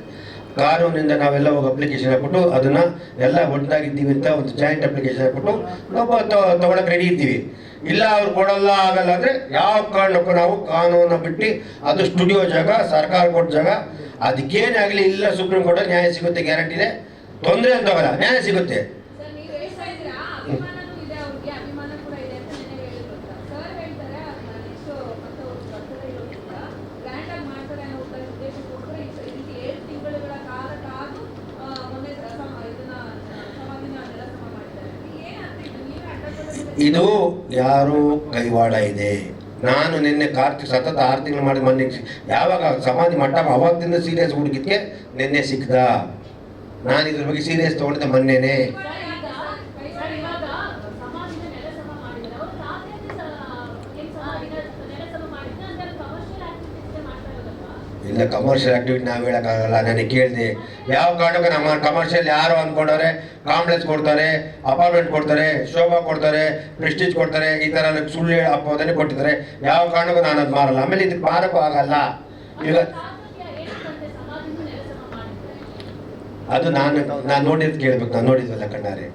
ಕಾನೂನಿಂದ ನಾವೆಲ್ಲ ಹೋಗಿ ಅಪ್ಲಿಕೇಶನ್ ಹಾಕ್ಬಿಟ್ಟು ಅದನ್ನು ಎಲ್ಲ ಒಟ್ಟಾಗಿದ್ದೀವಿ ಅಂತ ಒಂದು ಜಾಯಿಂಟ್ ಅಪ್ಲಿಕೇಶನ್ ಹಾಕ್ಬಿಟ್ಟು ನಾವು ತೊಗೊಳಕ್ಕೆ ರೆಡಿ ಇದ್ದೀವಿ. ಇಲ್ಲ ಅವ್ರು ಕೊಡಲ್ಲ ಆಗಲ್ಲ ಅಂದರೆ ಯಾವ ಕಾರಣಕ್ಕೂ ನಾವು ಕಾನೂನ ಬಿಟ್ಟು, ಅದು ಸ್ಟುಡಿಯೋ ಜಾಗ, ಸರ್ಕಾರ ಕೊಟ್ಟ ಜಾಗ, ಅದಕ್ಕೇನೇ ಆಗಲಿ ಇಲ್ಲ ಸುಪ್ರೀಂ ಕೋರ್ಟಲ್ಲಿ ನ್ಯಾಯ ಸಿಗುತ್ತೆ, ಗ್ಯಾರಂಟಿ ಇದೆ, ತೊಂದರೆ ಅಂತ ಹೋಗಲ್ಲ, ನ್ಯಾಯ ಸಿಗುತ್ತೆ. ಇದು ಯಾರು ಕೈವಾಡ ಇದೆ. ನಾನು ನಿನ್ನೆ ಕಾರ್ತಿಕ್ ಸತತ 6 ತಿಂಗಳು ಮಾಡಿ ಮೊನ್ನೆ ಯಾವಾಗ ಸಮಾಧಿ ಮಟ್ಟ ಅವಾಗದಿಂದ ಸೀರಿಯಸ್ ಹುಡುಗಿದ್ಕೆ ನಿನ್ನೆ ಸಿಕ್ದ. ನಾನು ಇದ್ರ ಬಗ್ಗೆ ಸೀರಿಯಸ್ ತೊಗೊಂಡಿದ್ದೆ ಮೊನ್ನೆನೇ. ಇಲ್ಲ ಕಮರ್ಷಿಯಲ್ ಆಕ್ಟಿವಿಟಿ ನಾವು ಹೇಳೋಕ್ಕಾಗಲ್ಲ. ನನಗೆ ಕೇಳಿದೆ ಯಾವ ಕಾರಣಕ್ಕೂ ನಮ್ಮ ಕಮರ್ಷಿಯಲ್ ಯಾರು ಅಂದ್ಕೊಂಡವ್ರೆ ಕಾಂಪ್ಲೆಕ್ಸ್ ಕೊಡ್ತಾರೆ, ಅಪಾರ್ಟ್ಮೆಂಟ್ ಕೊಡ್ತಾರೆ, ಶೋಭಾ ಕೊಡ್ತಾರೆ, ಪ್ರೆಸ್ಟೀಜ್ ಕೊಡ್ತಾರೆ, ಈ ಥರ ಸುಳ್ಳು ಅಪ್ಪೋದನ್ನೇ ಕೊಟ್ಟಿದ್ದಾರೆ. ಯಾವ ಕಾರಣಕ್ಕೂ ನಾನು ಅದು ಮಾರಲ್ಲ. ಆಮೇಲೆ ಇದಕ್ಕೆ ಮಾರಕ್ಕೂ ಆಗಲ್ಲ. ಈಗ ಅದು ನಾನು ನೋಡಿದ್ದು ಕೇಳ್ಬೇಕು, ನಾನು ನೋಡಿದ್ವಲ್ಲ ಕಣ್ಣಾರೆ.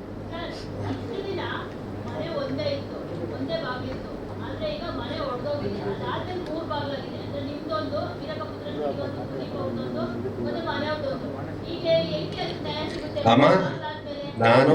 ಅಮ್ಮ ನಾನು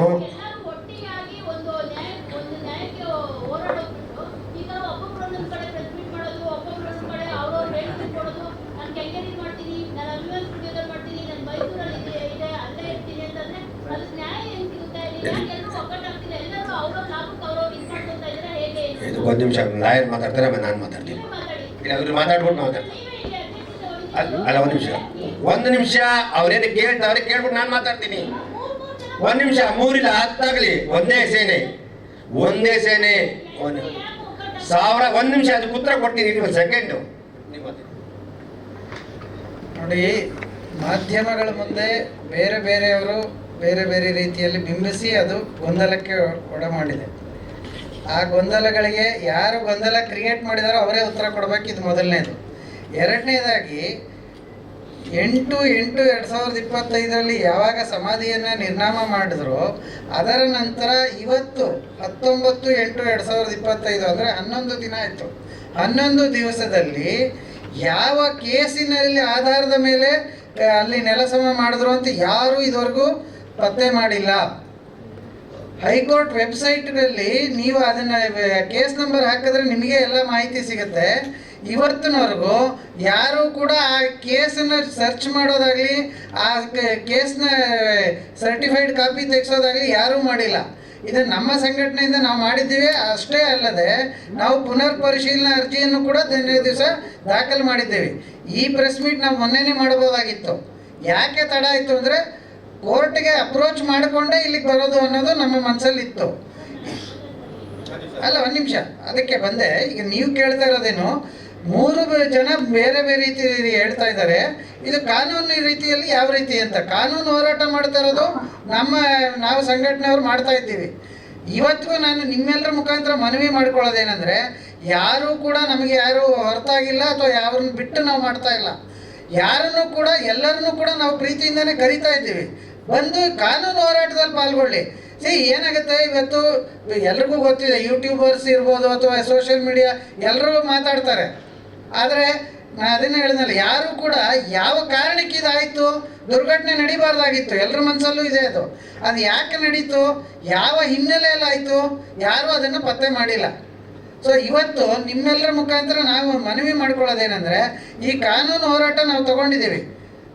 ಇದು ಒಂದು ನಿಮಿಷ ಲಾಯರ್ ಮಾತಾಡ್ತಾರೆ, ಆಮೇಲೆ ನಾನು ಮಾತಾಡ್ತೀನಿ. ಇಲ್ಲ ಅವ್ರು ಮಾತಾಡ್ಬಿಟ್ಟು ಮಾತಾಡ್ತೀನಿ. ಅಲ್ಲ ಒಂದು ನಿಮಿಷ ಅವ್ರೇನು ಕೇಳ್ತಾವ್ರೆ ಕೇಳ್ಬಿಟ್ಟು ನಾನು ಮಾತಾಡ್ತೀನಿ. ಒಂದು ನಿಮಿಷ 3 ಇಲ್ಲ 10 ಆಗಲಿ, ಒಂದೇ ಸೇನೆ 1000. ಒಂದು ನಿಮಿಷ ಅದಕ್ಕೆ ಉತ್ತರ ಕೊಡ್ತೀನಿ. ಒಂದು ಸೆಕೆಂಡು ನೋಡಿ, ಮಾಧ್ಯಮಗಳ ಮುಂದೆ ಬೇರೆ ಬೇರೆಯವರು ಬೇರೆ ಬೇರೆ ರೀತಿಯಲ್ಲಿ ಬಿಂಬಿಸಿ ಅದು ಗೊಂದಲಕ್ಕೆ ಒಳಮಾಡಿದೆ. ಆ ಗೊಂದಲಗಳಿಗೆ ಯಾರು ಗೊಂದಲ ಕ್ರಿಯೇಟ್ ಮಾಡಿದಾರೋ ಅವರೇ ಉತ್ತರ ಕೊಡಬೇಕು. ಇದು ಮೊದಲನೇದು. ಎರಡನೇದಾಗಿ 8/8/2025 ಯಾವಾಗ ಸಮಾಧಿಯನ್ನು ನಿರ್ನಾಮ ಮಾಡಿದ್ರು, ಅದರ ನಂತರ ಇವತ್ತು 19/8/2025 ಅಂದರೆ 11 ದಿನ ಆಯಿತು. 11 ದಿವಸದಲ್ಲಿ ಯಾವ ಕೇಸಿನಲ್ಲಿ ಆಧಾರದ ಮೇಲೆ ಅಲ್ಲಿ ನೆಲಸಮ ಮಾಡಿದ್ರು ಅಂತ ಯಾರೂ ಇದುವರೆಗೂ ಪತ್ತೆ ಮಾಡಿಲ್ಲ. ಹೈಕೋರ್ಟ್ ವೆಬ್ಸೈಟ್ನಲ್ಲಿ ನೀವು ಅದನ್ನು ಕೇಸ್ ನಂಬರ್ ಹಾಕಿದ್ರೆ ನಿಮಗೆ ಎಲ್ಲ ಮಾಹಿತಿ ಸಿಗುತ್ತೆ. ಇವತ್ತಿನವರೆಗೂ ಯಾರೂ ಕೂಡ ಆ ಕೇಸನ್ನು ಸರ್ಚ್ ಮಾಡೋದಾಗಲಿ, ಆ ಕೇಸ್ನ ಸರ್ಟಿಫೈಡ್ ಕಾಪಿ ತೆಗೆಸೋದಾಗಲಿ ಯಾರೂ ಮಾಡಿಲ್ಲ. ಇದು ನಮ್ಮ ಸಂಘಟನೆಯಿಂದ ನಾವು ಮಾಡಿದ್ದೀವಿ. ಅಷ್ಟೇ ಅಲ್ಲದೆ ನಾವು ಪುನರ್ ಪರಿಶೀಲನಾ ಅರ್ಜಿಯನ್ನು ಕೂಡ ದಿವಸ ದಾಖಲು ಮಾಡಿದ್ದೇವೆ. ಈ ಪ್ರೆಸ್ ಮೀಟ್ ನಾವು ಮೊನ್ನೆನೇ ಮಾಡ್ಬೋದಾಗಿತ್ತು. ಯಾಕೆ ತಡ ಆಯಿತು ಅಂದರೆ ಕೋರ್ಟ್ಗೆ ಅಪ್ರೋಚ್ ಮಾಡಿಕೊಂಡೇ ಇಲ್ಲಿಗೆ ಬರೋದು ಅನ್ನೋದು ನಮ್ಮ ಮನಸ್ಸಲ್ಲಿತ್ತು. ಅಲ್ಲ ಒಂದು ನಿಮಿಷ, ಅದಕ್ಕೆ ಬಂದೆ. ಈಗ ನೀವು ಕೇಳ್ತಾ ಇರೋದೇನು, 3 ಜನ ಬೇರೆ ಬೇರೆ ರೀತಿ ಹೇಳ್ತಾ ಇದ್ದಾರೆ. ಇದು ಕಾನೂನು ರೀತಿಯಲ್ಲಿ ಯಾವ ರೀತಿ ಅಂತ ಕಾನೂನು ಹೋರಾಟ ಮಾಡ್ತಾ ಇರೋದು ನಾವು ಸಂಘಟನೆಯವರು ಮಾಡ್ತಾ ಇದ್ದೀವಿ. ಇವತ್ತಿಗೂ ನಾನು ನಿಮ್ಮೆಲ್ಲರ ಮುಖಾಂತರ ಮನವಿ ಮಾಡ್ಕೊಳ್ಳೋದೇನೆಂದರೆ, ಯಾರೂ ಕೂಡ ನಮಗೆ ಯಾರೂ ಹೊರತಾಗಿಲ್ಲ ಅಥವಾ ಯಾರನ್ನು ಬಿಟ್ಟು ನಾವು ಮಾಡ್ತಾ ಇಲ್ಲ. ಯಾರನ್ನು ಕೂಡ ಎಲ್ಲರನ್ನೂ ಕೂಡ ನಾವು ಪ್ರೀತಿಯಿಂದನೇ ಕರಿತಾ ಇದ್ದೀವಿ, ಬಂದು ಕಾನೂನು ಹೋರಾಟದಲ್ಲಿ ಪಾಲ್ಗೊಳ್ಳಿ. ಏನಾಗುತ್ತೆ, ಇವತ್ತು ಎಲ್ರಿಗೂ ಗೊತ್ತಿದೆ, ಯೂಟ್ಯೂಬರ್ಸ್ ಇರ್ಬೋದು ಅಥವಾ ಸೋಷಿಯಲ್ ಮೀಡಿಯಾ ಎಲ್ಲರೂ ಮಾತಾಡ್ತಾರೆ. ಆದರೆ ನಾನು ಅದನ್ನು ಹೇಳಿದ್ನಲ್ಲ, ಯಾರೂ ಕೂಡ ಯಾವ ಕಾರಣಕ್ಕೆ ಇದಾಯಿತು, ದುರ್ಘಟನೆ ನಡಿಬಾರ್ದಾಗಿತ್ತು, ಎಲ್ಲರ ಮನಸ್ಸಲ್ಲೂ ಇದೆ. ಅದು ಯಾಕೆ ನಡೀತು, ಯಾವ ಹಿನ್ನೆಲೆಯಲ್ಲಿ ಆಯಿತು, ಯಾರೂ ಅದನ್ನು ಪತ್ತೆ ಮಾಡಿಲ್ಲ. ಸೊ ಇವತ್ತು ನಿಮ್ಮೆಲ್ಲರ ಮುಖಾಂತರ ನಾವು ಮನವಿ ಮಾಡ್ಕೊಳ್ಳೋದೇನೆಂದರೆ, ಈ ಕಾನೂನು ಹೋರಾಟ ನಾವು ತೊಗೊಂಡಿದ್ದೀವಿ.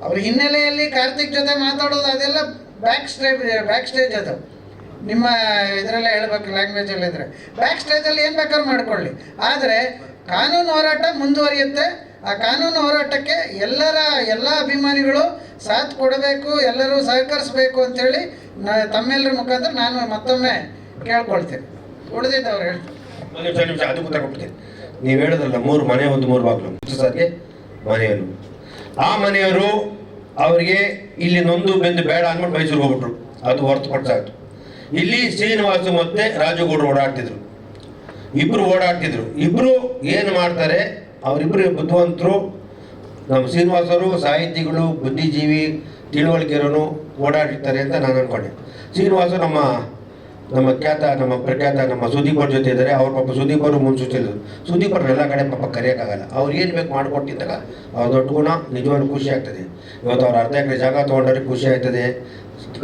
ಅವ್ರ ಹಿನ್ನೆಲೆಯಲ್ಲಿ ಕಾರ್ತಿಕ್ ಜೊತೆ ಮಾತಾಡೋದು ಅದೆಲ್ಲ ಬ್ಯಾಕ್ ಸ್ಟೇಜ್ ಅದು ನಿಮ್ಮ ಇದರಲ್ಲೇ ಹೇಳ್ಬೇಕು, ಲ್ಯಾಂಗ್ವೇಜಲ್ಲಿ ಇದ್ದರೆ ಬ್ಯಾಕ್ ಸ್ಟೇಜಲ್ಲಿ ಏನು ಬೇಕಾದ್ರೂ ಮಾಡ್ಕೊಳ್ಳಿ. ಆದರೆ ಕಾನೂನು ಹೋರಾಟ ಮುಂದುವರಿಯುತ್ತೆ. ಆ ಕಾನೂನು ಹೋರಾಟಕ್ಕೆ ಎಲ್ಲ ಅಭಿಮಾನಿಗಳು ಸಾಥ್ ಕೊಡಬೇಕು, ಎಲ್ಲರೂ ಸಹಕರಿಸಬೇಕು ಅಂಥೇಳಿ ತಮ್ಮೆಲ್ಲರ ಮುಖಾಂತರ ನಾನು ಮತ್ತೊಮ್ಮೆ ಕೇಳ್ಕೊಳ್ತೀನಿ. ಉಳಿದಿದ್ದವ್ರು ಹೇಳ್ತೀನಿ. ಒಂದು ನಿಮಿಷ ಅದು ಗೊತ್ತಾಗ್ಬಿಡ್ತೀನಿ. ನೀವು ಹೇಳಿದ್ರಲ್ಲ 3 ಮನೆ 3 ಬಾಗಿಲು ಸರ್ಗೆ ಮನೆಯವರು, ಆ ಮನೆಯವರು ಅವರಿಗೆ ಇಲ್ಲಿ ನೊಂದು ಬೆಂದು ಬೇಡ ಅಂದ್ಬಿಟ್ಟು ಮೈಸೂರಿಗೆ ಹೋಗ್ಬಿಟ್ರು. ಅದು ಹೊರತುಪಡಿಸಾಯ್ತು. ಇಲ್ಲಿ ಶ್ರೀನಿವಾಸು ಮತ್ತೆ ರಾಜುಗೌಡರು ಓಡಾಡ್ತಿದ್ರು, ಇಬ್ಬರು ಓಡಾಡ್ತಿದ್ರು. ಇಬ್ಬರು ಏನು ಮಾಡ್ತಾರೆ, ಅವರಿಬ್ಬರು ಬುದ್ಧಿವಂತರು. ನಮ್ಮ ಶ್ರೀನಿವಾಸರು ಸಾಹಿತಿಗಳು, ಬುದ್ಧಿಜೀವಿ, ತಿಳುವಳಿಕೆರೋನು ಓಡಾಡಿರ್ತಾರೆ ಅಂತ ನಾನು ಅಂದ್ಕೊಂಡೆ. ಶ್ರೀನಿವಾಸು ನಮ್ಮ ಪ್ರಖ್ಯಾತ ನಮ್ಮ ಸುದೀಪ್ ಅವ್ರ ಜೊತೆ ಇದ್ದಾರೆ. ಅವ್ರ ಪಾಪ ಸುದೀಪ್ ಅವರು ಮುನ್ಸೂಚಿದ್ರು. ಸುದೀಪ್ ಅವ್ರನ್ನ ಎಲ್ಲ ಕಡೆ ಪಾಪ ಕರೆಯೋಕ್ಕಾಗಲ್ಲ. ಅವ್ರು ಏನು ಬೇಕು ಮಾಡಿಕೊಟ್ಟಿದ್ದಾಗ ಅವ್ರ ದೊಡ್ಡ ಗುಣ ನಿಜವಾಗ್ಲೂ ಖುಷಿ ಆಗ್ತದೆ. ಇವತ್ತು ಅವ್ರು ಅರ್ಧ ಎಕರೆ ಜಾಗ ತೊಗೊಂಡ್ರೆ ಖುಷಿ ಆಗ್ತದೆ,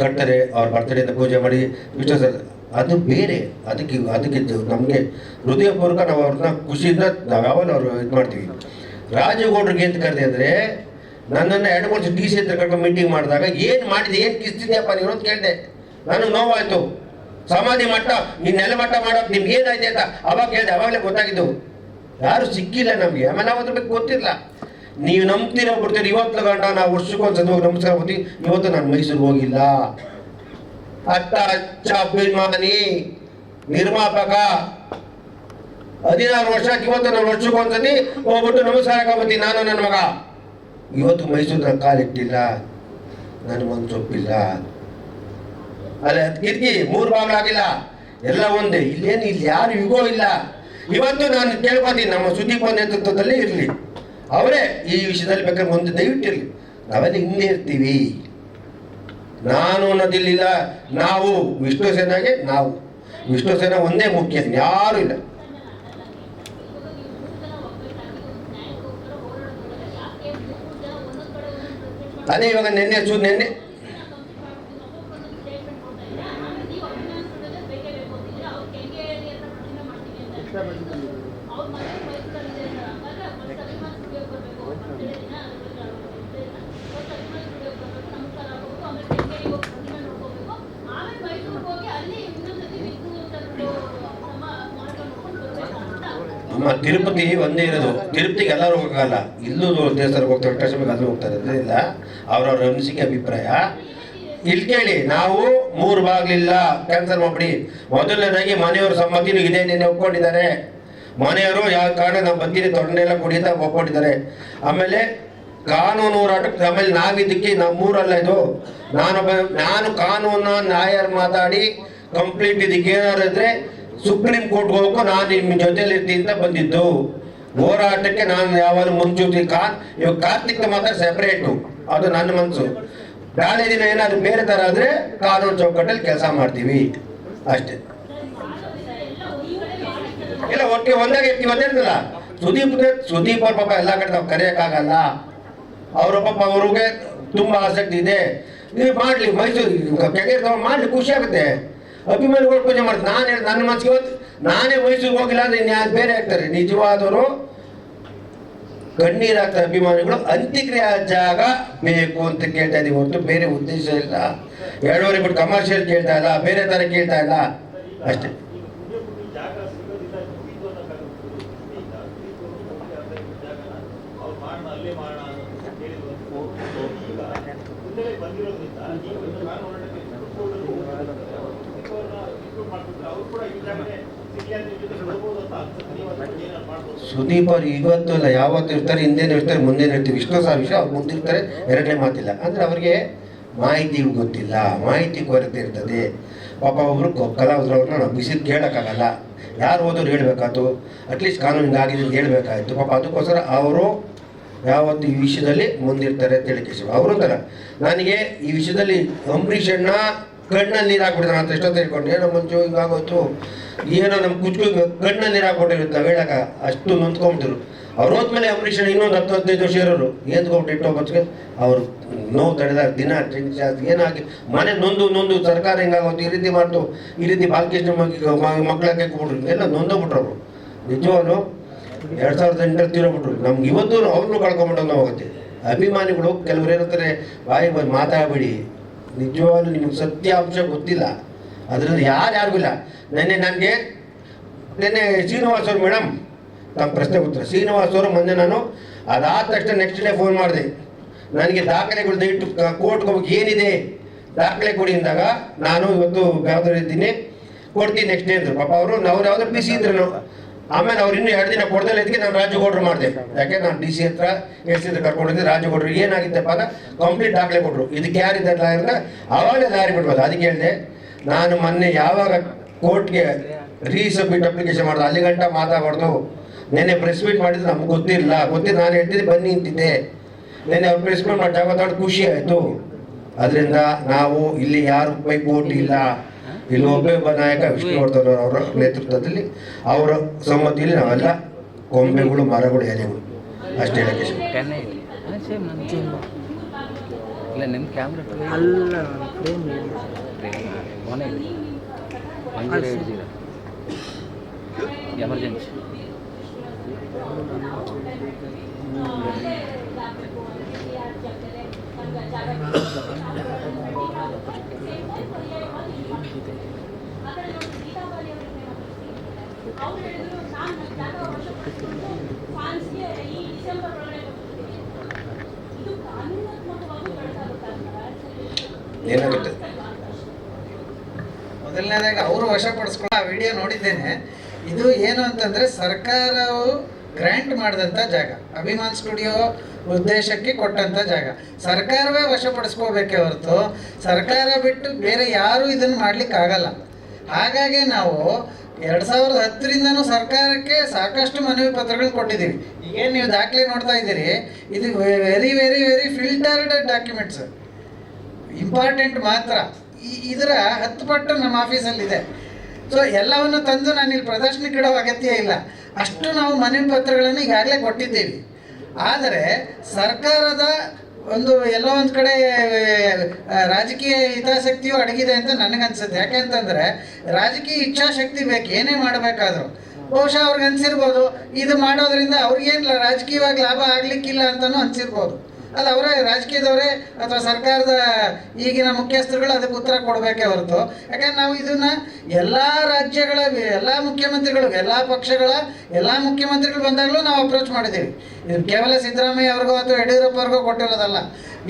ಕಟ್ತಾರೆ. ಅವ್ರ ಬರ್ತಡೇಯಿಂದ ಪೂಜೆ ಮಾಡಿ ಇಷ್ಟ ಸರ್, ಅದು ಬೇರೆ. ಅದಕ್ಕೆ ನಮಗೆ ಹೃದಯಪೂರ್ವಕ ನಾವು ಅವ್ರನ್ನ ಖುಷಿಯಿಂದ ನಾವು ಯಾವಾಗಲೂ ಅವ್ರು ಇದು ಮಾಡ್ತೀವಿ. ರಾಜಗೌಡ್ರಿಗೆ ಅಂತ ಕರೆದೆ ಅಂದರೆ ನನ್ನನ್ನು 2-3 DC ಹತ್ರ ಕರ್ಕೊಂಡು ಮೀಟಿಂಗ್ ಮಾಡಿದಾಗ ಏನು ಮಾಡಿದೆ, ಏನು ಕಿಸ್ತಿದ್ಯಪ್ಪ ನೀನು ಅಂತ ಕೇಳಿದೆ. ನನಗೆ ನೋವಾಯಿತು. ಸಮಾಧಿ ಮಟ್ಟ ನೀನು ನೆಲ ಮಟ್ಟ ಮಾಡೋಕೆ ನಿಮ್ಗೆ ಏನಾಯ್ತು ಅಂತ ಅವಾಗ ಕೇಳಿದೆ. ಅವಾಗಲೇ ಗೊತ್ತಾಗಿದ್ದು ಯಾರು ಸಿಕ್ಕಿಲ್ಲ ನಮಗೆ. ಆಮೇಲೆ ನಾವು ಅದ್ರ ಬಗ್ಗೆ ಗೊತ್ತಿಲ್ಲ. ನೀವು ನಂಬ್ತೀರೋ ಬಿಡ್ತೀರಿ. ಇವತ್ತು ಗಂಟ ನಾವು ವರ್ಷಕ್ಕೊಂದ್ಸತಿ ಹೋಗಿ ನಮಸ್ಕಾರ ಹೋಗ್ತೀವಿ. ಇವತ್ತು ನಾನು ಮೈಸೂರಿಗೆ ಹೋಗಿಲ್ಲ. ಅಚ್ಚ ಅಭಿಮಾನಿ ನಿರ್ಮಾಪಕ 16 ವರ್ಷ. ಇವತ್ತು ನಾನು ವರ್ಷಕ್ಕೊಂದ್ಸತಿ ಹೋಗ್ಬಿಟ್ಟು ನಮಸ್ಕಾರ ಹಾಕೊಂಬತ್ತೀನಿ. ನಾನು ನನ್ನ ಮಗ ಇವತ್ತು ಮೈಸೂರಿನ ಕಾಲಿಟ್ಟಿಲ್ಲ, ನನ್ನ ಮನಸ್ಸೊಪ್ಪಿಲ್ಲ. ಅಲ್ಲ ಕಿಟಕಿ 3 ಬಾಗಿಲಾಗಿಲ್ಲ, ಎಲ್ಲ ಒಂದೇ. ಇಲ್ಲಿ ಯಾರು ಯುಗೋ ಇಲ್ಲ. ಇವತ್ತು ನಾನು ಕೇಳ್ಕೊತೀನಿ, ನಮ್ಮ ಸುದೀಪ ನೇತೃತ್ವದಲ್ಲಿ ಇರಲಿ, ಅವರೇ ಈ ವಿಷಯದಲ್ಲಿ ಬೇಕಾದ್ರೆ ಮುಂದೆ ದಯವಿಟ್ಟಿರಲಿ. ನಾವೆಲ್ಲ ಹಿಂದೆ ಇರ್ತೀವಿ. ನಾನು ಅನ್ನೋದಿಲ್ಲ, ನಾವು ವಿಷ್ಣು ಸೇನಾಗೆ ವಿಷ್ಣು ಸೇನಾ ಒಂದೇ ಮುಖ್ಯ, ಯಾರು ಇಲ್ಲ. ಅದೇ ಇವಾಗ ನಿನ್ನೆ ಅಮ್ಮ ತಿರುಪತಿ ಒಂದೇ ಇರೋದು. ತಿರುಪತಿಗೆ ಎಲ್ಲರೂ ಹೋಗಲ್ಲ. ಇಲ್ಲೂ ದೇವಸ್ಥಾನಕ್ಕೆ ಹೋಗ್ತಾರೆ, ವೆಂಕಟೇಶ್ವರಕ್ಕೆ ಅಲ್ಲೂ ಹೋಗ್ತಾರೆ. ಅದರಿಂದ ಅವ್ರವ್ರ ಅನಿಸಿಕೆ ಅಭಿಪ್ರಾಯ. ಇಲ್ಲಿ ಕೇಳಿ, ನಾವು 3 ಬಾಗಿಲಿಲ್ಲ ಕ್ಯಾನ್ಸಲ್ ಮಾಡ್ಬಿಡಿ. ಮೊದಲನೇದಾಗಿ ಮನೆಯವ್ರ ಸಮ್ಮತಿನೂ ಇದೆ, ನಿನ್ನೆ ಒಪ್ಕೊಂಡಿದ್ದಾರೆ. ಮನೆಯವರು ಯಾವ ಕಾರಣ ನಾವು ಬಂದಿರಿ ತೊಂಡೆಲ್ಲ ಕುಡಿತಾ ಒಪ್ಕೊಂಡಿದ್ದಾರೆ. ಆಮೇಲೆ ಕಾನೂನು ಹೋರಾಟಕ್ಕೆ ಆಮೇಲೆ ನಾವಿದ್ದಕ್ಕೆ ನಾವು 3 ಅಲ್ಲ ಇದು. ನಾನು ಕಾನೂನ ನ್ಯಾಯ ಮಾತಾಡಿ ಕಂಪ್ಲೀಟ್ ಇದಕ್ಕೆ ಏನಾದ್ರು ಇದ್ರೆ ಸುಪ್ರೀಂ ಕೋರ್ಟ್ಗೆ ಹೋಗೋ ನಾನು ನಿಮ್ಮ ಜೊತೆಲಿ ಇರ್ತೀನಿ ಅಂತ ಬಂದಿದ್ದು. ಹೋರಾಟಕ್ಕೆ ನಾನು ಯಾವಾಗಲೂ ಮುಂಚೂತಿ. ಇವಾಗ ಕಾರ್ತಿಕ್ ಮಾತ್ರ ಸೆಪರೇಟು, ಅದು ನನ್ನ ಮನಸ್ಸು. ನಾಳೆ ದಿನ ಏನಾದ್ರು ಬೇರೆ ಥರ ಆದರೆ ಕಾನೂನು ಚೌಕಟ್ಟಲ್ಲಿ ಕೆಲಸ ಮಾಡ್ತೀವಿ ಅಷ್ಟೇ. ಇಲ್ಲ ಒಟ್ಟಿಗೆ ಒಂದಾಗಿ ಇರ್ತೀವಿ. ಗೊತ್ತಿರ್ತಲ್ಲ ಸುದೀಪ್ ಅವ್ರ ಪಾಪ ಎಲ್ಲ ಕಡೆ ನಾವು ಕರೆಯೋಕ್ಕಾಗಲ್ಲ. ಅವ್ರ ಪಾಪ ಅವ್ರಿಗೆ ತುಂಬ ಆಸಕ್ತಿ ಇದೆ. ನೀವು ಮಾಡಲಿ, ಮೈಸೂರು ಕೆಗೇರಿ ಮಾಡಲಿ, ಖುಷಿ ಆಗುತ್ತೆ. ಅಭಿಮಾನಿಗಳು ಪೂಜೆ ಮಾಡ್ತಾರೆ. ನಾನು ಹೇಳಿ ನನ್ನ ಮನಸ್ಸಿಗೆ ಇವತ್ತು ನಾನೇ ಮೈಸೂರಿಗೆ ಹೋಗಿಲ್ಲ ಅಂದರೆ ಇನ್ಯಾರು ಬೇರೆ ಆಗ್ತಾರೆ. ನಿಜವಾದವರು ಕಣ್ಣೀರಾಗ್ತಾರೆ ಅಭಿಮಾನಿಗಳು. ಅಂತ್ಯಕ್ರಿಯೆ ಜಾಗ ಬೇಕು ಅಂತ ಕೇಳ್ತಾ ಇದೀವಿ ಹೊರತು ಬೇರೆ ಉದ್ದೇಶ ಇಲ್ಲ. 2.5 ಬಿಟ್ಟು ಕಮರ್ಷಿಯಲ್ ಕೇಳ್ತಾ ಇಲ್ಲ, ಬೇರೆ ಥರ ಕೇಳ್ತಾ ಇಲ್ಲ ಅಷ್ಟೇ. ಸುದೀಪ್ ಅವ್ರು ಇವತ್ತು ಅಲ್ಲ ಯಾವತ್ತು ಇರ್ತಾರೆ, ಹಿಂದೇನು ಇರ್ತಾರೆ, ಮುಂದೇನು ಇರ್ತೀವಿ. ವಿಷ್ಣು ಸಾರ್ ವಿಷಯ ಅವ್ರು ಮುಂದಿರ್ತಾರೆ, ಎರಡನೇ ಮಾತಿಲ್ಲ. ಅಂದರೆ ಅವ್ರಿಗೆ ಮಾಹಿತಿ ಗೊತ್ತಿಲ್ಲ, ಮಾಹಿತಿ ಕೊರತೆ ಇರ್ತದೆ. ಪಾಪ ಒಬ್ಬರು ಕಲಾವಿದ್ರವ್ರನ್ನ ನಾವು ಬಿಸಿಲು ಕೇಳೋಕ್ಕಾಗಲ್ಲ. ಯಾರು ಹೋದವ್ರು ಹೇಳಬೇಕಾಯ್ತು, ಅಟ್ಲೀಸ್ಟ್ ಕಾನೂನಿಗೆ ಆಗಿದೆ ಅಂತ ಹೇಳಬೇಕಾಯ್ತು. ಪಾಪ ಅದಕ್ಕೋಸ್ಕರ ಅವರು ಯಾವತ್ತು ಈ ವಿಷಯದಲ್ಲಿ ಮುಂದಿರ್ತಾರೆ ಅಂತ ಹೇಳಿ ಕೇಳಿ ಅವರು ಥರ. ನನಗೆ ಈ ವಿಷಯದಲ್ಲಿ ಅಂಬರೀಷ್ ಅಣ್ಣ ಕಣ್ಣಲ್ಲಿ ನೀರು ಹಾಕ್ಬಿಡ್ತಾರೆ ಅಂತ ಎಷ್ಟೊತ್ತು ಹೇಳ್ಕೊಂಡು, ಏನೋ ಮುಂಚೆ ಹಿಂಗಾಗೋಯ್ತು, ಏನೋ ನಮ್ಮ ಕುಚ್ಕು ಕಣ್ಣಲ್ಲಿ ನೀರು ಹಾಕ್ಬಿಟ್ಟಿರುತ್ತೆ ನಾವು ಹೇಳಕ್ಕೆ. ಅಷ್ಟು ನೊಂದ್ಕೊಂಬಿಟ್ರು. ಅವ್ರು ಹೋದ್ಮೇಲೆ ಅಂಬರೀಷ್ ಅಣ್ಣ ಇನ್ನೊಂದು 10-15 ವರ್ಷ ಇರೋರು ಎದ್ಕೊಂಡು ಇಟ್ಟೋಗೋತ್ತಿಗೆ ಅವರು ನೋವು ತಡೆದಾಗ ದಿನ ಏನಾಗಿ ಮನೆ ನೊಂದು ಸರ್ಕಾರ ಹಿಂಗಾಗೋದು, ಈ ರೀತಿ ಮಾಡ್ತು, ಈ ರೀತಿ ಬಾಲಕೃಷ್ಣ ಮಕ್ಕಳಕ್ಕೆ ಕೊಟ್ಬಿಟ್ರು, ಎಲ್ಲ ನೊಂದೋಗ್ಬಿಟ್ರು ಅವರು. ನಿಜವಾಗ್ಲು 2008 ತೀರೋಗ್ಬಿಟ್ರು. ನಮ್ಗೆ ಇವತ್ತು ಅವ್ರನ್ನೂ ಕಳ್ಕೊಂಬಿಟ್ಟು ನಾವು ಹೋಗುತ್ತೆ. ಅಭಿಮಾನಿಗಳು ಕೆಲವ್ರು ಏನಂತಾರೆ, ಬಾಯಿ ಮಾತಾಡಬೇಡಿ, ನಿಜವಾಗ್ಲೂ ನಿಮಗೆ ಸತ್ಯಾಂಶ ಗೊತ್ತಿಲ್ಲ, ಅದರಲ್ಲಿ ಯಾರಿಗೂ ಇಲ್ಲ. ನೆನ್ನೆ ಶ್ರೀನಿವಾಸ್ ಅವರು ಮೇಡಮ್ ತಮ್ಮ ಪ್ರಶ್ನೆ ಉತ್ತರ. ಶ್ರೀನಿವಾಸ್ ಅವರು ಮೊನ್ನೆ ನಾನು ಅದಾದ ತಕ್ಷಣ ನೆಕ್ಸ್ಟ್ ಡೇ ಫೋನ್ ಮಾಡಿದೆ, ನನಗೆ ದಾಖಲೆಗಳು ದಯವಿಟ್ಟು ಕೋರ್ಟ್ಗೆ ಹೋಗಿ ಏನಿದೆ ದಾಖಲೆ ಕೊಡಿ ಅಂದಾಗ ನಾನು ಇವತ್ತು ಯಾವ್ದಾರು ಇದ್ದೀನಿ ಕೊಡ್ತೀನಿ ನೆಕ್ಸ್ಟ್ ಡೇ ಅಂದರು. ಪಾಪ ಅವರು ಯಾವ್ದಾದ್ರು ಪಿ ಸಿ ಇದ್ರು. ಆಮೇಲೆ ಅವ್ರು ಇನ್ನೂ 2 ದಿನ ಕೊಡ್ದಲ್ಲ ಇದಕ್ಕೆ ನಾನು ರಾಜಗೌಡರು ಮಾಡಿದೆ. ಯಾಕೆ ನಾನು ಡಿ ಸಿ ಹತ್ರ ಎಸ್ ಹತ್ರ ಕರ್ಕೊಂಡಿದ್ದೆ. ರಾಜಗೌಡರು ಏನಾಗಿತ್ತಪ್ಪ ಅಂದ್ರೆ ಕಂಪ್ಲೀಟ್ ದಾಖಲೆ ಕೊಟ್ಟರು. ಇದಕ್ಕೆ ಯಾರಿದ್ದಾರೆ ಅಂದ್ರೆ ಅವಾಗಲೇ ದಾರಿ ಬಿಡ್ಬೋದು. ಅದಕ್ಕೆ ಹೇಳಿದೆ, ನಾನು ಮೊನ್ನೆ ಯಾವಾಗ ಕೋರ್ಟ್ಗೆ ರೀಸಬ್ಮಿಟ್ ಅಪ್ಲಿಕೇಶನ್ ಮಾಡಿದೆ ಅಲ್ಲಿ ಗಂಟ ಮಾತಾಡಬಾರ್ದು. ನೆನ್ನೆ ಪ್ರೆಸ್ ಮೀಟ್ ಮಾಡಿದ್ರೆ ನಮ್ಗೆ ಗೊತ್ತಿಲ್ಲ ನಾನು ಹೇಳ್ತಿದ್ದೆ ಬನ್ನಿ ನಿಂತಿದ್ದೆ. ನೆನ್ನೆ ಅವ್ರು ಪ್ರೆಸ್ ಮೀಟ್ ಮಾಡಿ ಮಾತಾಡಿ ಖುಷಿ ಆಯಿತು. ಅದರಿಂದ ನಾವು ಇಲ್ಲಿ ಯಾರು ಪೈಪೋಟಿ ಇಲ್ಲ. ಇಲ್ಲಿ ಒಬ್ಬ ನಾಯಕ ವಿಷ್ಣುವರ್ಧನ್ ಅವರ ನೇತೃತ್ವದಲ್ಲಿ ಅವರ ಸಮ್ಮತಿಯಲ್ಲಿ ನಾವೆಲ್ಲ ಕೊಂಬೆಗಳು ಮರಗಳು ಎಲೆಗಳು ಅಷ್ಟೇ ಹೇಳಕ್ಕೆ ಇಷ್ಟ. ಎಮರ್ಜೆನ್ಸಿ ಏನಾಗುತ್ತೆ ಮೊದಲನೇದಾಗಿ ಅವರು ವಶಪಡಿಸ್ಕೊಂಡು ಆ ವಿಡಿಯೋ ನೋಡಿದ್ದೇನೆ. ಇದು ಏನು ಅಂತಂದರೆ ಸರ್ಕಾರವು ಗ್ರ್ಯಾಂಟ್ ಮಾಡಿದಂಥ ಜಾಗ, ಅಭಿಮಾನ್ ಸ್ಟುಡಿಯೋ ಉದ್ದೇಶಕ್ಕೆ ಕೊಟ್ಟಂಥ ಜಾಗ ಸರ್ಕಾರವೇ ವಶಪಡಿಸ್ಕೋಬೇಕೇ ಹೊರತು ಸರ್ಕಾರ ಬಿಟ್ಟು ಬೇರೆ ಯಾರೂ ಇದನ್ನು ಮಾಡಲಿಕ್ಕಾಗಲ್ಲ. ಹಾಗಾಗಿ ನಾವು 2010ರಿಂದನೂ ಸರ್ಕಾರಕ್ಕೆ ಸಾಕಷ್ಟು ಮನವಿ ಪತ್ರಗಳನ್ನ ಕೊಟ್ಟಿದ್ದೀವಿ. ಈಗೇನು ನೀವು ದಾಖಲೆ ನೋಡ್ತಾ ಇದ್ದೀರಿ, ಇದು very very very filtered documents, important ಮಾತ್ರ. ಇದರ 10 ಪಟ್ಟು ನಮ್ಮ ಆಫೀಸಲ್ಲಿದೆ. ಸೊ ಎಲ್ಲವನ್ನು ತಂದು ನಾನು ಇಲ್ಲಿ ಪ್ರದರ್ಶನಕ್ಕೆ ಇಡೋ ಅಗತ್ಯ ಇಲ್ಲ. ಅಷ್ಟು ನಾವು ಮನವಿ ಪತ್ರಗಳನ್ನು ಈಗಾಗಲೇ ಕೊಟ್ಟಿದ್ದೀವಿ. ಆದರೆ ಸರ್ಕಾರದ ಎಲ್ಲೋ ಒಂದು ಕಡೆ ರಾಜಕೀಯ ಹಿತಾಸಕ್ತಿಯು ಅಡಗಿದೆ ಅಂತ ನನಗನ್ಸುತ್ತೆ. ಯಾಕೆಂತಂದರೆ ರಾಜಕೀಯ ಇಚ್ಛಾಶಕ್ತಿ ಬೇಕು ಏನೇ ಮಾಡಬೇಕಾದ್ರೂ. ಬಹುಶಃ ಅವ್ರಿಗೆ ಅನಿಸಿರ್ಬೋದು ಇದು ಮಾಡೋದ್ರಿಂದ ಅವ್ರಿಗೇನು ರಾಜಕೀಯವಾಗಿ ಲಾಭ ಆಗಲಿಕ್ಕಿಲ್ಲ ಅಂತಲೂ ಅನಿಸಿರ್ಬೋದು. ಅದು ಅವರೇ ರಾಜಕೀಯದವರೇ ಅಥವಾ ಸರ್ಕಾರದ ಈಗಿನ ಮುಖ್ಯಸ್ಥರುಗಳು ಅದಕ್ಕೆ ಉತ್ತರ ಕೊಡಬೇಕೇ ಹೊರತು. ಯಾಕಂದ್ರೆ ನಾವು ಇದನ್ನು ಎಲ್ಲ ರಾಜ್ಯಗಳ ಎಲ್ಲ ಮುಖ್ಯಮಂತ್ರಿಗಳು, ಎಲ್ಲ ಪಕ್ಷಗಳ ಎಲ್ಲ ಮುಖ್ಯಮಂತ್ರಿಗಳು ಬಂದಾಗಲೂ ನಾವು ಅಪ್ರೋಚ್ ಮಾಡಿದ್ದೀವಿ. ಇದು ಕೇವಲ ಸಿದ್ದರಾಮಯ್ಯ ಅವ್ರಿಗೋ ಅಥವಾ ಯಡಿಯೂರಪ್ಪ ಅವ್ರಿಗೋ ಕೊಟ್ಟಿರೋದಲ್ಲ.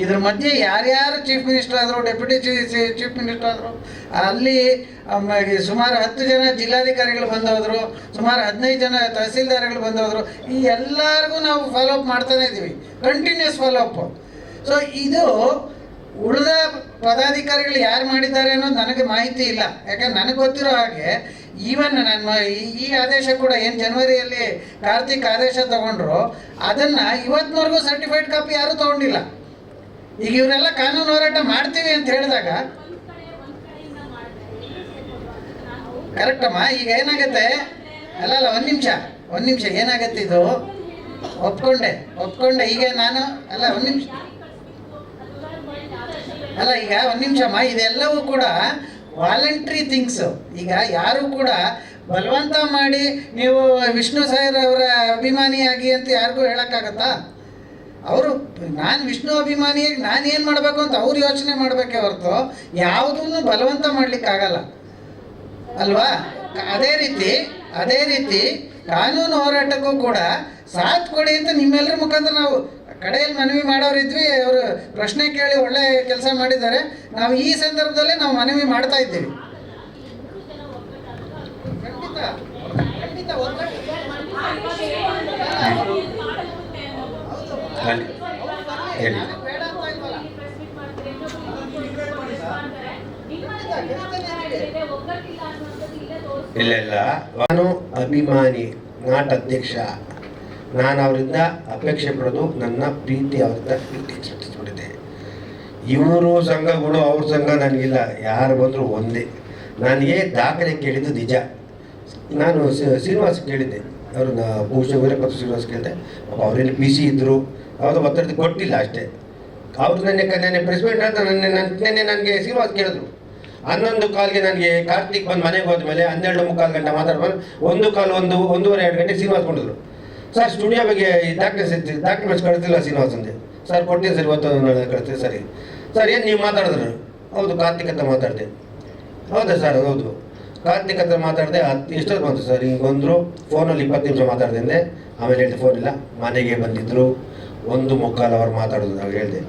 ಇದ್ರ ಮಧ್ಯೆ ಯಾರ್ಯಾರು ಚೀಫ್ ಮಿನಿಸ್ಟರ್ ಆದರು, ಡೆಪ್ಯೂಟಿ ಚೀಫ್ ಮಿನಿಸ್ಟರ್ ಆದರು, ಅಲ್ಲಿ ಸುಮಾರು 10 ಜನ ಜಿಲ್ಲಾಧಿಕಾರಿಗಳು ಬಂದೋದ್ರು, ಸುಮಾರು 15 ಜನ ತಹಸೀಲ್ದಾರ್ಗಳು ಬಂದೋದ್ರು. ಈ ಎಲ್ಲರಿಗೂ ನಾವು ಫಾಲೋಅಪ್ ಮಾಡ್ತಾನೆ ಇದ್ದೀವಿ, ಕಂಟಿನ್ಯೂಸ್ ಫಾಲೋಅಪ್. ಸೊ ಇದು ಉಳಿದ ಪದಾಧಿಕಾರಿಗಳು ಯಾರು ಮಾಡಿದ್ದಾರೆ ಅನ್ನೋದು ನನಗೆ ಮಾಹಿತಿ ಇಲ್ಲ. ಯಾಕಂದ್ರೆ ನನಗೆ ಗೊತ್ತಿರೋ ಹಾಗೆ ಈವನ್ ನಾನು ಈ ಆದೇಶ ಕೂಡ ಏನು ಜನವರಿಯಲ್ಲಿ ಕಾರ್ತಿಕ್ ಆದೇಶ ತಗೊಂಡ್ರು, ಅದನ್ನು ಇವತ್ತಿನವರೆಗೂ ಸರ್ಟಿಫೈಡ್ ಕಾಪಿ ಯಾರೂ ತೊಗೊಂಡಿಲ್ಲ. ಈಗ ಇವರೆಲ್ಲ ಕಾನೂನು ಹೋರಾಟ ಮಾಡ್ತೀವಿ ಅಂತ ಹೇಳಿದಾಗ ಕರೆಕ್ಟಮ್ಮ. ಈಗ ಏನಾಗುತ್ತೆ, ಅಲ್ಲ ಒಂದು ನಿಮಿಷ ಏನಾಗತ್ತೆ, ಇದು ಒಪ್ಕೊಂಡೆ ಈಗ ನಾನು ಒಂದು ನಿಮಿಷ ಈಗ ಒಂದು ನಿಮಿಷಮ್ಮ, ಇದೆಲ್ಲವೂ ಕೂಡ ವಾಲಂಟ್ರಿ ಥಿಂಗ್ಸು. ಈಗ ಯಾರು ಕೂಡ ಬಲವಂತ ಮಾಡಿ ನೀವು ವಿಷ್ಣು ಸರ್ ಅವರ ಅಭಿಮಾನಿಯಾಗಿ ಅಂತ ಯಾರಿಗೂ ಹೇಳೋಕ್ಕಾಗತ್ತಾ? ಅವರು ನಾನು ವಿಷ್ಣು ಅಭಿಮಾನಿಯಾಗಿ ನಾನು ಏನು ಮಾಡಬೇಕು ಅಂತ ಅವ್ರು ಯೋಚನೆ ಮಾಡಬೇಕೇ ಹೊರತು ಯಾವುದನ್ನು ಬಲವಂತ ಮಾಡಲಿಕ್ಕಾಗಲ್ಲ ಅಲ್ವಾ? ಅದೇ ರೀತಿ ಕಾನೂನು ಹೋರಾಟಕ್ಕೂ ಕೂಡ ಸಾಥ್ ಕೊಡಿ ಅಂತ ನಿಮ್ಮೆಲ್ಲರ ಮುಖಾಂತರ ನಾವು ಕಡೆಯಲ್ಲಿ ಮನವಿ ಮಾಡೋರಿದ್ವಿ. ಅವರು ಪ್ರಶ್ನೆ ಕೇಳಿ ಒಳ್ಳೆ ಕೆಲಸ ಮಾಡಿದ್ದಾರೆ. ನಾವು ಈ ಸಂದರ್ಭದಲ್ಲೇ ನಾವು ಮನವಿ ಮಾಡ್ತಾ ಇದ್ದೀವಿ. ಖಂಡಿತ ಹೇಳಿ. ಇಲ್ಲ ನಾನು ಅಭಿಮಾನಿ, ನಾಟ್ ಅಧ್ಯಕ್ಷ. ನಾನು ಅವರಿಂದ ಅಪೇಕ್ಷೆ ಪಡೋದು ನನ್ನ ಪ್ರೀತಿ, ಅವರಿಂದ ಪ್ರೀತಿ ಎಕ್ಸ್ಪೆಕ್ಟಿದೆ. ಇವರು ಸಂಘಗಳು ಅವ್ರ ಸಂಘ ನನಗಿಲ್ಲ, ಯಾರು ಬಂದರೂ ಒಂದೇ. ನನಗೆ ದಾಖಲೆ ಕೇಳಿದ್ದು ನಿಜ. ನಾನು ಶ್ರೀನಿವಾಸ್ ಕೇಳಿದ್ದೆ, ಅವ್ರನ್ನ ಬಹುಶಃ ವೀರಪತ್ರ ಶ್ರೀನಿವಾಸ್ ಕೇಳಿದೆ. ಅವರೇನು ಪಿ ಸಿ ಇದ್ದರು, ಯಾವುದೋ ಒತ್ತಡ ಕೊಟ್ಟಿಲ್ಲ ಅಷ್ಟೇ. ಅವ್ರು ನೆನ್ನೆ ಪ್ರೆಸ್ ಮೀಟ್ ಅಂತ ನೆನ್ನೆ ನನಗೆ ಶ್ರೀನಿವಾಸ್ ಕೇಳಿದ್ರು. 11 ಕಾಲ್ಗೆ ನನಗೆ ಕಾರ್ತಿಕ್ ಬಂದು ಮನೆಗೆ ಹೋದ್ಮೇಲೆ 12:45 ಗಂಟೆ ಮಾತಾಡ್ಬೋದು, 1:2 ಗಂಟೆ ಶ್ರೀನಿವಾಸ್ ಕೊಟ್ಟಿದ್ರು. ಸರ್ ಸ್ಟುಡಿಯೋ ಬಗ್ಗೆ ಡಾಕ್ಯುಮೆಂಟ್ಸ್ ಕಳಿಸ್ತಿಲ್ಲ ಶ್ರೀನಿವಾಸ್ ಅಂದೆ. ಸರ್ ಕೊಡ್ತೀನಿ ಸರ್, ಇವತ್ತು ನಾಳೆ ಕಳಿಸ್ತೀವಿ. ಸರಿ ಸರ್, ಏನು ನೀವು ಮಾತಾಡಿದ್ರು? ಹೌದು ಕಾರ್ತಿಕ್ ಅಂತ ಮಾತಾಡಿದೆ. ಹೌದಾ ಸರ್? ಹೌದು. ಕಾರ್ತಿಕ್ ಹತ್ರ ಮಾತಾಡಿದೆ, ಎಷ್ಟೊತ್ತು ಬಂತು ಸರ್, ಹಿಂಗೆ ಬಂದರು, ಫೋನಲ್ಲಿ 20 ನಿಮಿಷ ಮಾತಾಡ್ದೆ. ಆಮೇಲೆ ಹೇಳಿದೆ ಫೋನ್ ಇಲ್ಲ, ಮನೆಗೆ ಬಂದಿದ್ದರು, 1:45 ಅವರ್ ಮಾತಾಡೋದು. ನಾವು ಹೇಳಿದೆ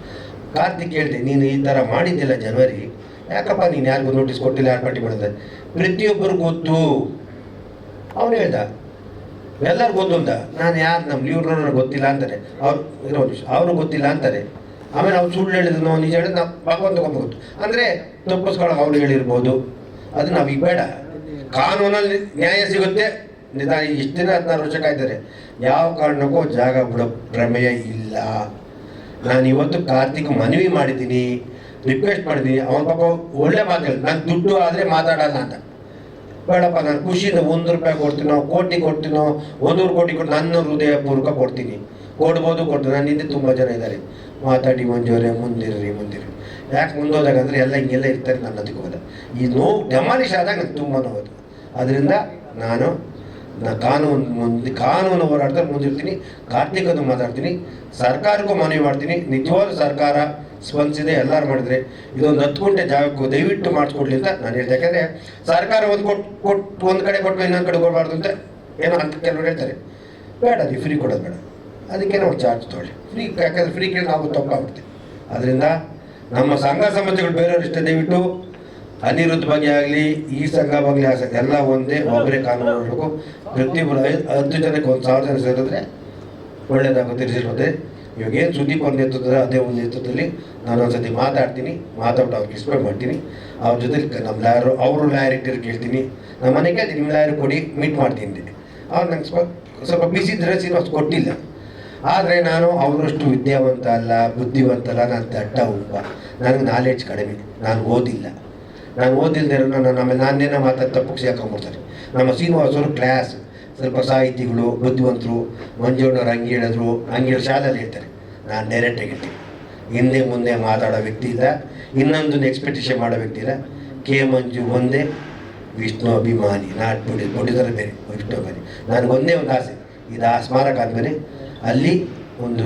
ಕಾರ್ತಿಕ್, ಹೇಳಿದೆ ನೀನು ಈ ಥರ ಮಾಡಿದ್ದಿಲ್ಲ ಜನವರಿ, ಯಾಕಪ್ಪ ನೀನು ಯಾರಿಗೂ ನೋಟಿಸ್ ಕೊಟ್ಟಿಲ್ಲ, ಯಾರು ಪಟ್ಟಿ ಮಾಡಿದೆ? ಪ್ರತಿಯೊಬ್ಬರು ಗೊತ್ತು. ಅವನು ಹೇಳ್ದ ಎಲ್ಲರೂ ಗೊತ್ತು ಅಂತ. ನಾನು ಯಾರು ನಮ್ಮ ಇವ್ರನ್ನ ಗೊತ್ತಿಲ್ಲ ಅಂತಾರೆ, ಅವರು ಗೊತ್ತಿಲ್ಲ ಅಂತಾರೆ. ಆಮೇಲೆ ಅವ್ರು ಸುಳ್ಳು ಹೇಳಿದ್ರು, ನಾವು ನಿಜ ಹೇಳಿದ್ರು, ನಾವು ಭಗವಂತ ಗೊತ್ತು ಅಂದರೆ ತಪ್ಪಿಸ್ಕೊಳ್ಳೋಕೆ ಅವ್ರು ಹೇಳಿರ್ಬೋದು. ಅದು ನಾವು ಈಗ ಬೇಡ, ಕಾನೂನಲ್ಲಿ ನ್ಯಾಯ ಸಿಗುತ್ತೆ. ನಿಧಾನ ಇಷ್ಟು ದಿನ 16 ವರ್ಷ ಕಾಯ್ತಾರೆ, ಯಾವ ಕಾರಣಕ್ಕೂ ಜಾಗ ಬಿಡೋ ಪ್ರಮೇಯ ಇಲ್ಲ. ನಾನು ಇವತ್ತು ಕಾರ್ತಿಕ್ ಮನವಿ ಮಾಡಿದ್ದೀನಿ, ರಿಕ್ವೆಸ್ಟ್ ಮಾಡಿದ್ದೀನಿ. ಅವನ ಪಾಪ ಒಳ್ಳೆ ಮಾತು ಹೇಳಿ, ನಾನು ದುಡ್ಡು ಆದರೆ ಮಾತಾಡಲ್ಲ ಅಂತ. ಬೇಡಪ್ಪ, ನಾನು ಖುಷಿಯಿಂದ 1 ರೂಪಾಯಿ ಕೊಡ್ತೀನೋ, ಕೋಟಿ ಕೊಡ್ತೀನೋ, 100 ಕೋಟಿ ಕೊಟ್ಟು ನನ್ನ ಹೃದಯಪೂರ್ವಕ ಕೊಡ್ತೀನಿ, ಕೊಡ್ಬೋದು, ಕೊಡ್ತೀನಿ. ನನ್ನ ಹಿಂದೆ ತುಂಬ ಜನ ಇದ್ದಾರೆ, ಮಾತಾಡಿ ಮಂಜೂರೇ ಮುಂದಿರ್ರಿ. ಯಾಕೆ ಮುಂದೋದಾಗ ಅಂದರೆ ಎಲ್ಲ ಹಿಂಗೆಲ್ಲ ಇರ್ತಾರೆ, ನನ್ನ ಅದಕ್ಕೆ ಹೋದ. ಈ ನೋವು ಡೆಮಾಲಿಷ್ ಆದಾಗ ನನಗೆ ತುಂಬ ನೋವು. ಅದರಿಂದ ನಾನು ಕಾನೂನು ಹೋರಾಡ್ತಾರೆ ಮುಂದಿರ್ತೀನಿ. ಕಾರ್ತಿಕದ್ದು ಮಾತಾಡ್ತೀನಿ, ಸರ್ಕಾರಕ್ಕೂ ಮನವಿ ಮಾಡ್ತೀನಿ. ನಿಜವಾದ ಸರ್ಕಾರ ಸ್ಪಂದಿಸಿದೆ, ಎಲ್ಲರೂ ಮಾಡಿದರೆ ಇದೊಂದು 10 ಗುಂಟೆ ಜಾಗಕ್ಕೂ ದಯವಿಟ್ಟು ಮಾಡಿಸ್ಕೊಡ್ಲಿ ಅಂತ ನಾನು ಹೇಳ್ದೆ. ಯಾಕೆಂದರೆ ಸರ್ಕಾರ ಒಂದು ಕಡೆ ಕೊಟ್ಟು ಇನ್ನೊಂದು ಕಡೆ ಕೊಡಬಾರ್ದು ಅಂತ ಏನೋ ಅಂತ ಕೆಲವರು ಹೇಳ್ತಾರೆ. ಬೇಡ, ನೀವು ಫ್ರೀ ಕೊಡೋದು ಬೇಡ, ಅದಕ್ಕೆ ನಾವು ಚಾರ್ಜ್ ತೊಗೊಳ್ಳಿ ಫ್ರೀ. ಯಾಕಂದರೆ ಫ್ರೀ ಕೇಳಿ ನಾವು ತಪ್ಪಾಗ್ಬಿಡ್ತೀವಿ. ಅದರಿಂದ ನಮ್ಮ ಸಂಘ ಸಂಸ್ಥೆಗಳು ಬೇರೆಯವರು ಇಷ್ಟೇ, ದಯವಿಟ್ಟು ಅನಿರುದ್ಧ ಬಗ್ಗೆ ಆಗಲಿ, ಈ ಸಂಘ ಬಗ್ಗೆ ಆಗಲಿ, ಎಲ್ಲ ಒಂದೇ, ಒಬ್ಬರೇ ಕಾನೂನು ಮಾಡಬೇಕು. ಪ್ರತಿಯೊಬ್ಬರು 10 ಜನಕ್ಕೆ 1,000 ಜನ ಸೇರಿದ್ರೆ ಒಳ್ಳೆಯದಾಗುತ್ತೆ, ರಿಸಲ್ಟ್. ಇವಾಗ ಏನು ಸುದೀಪ್ ಒಂದು ನೇತೃತ್ವದ, ಅದೇ ಒಂದು ನೇತೃತ್ವದಲ್ಲಿ ನಾನು ಒಂದ್ಸತಿ ಮಾತಾಡ್ತೀನಿ, ಮಾತಾಡ್ಬಿಟ್ಟು ಅವ್ರಿಗೆ ಎಕ್ಸ್ಪ್ಲೇನ್ ಮಾಡ್ತೀನಿ. ಅವ್ರ ಜೊತೆಲಿ ನಮ್ಮ ಲಾಯರು, ಅವರು ಲಾಯರ್ ಇಟ್ಟಿರು ಕೇಳ್ತೀನಿ. ನಮ್ಮ ಮನೆಗೆ ಅದು ನಿಮ್ಮ ಲಾಯರ್ ಕೊಡಿ, ಮೀಟ್ ಮಾಡ್ತೀನಿ. ಅವ್ರು ನಂಗೆ ಸ್ವಲ್ಪ ಬಿಸಿ ಇದ್ರೆ ಶ್ರೀನಿವಾಸ್ ಕೊಟ್ಟಿಲ್ಲ. ಆದರೆ ನಾನು ಅವರಷ್ಟು ವಿದ್ಯಾವಂತ ಅಲ್ಲ, ಬುದ್ಧಿವಂತ ಅಲ್ಲ, ನಾನು ದಡ್ಡ ಉಪ್ಪ. ನನಗೆ ನಾಲೆಡ್ಜ್ ಕಡಿಮೆ, ನಾನು ಓದಿಲ್ಲ. ನಾನು ಓದಿಲ್ಲದೆ ಆಮೇಲೆ ನಾನೇನೋ ಮಾತಾಡಿ ತಪ್ಪು ಹಾಕೊಂಡ್ಬಿಡ್ತಾರೆ. ನಮ್ಮ ಶ್ರೀನಿವಾಸ್ ಅವರು ಕ್ಲಾಸ್, ಸ್ವಲ್ಪ ಸಾಹಿತಿಗಳು, ಬುದ್ಧಿವಂತರು. ಮಂಜುಣ್ಣವ್ರು ಹಂಗೆ ಹೇಳಿದ್ರು, ಹಂಗೆ ಶಾಲೆಯಲ್ಲಿ ಹೇಳ್ತಾರೆ. ನಾನು ಡೈರೆಕ್ಟಾಗಿ ಹೇಳ್ತೀನಿ, ಹಿಂದೆ ಮುಂದೆ ಮಾತಾಡೋ ವ್ಯಕ್ತಿ ಇಲ್ಲ, ಇನ್ನೊಂದನ್ನು ಎಕ್ಸ್ಪೆಕ್ಟೇಷನ್ ಮಾಡೋ ವ್ಯಕ್ತಿ ಇಲ್ಲ. ಕೆ ಮಂಜು ಒಂದೇ, ವಿಷ್ಣು ಅಭಿಮಾನಿ. ನಾಟ್ ಪ್ರೊಡ್ಯೂಸರ್ ಬೇರೆ, ವಿಷ್ಣು ಅಭಿಮಾನಿ. ನನಗೊಂದೇ ಒಂದು ಆಸೆ, ಇದು ಆ ಸ್ಮಾರಕ ಆದಮೇಲೆ ಅಲ್ಲಿ ಒಂದು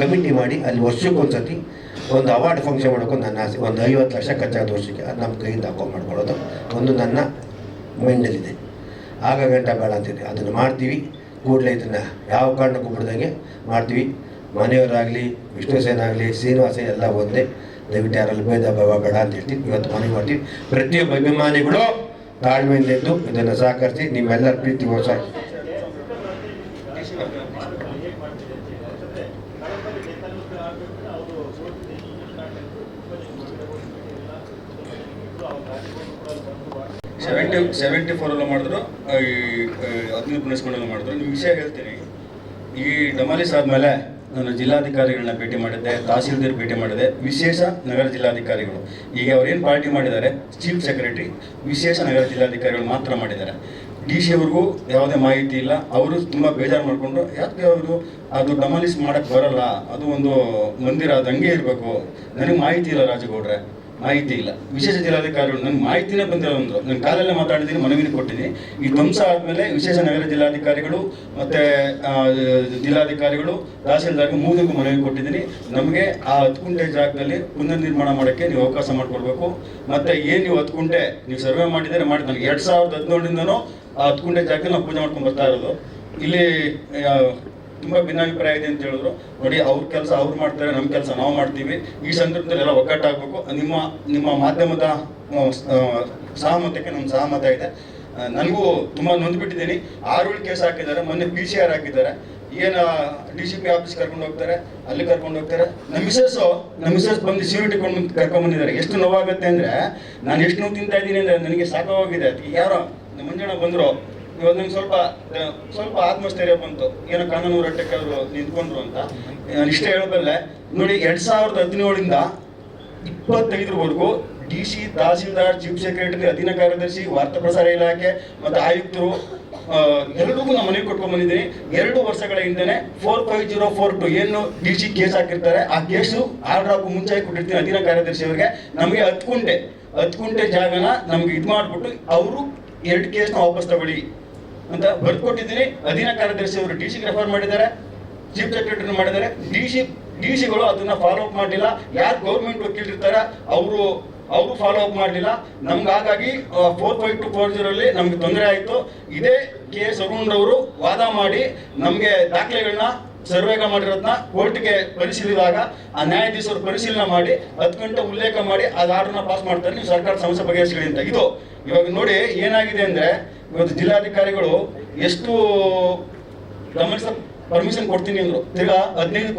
ಕಮಿಟಿ ಮಾಡಿ ಅಲ್ಲಿ ವರ್ಷಕ್ಕೊಂದ್ಸತಿ ಒಂದು ಅವಾರ್ಡ್ ಫಂಕ್ಷನ್ ಮಾಡೋಕೊಂಡು ನನ್ನ ಆಸೆ. ಒಂದು 50 ಲಕ್ಷ ಖರ್ಚಾದ ವರ್ಷಕ್ಕೆ ಅದು ನಮ್ಮ ಕೈಯಿಂದ ಅಕೌಂಟ್ ಮಾಡ್ಕೊಳ್ಳೋದು ಒಂದು ನನ್ನ ಮೈಂಡಲ್ಲಿದೆ. ಆಗ ಗಂಟ ಬೇಡ ಅಂತಿದೆ, ಅದನ್ನು ಮಾಡ್ತೀವಿ. ಕೂಡಲೇ ಇದನ್ನು ಯಾವ ಕಾರಣಕ್ಕೂ ಬಿಡ್ದಂಗೆ ಮಾಡ್ತೀವಿ. ಮನೆಯವರಾಗಲಿ, ವಿಷ್ಣು ಸೇನ ಆಗಲಿ, ಶ್ರೀನಿವಾಸ ಎಲ್ಲ ಒಂದೇ. ದಯವಿಟ್ಟು ಯಾರಲ್ಲಿ ಭೇದ ಭಾವ ಬೇಡ ಅಂತ ಹೇಳ್ತೀವಿ. ಇವತ್ತು ಮನವಿ ಮಾಡ್ತೀವಿ. ಪ್ರತಿಯೊಬ್ಬ ಅಭಿಮಾನಿಗಳು ತಾಳ್ಮೆಯಿಂದ ಇದ್ದು ಇದನ್ನು ಸಹಕರಿಸಿ. ನಿಮ್ಮೆಲ್ಲರ ಪ್ರೀತಿಗೋಸ್ಕರ ಸೆವೆಂಟಿ ಫೋರಲ್ಲೂ ಮಾಡಿದ್ರು, 15 ಪುಣಿಸ್ಕೊಂಡಲ್ಲೂ ಮಾಡಿದ್ರು. ನಿಮ್ಮ ವಿಷಯ ಹೇಳ್ತೀನಿ. ಈ ಡೆಮಾಲಿಸ್ ಆದಮೇಲೆ ನಾನು ಜಿಲ್ಲಾಧಿಕಾರಿಗಳನ್ನ ಭೇಟಿ ಮಾಡಿದ್ದೆ, ತಹಸೀಲ್ದಾರ್ ಭೇಟಿ ಮಾಡಿದೆ, ವಿಶೇಷ ನಗರ ಜಿಲ್ಲಾಧಿಕಾರಿಗಳು. ಈಗ ಅವ್ರೇನು ಪಾರ್ಟಿ ಮಾಡಿದ್ದಾರೆ, ಚೀಫ್ ಸೆಕ್ರೆಟರಿ ವಿಶೇಷ ನಗರ ಜಿಲ್ಲಾಧಿಕಾರಿಗಳು ಮಾತ್ರ ಮಾಡಿದ್ದಾರೆ. DC ಅವ್ರಿಗೂ ಯಾವುದೇ ಮಾಹಿತಿ ಇಲ್ಲ. ಅವರು ತುಂಬ ಬೇಜಾರು ಮಾಡಿಕೊಂಡು, ಯಾಕೆ ಅವರು ಅದು ಡೆಮಾಲಿಸ್ ಮಾಡೋಕ್ಕೆ ಬರಲ್ಲ, ಅದು ಒಂದು ಮಂದಿರ, ಅದು ಹಂಗೆ ಇರಬೇಕು. ನನಗೆ ಮಾಹಿತಿ ಇಲ್ಲ ರಾಜಗೌಡ್ರೆ, ಮಾಹಿತಿ ಇಲ್ಲ. ವಿಶೇಷ ಜಿಲ್ಲಾಧಿಕಾರಿಗಳು ನನಗೆ ಮಾಹಿತಿನೇ ಬಂದಿರೋ ಅಂದರು. ನಾನು ಕಾಲಲ್ಲೇ ಮಾತಾಡಿದ್ದೀನಿ, ಮನವಿನ ಕೊಟ್ಟಿದ್ದೀನಿ. ಈ ಧ್ವಂಸ ಆದಮೇಲೆ ವಿಶೇಷ ನಗರ ಜಿಲ್ಲಾಧಿಕಾರಿಗಳು ಮತ್ತು ಜಿಲ್ಲಾಧಿಕಾರಿಗಳು, ತಹಸೀಲ್ದಾರ್ಗೆ 3 ಮನವಿ ಕೊಟ್ಟಿದ್ದೀನಿ. ನಮಗೆ ಆ 10 ಗುಂಟೆ ಜಾಗದಲ್ಲಿ ಪುನರ್ ನಿರ್ಮಾಣ ಮಾಡೋಕ್ಕೆ ನೀವು ಅವಕಾಶ ಮಾಡಿಕೊಡ್ಬೇಕು. ಮತ್ತು ಏನು ನೀವು 10 ಗುಂಟೆ ನೀವು ಸರ್ವೆ ಮಾಡಿದರೆ ಮಾಡಿ. ನನಗೆ 2017ರಿಂದನೂ ಆ 10 ಗುಂಟೆ ಜಾಗದಲ್ಲಿ ನಾವು ಪೂಜೆ ಮಾಡ್ಕೊಂಡು ಬರ್ತಾ ಇರೋದು. ಇಲ್ಲಿ ತುಂಬ ಭಿನ್ನಾಭಿಪ್ರಾಯ ಇದೆ ಅಂತ ಹೇಳಿದ್ರು. ನೋಡಿ, ಅವ್ರ ಕೆಲಸ ಅವ್ರು ಮಾಡ್ತಾರೆ, ನಮ್ಮ ಕೆಲಸ ನಾವು ಮಾಡ್ತೀವಿ. ಈ ಸಂದರ್ಭದಲ್ಲಿ ಎಲ್ಲ ಒಗ್ಗಟ್ಟಾಗಬೇಕು. ನಿಮ್ಮ ಮಾಧ್ಯಮದ ಸಹಮತಕ್ಕೆ ನಮ್ಮ ಸಹಮತ ಇದೆ. ನನಗೂ ತುಂಬ ನೊಂದ್ಬಿಟ್ಟಿದ್ದೀನಿ. 6 ಕೇಸ್ ಹಾಕಿದ್ದಾರೆ, ಮೊನ್ನೆ PCR ಹಾಕಿದ್ದಾರೆ. ಏನು DCP ಆಫೀಸ್ ಕರ್ಕೊಂಡು ಹೋಗ್ತಾರೆ, ಅಲ್ಲಿ ಕರ್ಕೊಂಡು ಹೋಗ್ತಾರೆ. ನಮ್ಮ ಮಿಸಸ್ ಬಂದು ಸಿವಿಟಿ ಕರ್ಕೊಂಡ್ಬಂದಿದ್ದಾರೆ. ಎಷ್ಟು ನೋವಾಗುತ್ತೆ ಅಂದರೆ, ನಾನು ಎಷ್ಟು ನೋವು ತಿಂತಾ ಇದ್ದೀನಿ ಅಂದರೆ ನನಗೆ ಸಾಕಾಗೋಗಿದೆ. ಅದಕ್ಕೆ ಯಾರೋ ನಮ್ಮ ಮಂಜಣ್ಣ ಬಂದರು, ಇವತ್ತು ನಂಗೆ ಸ್ವಲ್ಪ ಆತ್ಮಸ್ಥೈರ್ಯ ಬಂತು. ಏನೋ ಕಾನೂನು ಹೋರಾಟಕ್ಕೆ ಅವರು ನಿಂತ್ಕೊಂಡ್ರು ಅಂತ. ನಾನು ಇಷ್ಟೇ ಹೇಳಬಲ್ಲೆ. ನೋಡಿ, 2017ರಿಂದ 25ರವರೆಗೂ DC, ತಹಸೀಲ್ದಾರ್, ಚೀಫ್ ಸೆಕ್ರೆಟರಿ, ಅಧೀನ ಕಾರ್ಯದರ್ಶಿ, ವಾರ್ತಾ ಪ್ರಸಾರ ಇಲಾಖೆ ಮತ್ತು ಆಯುಕ್ತರು ಎಲ್ಲರಿಗೂ ನಾನು ಮನವಿ ಕೊಟ್ಕೊಂಡು ಬಂದಿದ್ದೀನಿ. 2 ವರ್ಷಗಳ ಹಿಂದೆನೆ 45042 ಏನು DC ಕೇಸ್ ಹಾಕಿರ್ತಾರೆ, ಆ ಕೇಸು ಆರ್ಡರ್ ಹಾಕೋ ಮುಂಚೆ ಕೊಟ್ಟಿರ್ತೀನಿ ಅಧೀನ ಕಾರ್ಯದರ್ಶಿ ಅವರಿಗೆ. ನಮಗೆ 10 ಗುಂಟೆ ಜಾಗನ ನಮ್ಗೆ ಇದು ಮಾಡಿಬಿಟ್ಟು ಅವರು 2 ಕೇಸ್ನ ವಾಪಸ್ ತಗೊಳ್ಳಿ ಅಂತ ಬರ್ಕೊಟ್ಟಿದ್ದೀನಿ. ಅಧೀನ ಕಾರ್ಯದರ್ಶಿ ಅವರು DC ರೆಫರ್ ಮಾಡಿದ್ದಾರೆ, ಚೀಫ್ ಸೆಕ್ರೆಟರಿ ಮಾಡಿದ್ದಾರೆ. ಡಿಸಿಗಳು ಅದನ್ನ ಫಾಲೋ ಅಪ್ ಮಾಡಿಲ್ಲ. ಯಾರು ಗೌರ್ಮೆಂಟ್ ವಕೀಲರಿರ್ತಾರೆ ಅವರು ಅವರು ಫಾಲೋ ಅಪ್ ಮಾಡಲಿಲ್ಲ. ನಮ್ಗೆ ಹಾಗಾಗಿ 45240 ನಮ್ಗೆ ತೊಂದರೆ ಆಯಿತು. ಇದೇ KS ಅರುಣ್ ಅವರು ವಾದ ಮಾಡಿ ನಮಗೆ ದಾಖಲೆಗಳನ್ನ ಸರ್ವೇಗ ಮಾಡಿರೋದನ್ನ ಕೋರ್ಟ್ಗೆ ಪರಿಶೀಲಿಸಿದಾಗ ಆ ನ್ಯಾಯಾಧೀಶರು ಪರಿಶೀಲನೆ ಮಾಡಿ 10 ಗಂಟೆ ಉಲ್ಲೇಖ ಮಾಡಿ ಅದು ಆರ್ಡರ್ನ ಪಾಸ್ ಮಾಡ್ತಾರೆ, ನೀವು ಸರ್ಕಾರ ಸಮಸ್ಯೆ ಬಗೆಹರಿಸಿಕೊಳ್ಳಿ ಅಂತ. ಇದು ಇವಾಗ ನೋಡಿ ಏನಾಗಿದೆ ಅಂದರೆ, ಇವತ್ತು ಜಿಲ್ಲಾಧಿಕಾರಿಗಳು ಎಷ್ಟು ಗಮನಿಸ ಪರ್ಮಿಷನ್ ಕೊಡ್ತೀನಿ ಅಂದರು, ತಿರ್ಗಾ 15ಕ್ಕೆ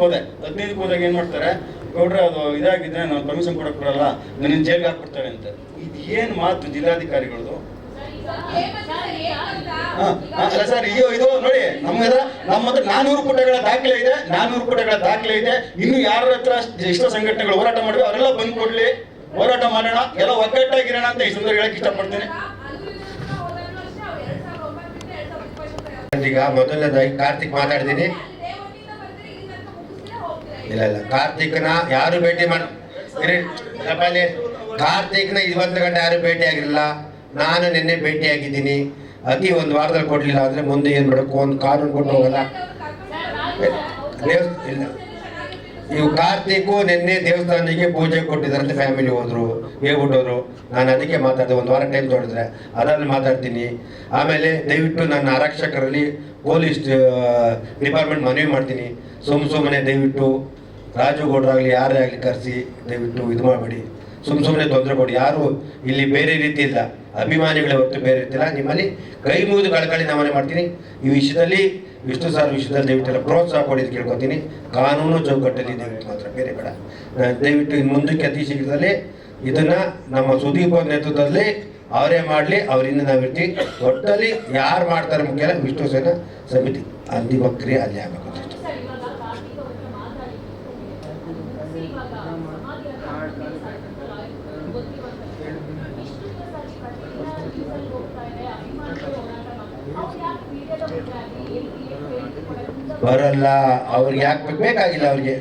ಹೋದಾಗ ಏನು ಮಾಡ್ತಾರೆ, ನೋಡ್ರೆ ಅದು ಇದಾಗಿದ್ರೆ ನಾನು ಪರ್ಮಿಷನ್ ಕೊಡಕ್ಕೆ ಬರಲ್ಲ, ನನ್ನ ಜೈಲ್ಗೆ ಹಾಕ್ಬಿಡ್ತಾರೆ ಅಂತ. ಇದು ಏನು ಮಾತು ಜಿಲ್ಲಾಧಿಕಾರಿಗಳದು? ಅಲ್ಲ ಸರ್, ಇದು ನೋಡಿ ನಮ್ಮ ಹತ್ರ 400 ಪುಟಗಳ ದಾಖಲೆ ಇದೆ, 400 ಪುಟಗಳ ದಾಖಲೆ ಇದೆ. ಇನ್ನು ಯಾರ ಹತ್ರ ಎಷ್ಟೋ ಸಂಘಟನೆಗಳು ಹೋರಾಟ ಮಾಡಿವೆ, ಅವರೆಲ್ಲ ಬಂದು ಕೊಡ್ಲಿ, ಹೋರಾಟ ಮಾಡೋಣ, ಎಲ್ಲ ಒಗ್ಗಟ್ಟಾಗಿರೋಣ ಅಂತ ಈ ಸಂದರ್ಭ ಹೇಳಕ್ ಇಷ್ಟಪಡ್ತೀನಿ. ಈಗ ಮೊದಲನೇದಾಗಿ ಕಾರ್ತಿಕ್ ಮಾತಾಡ್ತೀನಿ. ಇಲ್ಲ ಕಾರ್ತಿಕ್ನ ಯಾರು ಭೇಟಿ ಮಾಡಿ ಕಾರ್ತಿಕ್ನ 20 ಗಂಟೆ ಯಾರು ಭೇಟಿ ಆಗಿರಲಿಲ್ಲ. ನಾನು ನಿನ್ನೆ ಭೇಟಿ ಆಗಿದ್ದೀನಿ. ಅತಿ 1 ವಾರದಲ್ಲಿ ಕೊಡ್ಲಿಲ್ಲ ಅಂದ್ರೆ ಮುಂದೆ ಏನ್ ಮಾಡಬೇಕು, ಒಂದು ಕಾನೂನು ಕೊಟ್ಟು ಹೋಗಲ್ಲ. ಇಲ್ಲ ಇವು ಕಾರ್ತಿಕ್ಕು ನಿನ್ನೆ ದೇವಸ್ಥಾನಕ್ಕೆ ಪೂಜೆ ಕೊಟ್ಟಿದ್ದಾರಂತೆ, ಫ್ಯಾಮಿಲಿ ಹೋದ್ರು, ಹೇಳ್ಬಿಟ್ಟೋರು. ನಾನು ಅದಕ್ಕೆ ಮಾತಾಡಿದೆ, 1 ವಾರ ಟೈಮ್ ತೊಗೊಂಡಿದ್ರೆ ಅದರಲ್ಲಿ ಮಾತಾಡ್ತೀನಿ. ಆಮೇಲೆ ದಯವಿಟ್ಟು ನನ್ನ ಆರಕ್ಷಕರಲ್ಲಿ ಪೊಲೀಸ್ ಡಿಪಾರ್ಟ್ಮೆಂಟ್ ಮನವಿ ಮಾಡ್ತೀನಿ, ಸುಮ್ಮನೆ ದಯವಿಟ್ಟು ರಾಜು ಗೌಡ್ರಾಗಲಿ ಯಾರೇ ಆಗಲಿ ಕರೆಸಿ ದಯವಿಟ್ಟು ಇದು ಮಾಡಬೇಡಿ, ಸುಮ್ಮನೆ ತೊಂದರೆ ಕೊಡಿ. ಯಾರು ಇಲ್ಲಿ ಬೇರೆ ರೀತಿ ಇಲ್ಲ, ಅಭಿಮಾನಿಗಳೇ ಹೊರತು ಬೇರೆ ರೀತಿಲ್ಲ. ನಿಮ್ಮಲ್ಲಿ ಕೈ ಮುಗಿದು ಕಳ್ಕೊಳ್ಳಿ ನಮ್ಮನೆ ಮಾಡ್ತೀನಿ. ಈ ವಿಷಯದಲ್ಲಿ ವಿಷ್ಣು ಸರ್ ವಿಷಯದಲ್ಲಿ ದಯವಿಟ್ಟು ಪ್ರೋತ್ಸಾಹ ಕೊಡಿದ್ದು ಕೇಳ್ಕೊತೀನಿ. ಕಾನೂನು ಚೌಕಟ್ಟಲ್ಲಿ ದಯವಿಟ್ಟು ಮಾತ್ರ, ಬೇರೆ ಬೇಡ. ದಯವಿಟ್ಟು ಇನ್ನು ಮುಂದಕ್ಕೆ ಅತಿ ಶೀಘ್ರದಲ್ಲಿ ಇದನ್ನ ನಮ್ಮ ಸುದೀಪ್ ನೇತೃತ್ವದಲ್ಲಿ ಅವರೇ ಮಾಡಲಿ, ಅವರಿಂದ ನಾವಿರ್ತೀವಿ. ಒಟ್ಟಲ್ಲಿ ಯಾರು ಮಾಡ್ತಾರೆ ಮುಖ್ಯ ವಿಷ್ಣು ಸೇನಾ ಸಮಿತಿ ಅಂತಿಮ ಕ್ರಿಯೆ ಅಲ್ಲಿ ಆಗಬೇಕು ಅಂತ. ಬರಲ್ಲ, ಅವ್ರಿಗೆ ಯಾಕೆ ಬೇಕಾಗಿಲ್ಲ, ಅವ್ರಿಗೆ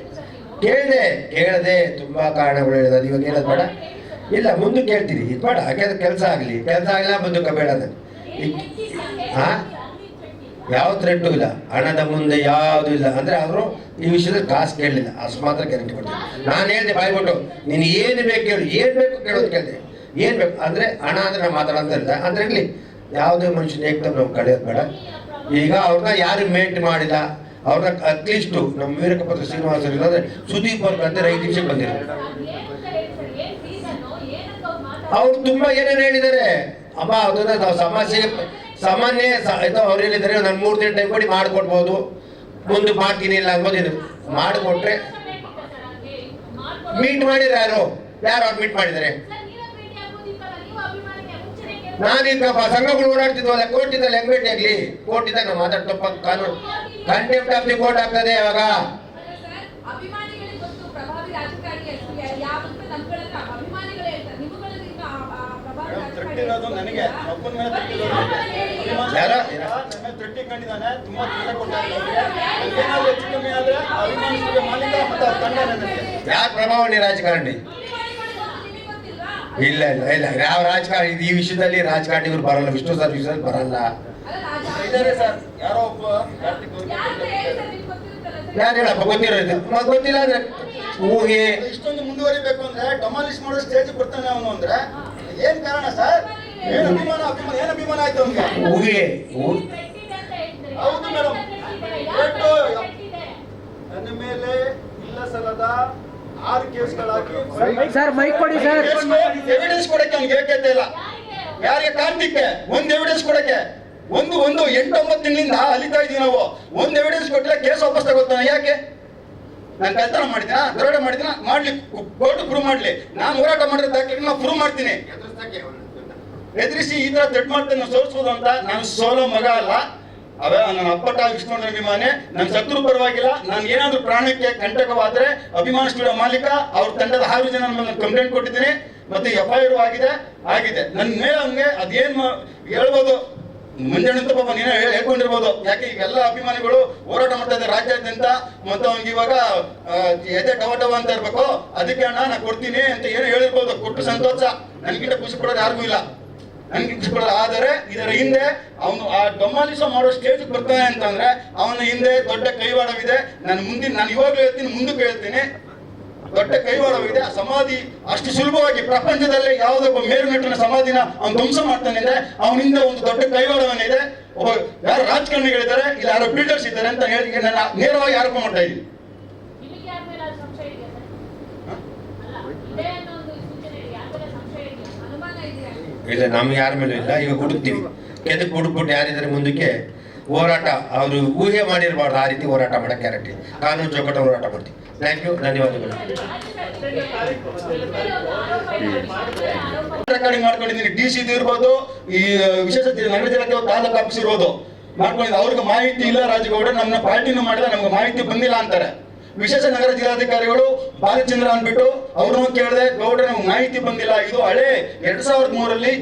ಕೇಳದೆ ತುಂಬಾ ಕಾರಣಗಳು ಹೇಳಿದ. ಇವಾಗ ಹೇಳೋದು ಬೇಡ, ಇಲ್ಲ ಮುಂದಕ್ಕೆ ಕೇಳ್ತೀರಿ, ಇದು ಬೇಡ. ಯಾಕೆಂದ್ರೆ ಕೆಲಸ ಆಗಿಲ್ಲ ಮುಂದಕ್ಕೆ ಬೇಡ. ಹಾ ಯಾವ ಥ್ರೆಟ್ಟು ಇಲ್ಲ, ಹಣದ ಮುಂದೆ ಯಾವುದು ಇಲ್ಲ. ಅಂದ್ರೆ ಅವರು ಈ ವಿಷಯದಲ್ಲಿ ಕಾಸು ಕೇಳಲಿಲ್ಲ, ಅಷ್ಟು ಮಾತ್ರ ಗ್ಯಾರಂಟಿ ಕೊಡ್ತೀನಿ. ನಾನು ಹೇಳಿದೆ ಬಾಯ್ಬಿಟ್ಟು, ನೀನು ಏನು ಬೇಕು ಹೇಳು, ಏನು ಬೇಕು ಕೇಳೋದು ಕೇಳಿದೆ. ಏನು ಬೇಕು ಅಂದರೆ ಹಣ ಅಂದರೆ ನಾವು ಮಾತಾಡೋಂತ ಇಲ್ಲ ಅಂದ್ರೆ ಇರಲಿ, ಯಾವುದೇ ಮನುಷ್ಯನ ಏಕ್ದಮ್ ನಾವು ಕಳೆಯೋದು ಬೇಡ. ಈಗ ಅವ್ರನ್ನ ಯಾರು ಮೇಂಟ್ ಮಾಡಿಲ್ಲ, ಅವ್ರನ್ನ ಅಟ್ಲೀಸ್ಟು ನಮ್ಮ ವೀರಕಪತ್ರ ಶ್ರೀನಿವಾಸ ಇಲ್ಲಾಂದ್ರೆ ಸುದೀಪ್ ಅವ್ರ ಗಂಟೆ 5 ನಿಮಿಷಕ್ಕೆ ಬಂದಿರೋ. ಅವ್ರು ತುಂಬಾ ಏನೇನು ಹೇಳಿದ್ದಾರೆ ಅಮ್ಮ, ಅದನ್ನ ನಾವು ಸಾಮಾನ್ಯ ಅವ್ರು ಹೇಳಿದ್ದಾರೆ, ನಾನು 3 ದಿನ ಟೈಮ್ ಕೊಡಿ ಮಾಡಿಕೊಡ್ಬೋದು, ಮುಂದೆ ಮಾಡ್ತೀನಿ ಇಲ್ಲ ಅನ್ಬೋದು. ಮಾಡಿಕೊಟ್ರೆ ಮೀಟ್ ಮಾಡಿದ್ರೆ ಯಾರು ಅವ್ರು ಮೀಟ್ ಮಾಡಿದ್ದಾರೆ? ನಾನೀಗ ಸಂಘಗಳು ಓಡಾಡ್ತಿದ್ವಲ್ಲ, ಕೋರ್ಟಿಂದಲ್ಲಿ ಹೆಂಗ್ ಭೇಟಿ ಆಗ್ಲಿ? ಕೋರ್ಟಿಂದ ನಾವು ಮಾತಾಡ್ತಪ್ಪ, ಕಾನೂನು ಕಂಟೆಂಪ್ಟ್ ಆಫ್ ದಿ ಕೋರ್ಟ್ ಆಗ್ತದೆ ಅವಾಗ. ಯಾರು ಪ್ರಭಾವಳಿ ರಾಜಕಾರಣಿ? ಇಲ್ಲ ಯಾವ ರಾಜಕಾರಣಿ ಈ ವಿಷಯದಲ್ಲಿ ರಾಜಕಾರಣಿಗಳು ಬರಲ್ಲ, ವಿಷ್ಣು ಸರ್ ವಿಷಯದಲ್ಲಿ ಬರಲ್ಲ. ಯಾರು ಹೇಳಪ್ಪ? ಗೊತ್ತಿರೋದು ಗೊತ್ತಿಲ್ಲ ಅಂದ್ರೆ ಊಹೆ. ಇಷ್ಟೊಂದು ಮುಂದುವರಿಬೇಕು ಅಂದ್ರೆ ಡಮಾಲಿಶ್ ಮಾಡೋ ಸ್ಟೇಜ್ ಬರ್ತಾನೆ ಅವನು ಅಂದ್ರೆ ಏನ್ ಕಾರಣ ಸರ್? ಏನ್ ಅಭಿಮಾನ ಆಯ್ತು ಅವ್ನಿಗೆ? ಊಹೆ. ಹೌದು ಮೇಡಮ್, ನನ್ನ ಮೇಲೆ ಇಲ್ಲ ಸಲ್ಲದ 6 ಕೇಸ್ಗಳಾಗಿ ಸರ್ ಮೈಕ್ ಕೊಡಿ ಸರ್. ಎವಿಡೆನ್ಸ್ ಕೊಡಕ್ಕೆ ಅವ್ನಿಗೆ ಏಕತೆ ಇಲ್ಲ. ಯಾರಿಗೆ? ಕಾರ್ತಿಕ್ಗೆ ಒಂದು ಎವಿಡೆನ್ಸ್ ಕೊಡಕ್ಕೆ. ಒಂದು 8-9 ತಿಂಗಳಿಂದ ಅಲಿತಾ ಇದೀವಿ ನಾವು. ಒಂದು ಎವಿಡೆನ್ಸ್ ಕೊಟ್ಟಿಲ್ಲ, ಕೇಸ್ ವಾಪಸ್ ತಗೋತಾನೆ. ಯಾಕೆ? ನಾನು ಕಳ್ತನ ಮಾಡಿದಿನ, ದರೋಡೆ ಮಾಡಿದಿನ, ಮಾಡ್ಲಿ, ಕೋರ್ಟ್ ಪ್ರೂವ್ ಮಾಡ್ಲಿ. ನಾನು ಹೋರಾಟ ಮಾಡಿದ ದಾಖಲೆ ನಾವು ಪ್ರೂವ್ ಮಾಡ್ತೀನಿ. ಎದುರಿಸಿ ಈ ತರ ಥ್ರೆಟ್ ಮಾಡ್ತೇನೆ ಸೋಲಿಸೋದು ಅಂತ. ನಾನು ಸೋಲೋ ಮಗ ಅಲ್ಲ, ನನ್ನ ಅಪ್ಪಟ ವಿಷ್ಣುವರ್ಧನ್ ಅಭಿಮಾನಿ. ನನ್ನ ಶತ್ರು ಪರವಾಗಿಲ್ಲ. ನಾನು ಏನಾದ್ರೂ ಪ್ರಾಣಕ್ಕೆ ಕಂಟಕವಾದ್ರೆ ಅಭಿಮಾನ ಸ್ಟುಡಿಯೋ ಮಾಲೀಕ ಅವ್ರ ತಂಡದ 6 ಜನ ಮೇಲೆ ಕಂಪ್ಲೇಂಟ್ ಕೊಟ್ಟಿದ್ದೀನಿ, ಮತ್ತೆ FIR ಆಗಿದೆ ನನ್ನ ಮೇಲೆ. ಹಂಗೆ ಅದೇನು ಹೇಳ್ಬೋದು, ಮುಂಜಾನೆ ಪಾಪ ನೀನೇ ಹೇಳ್ಕೊಂಡಿರ್ಬೋದು. ಯಾಕೆ ಈಗೆಲ್ಲ ಅಭಿಮಾನಿಗಳು ಹೋರಾಟ ಮಾಡ್ತಾ ಇದ್ದಾರೆ ರಾಜ್ಯಾದ್ಯಂತ, ಮತ್ತೆ ಅವ್ನಿಗೆ ಇವಾಗ ಎದೆ ಟವ ಅಂತ ಇರ್ಬೇಕು, ಅದಕ್ಕೆ ಅಣ್ಣ ನಾನು ಕೊಡ್ತೀನಿ ಅಂತ ಏನೋ ಹೇಳಿರ್ಬೋದು. ಕೊಟ್ಟು ಸಂತೋಷ, ನನ್ಗಿಂತ ಖುಷಿ ಪಡೋದು ಯಾರಿಗೂ ಇಲ್ಲ, ನನ್ಗೆ ಖುಷಿ ಪಡೋದು. ಆದರೆ ಇದರ ಹಿಂದೆ ಅವನು ಆ ಡೊಮಾಲಿಸ ಮಾಡೋ ಸ್ಟೇಜ್ ಬರ್ತಾನೆ ಅಂತಂದ್ರೆ ಅವನ ಹಿಂದೆ ದೊಡ್ಡ ಕೈವಾಡವಿದೆ. ನಾನು ಇವಾಗಲೂ ಹೇಳ್ತೀನಿ, ಮುಂದಕ್ಕೆ ಹೇಳ್ತೀನಿ. ದೊಡ್ಡ ಕೈವಾಡವಿದೆ. ಆ ಸಮಾಧಿ ಅಷ್ಟು ಸುಲಭವಾಗಿ ಪ್ರಪಂಚದಲ್ಲೇ ಯಾವುದೋ ಒಬ್ಬ ಮೇರುನಟನ ಸಮಾಧಿನ ಅವ್ನು ಧ್ವಂಸ ಮಾಡ್ತಾನೆ ಅಂದ್ರೆ ಅವನಿಂದ ಒಂದು ದೊಡ್ಡ ಕೈವಾಡವನ್ನಿದೆ. ಒಬ್ಬ ಯಾರು ರಾಜಕಾರಣಿಗಳಿದ್ದಾರೆ, ಇಲ್ಲ ಯಾರೋ ಬಿಲ್ಡರ್ಸ್ ಇದ್ದಾರೆ ಅಂತ ಹೇಳಿ ನನ್ನ ನೇರವಾಗಿ ಆರೋಪ ಮಾಡ್ತಾ ಇದ್ದೀನಿ. ಇಲ್ಲ, ನಮ್ಗೆ ಯಾರ ಮೇಲೂ ಇಲ್ಲ. ಈಗ ಹುಡುಕ್ತೀವಿ, ಕೆದಕ್ಕೆ ಹುಡುಕ್ಬಿಟ್ಟು ಯಾರಿದ್ದಾರೆ ಮುಂದಕ್ಕೆ ಹೋರಾಟ ಅವರು ಊಹೆ ಮಾಡಿರಬಾರ್ದು. ಆ ರೀತಿ ಹೋರಾಟ ಮಾಡಕ್ಕೆ ಗ್ಯಾರಂಟಿ, ಕಾನೂನು ಚೌಕಟ್ಟು ಹೋರಾಟ ಮಾಡ್ತೀವಿ. ಥ್ಯಾಂಕ್ ಯು, ಧನ್ಯವಾದಗಳು. ರೆಕಾರ್ಡಿಂಗ್ ಮಾಡ್ಕೊಂಡಿದ್ದೀನಿ. DC ಇರ್ಬೋದು, ಈ ವಿಶೇಷ ನಗರ ಜಿಲ್ಲೆ ತಾಲೂಕು ಆಫೀಸ್ ಇರ್ಬೋದು ಮಾಡ್ಕೊಂಡಿದ್ದು. ಅವ್ರಿಗೆ ಮಾಹಿತಿ ಇಲ್ಲ, ರಾಜಗೌಡ ನಮ್ಮ ಪಾರ್ಟಿನೂ ಮಾಡಿಲ್ಲ, ನಮ್ಗೆ ಮಾಹಿತಿ ಬಂದಿಲ್ಲ ಅಂತಾರೆ. ವಿಶೇಷ ನಗರ ಜಿಲ್ಲಾಧಿಕಾರಿಗಳು ಬಾಲಚಂದ್ರ ಅಂದ್ಬಿಟ್ಟು ಅವ್ರನ್ನೂ ಕೇಳಿದೆ, ಗೌಡ ನಮ್ಗೆ ಮಾಹಿತಿ ಬಂದಿಲ್ಲ. ಇದು ಹಳೆ 2003ರಲ್ಲಿ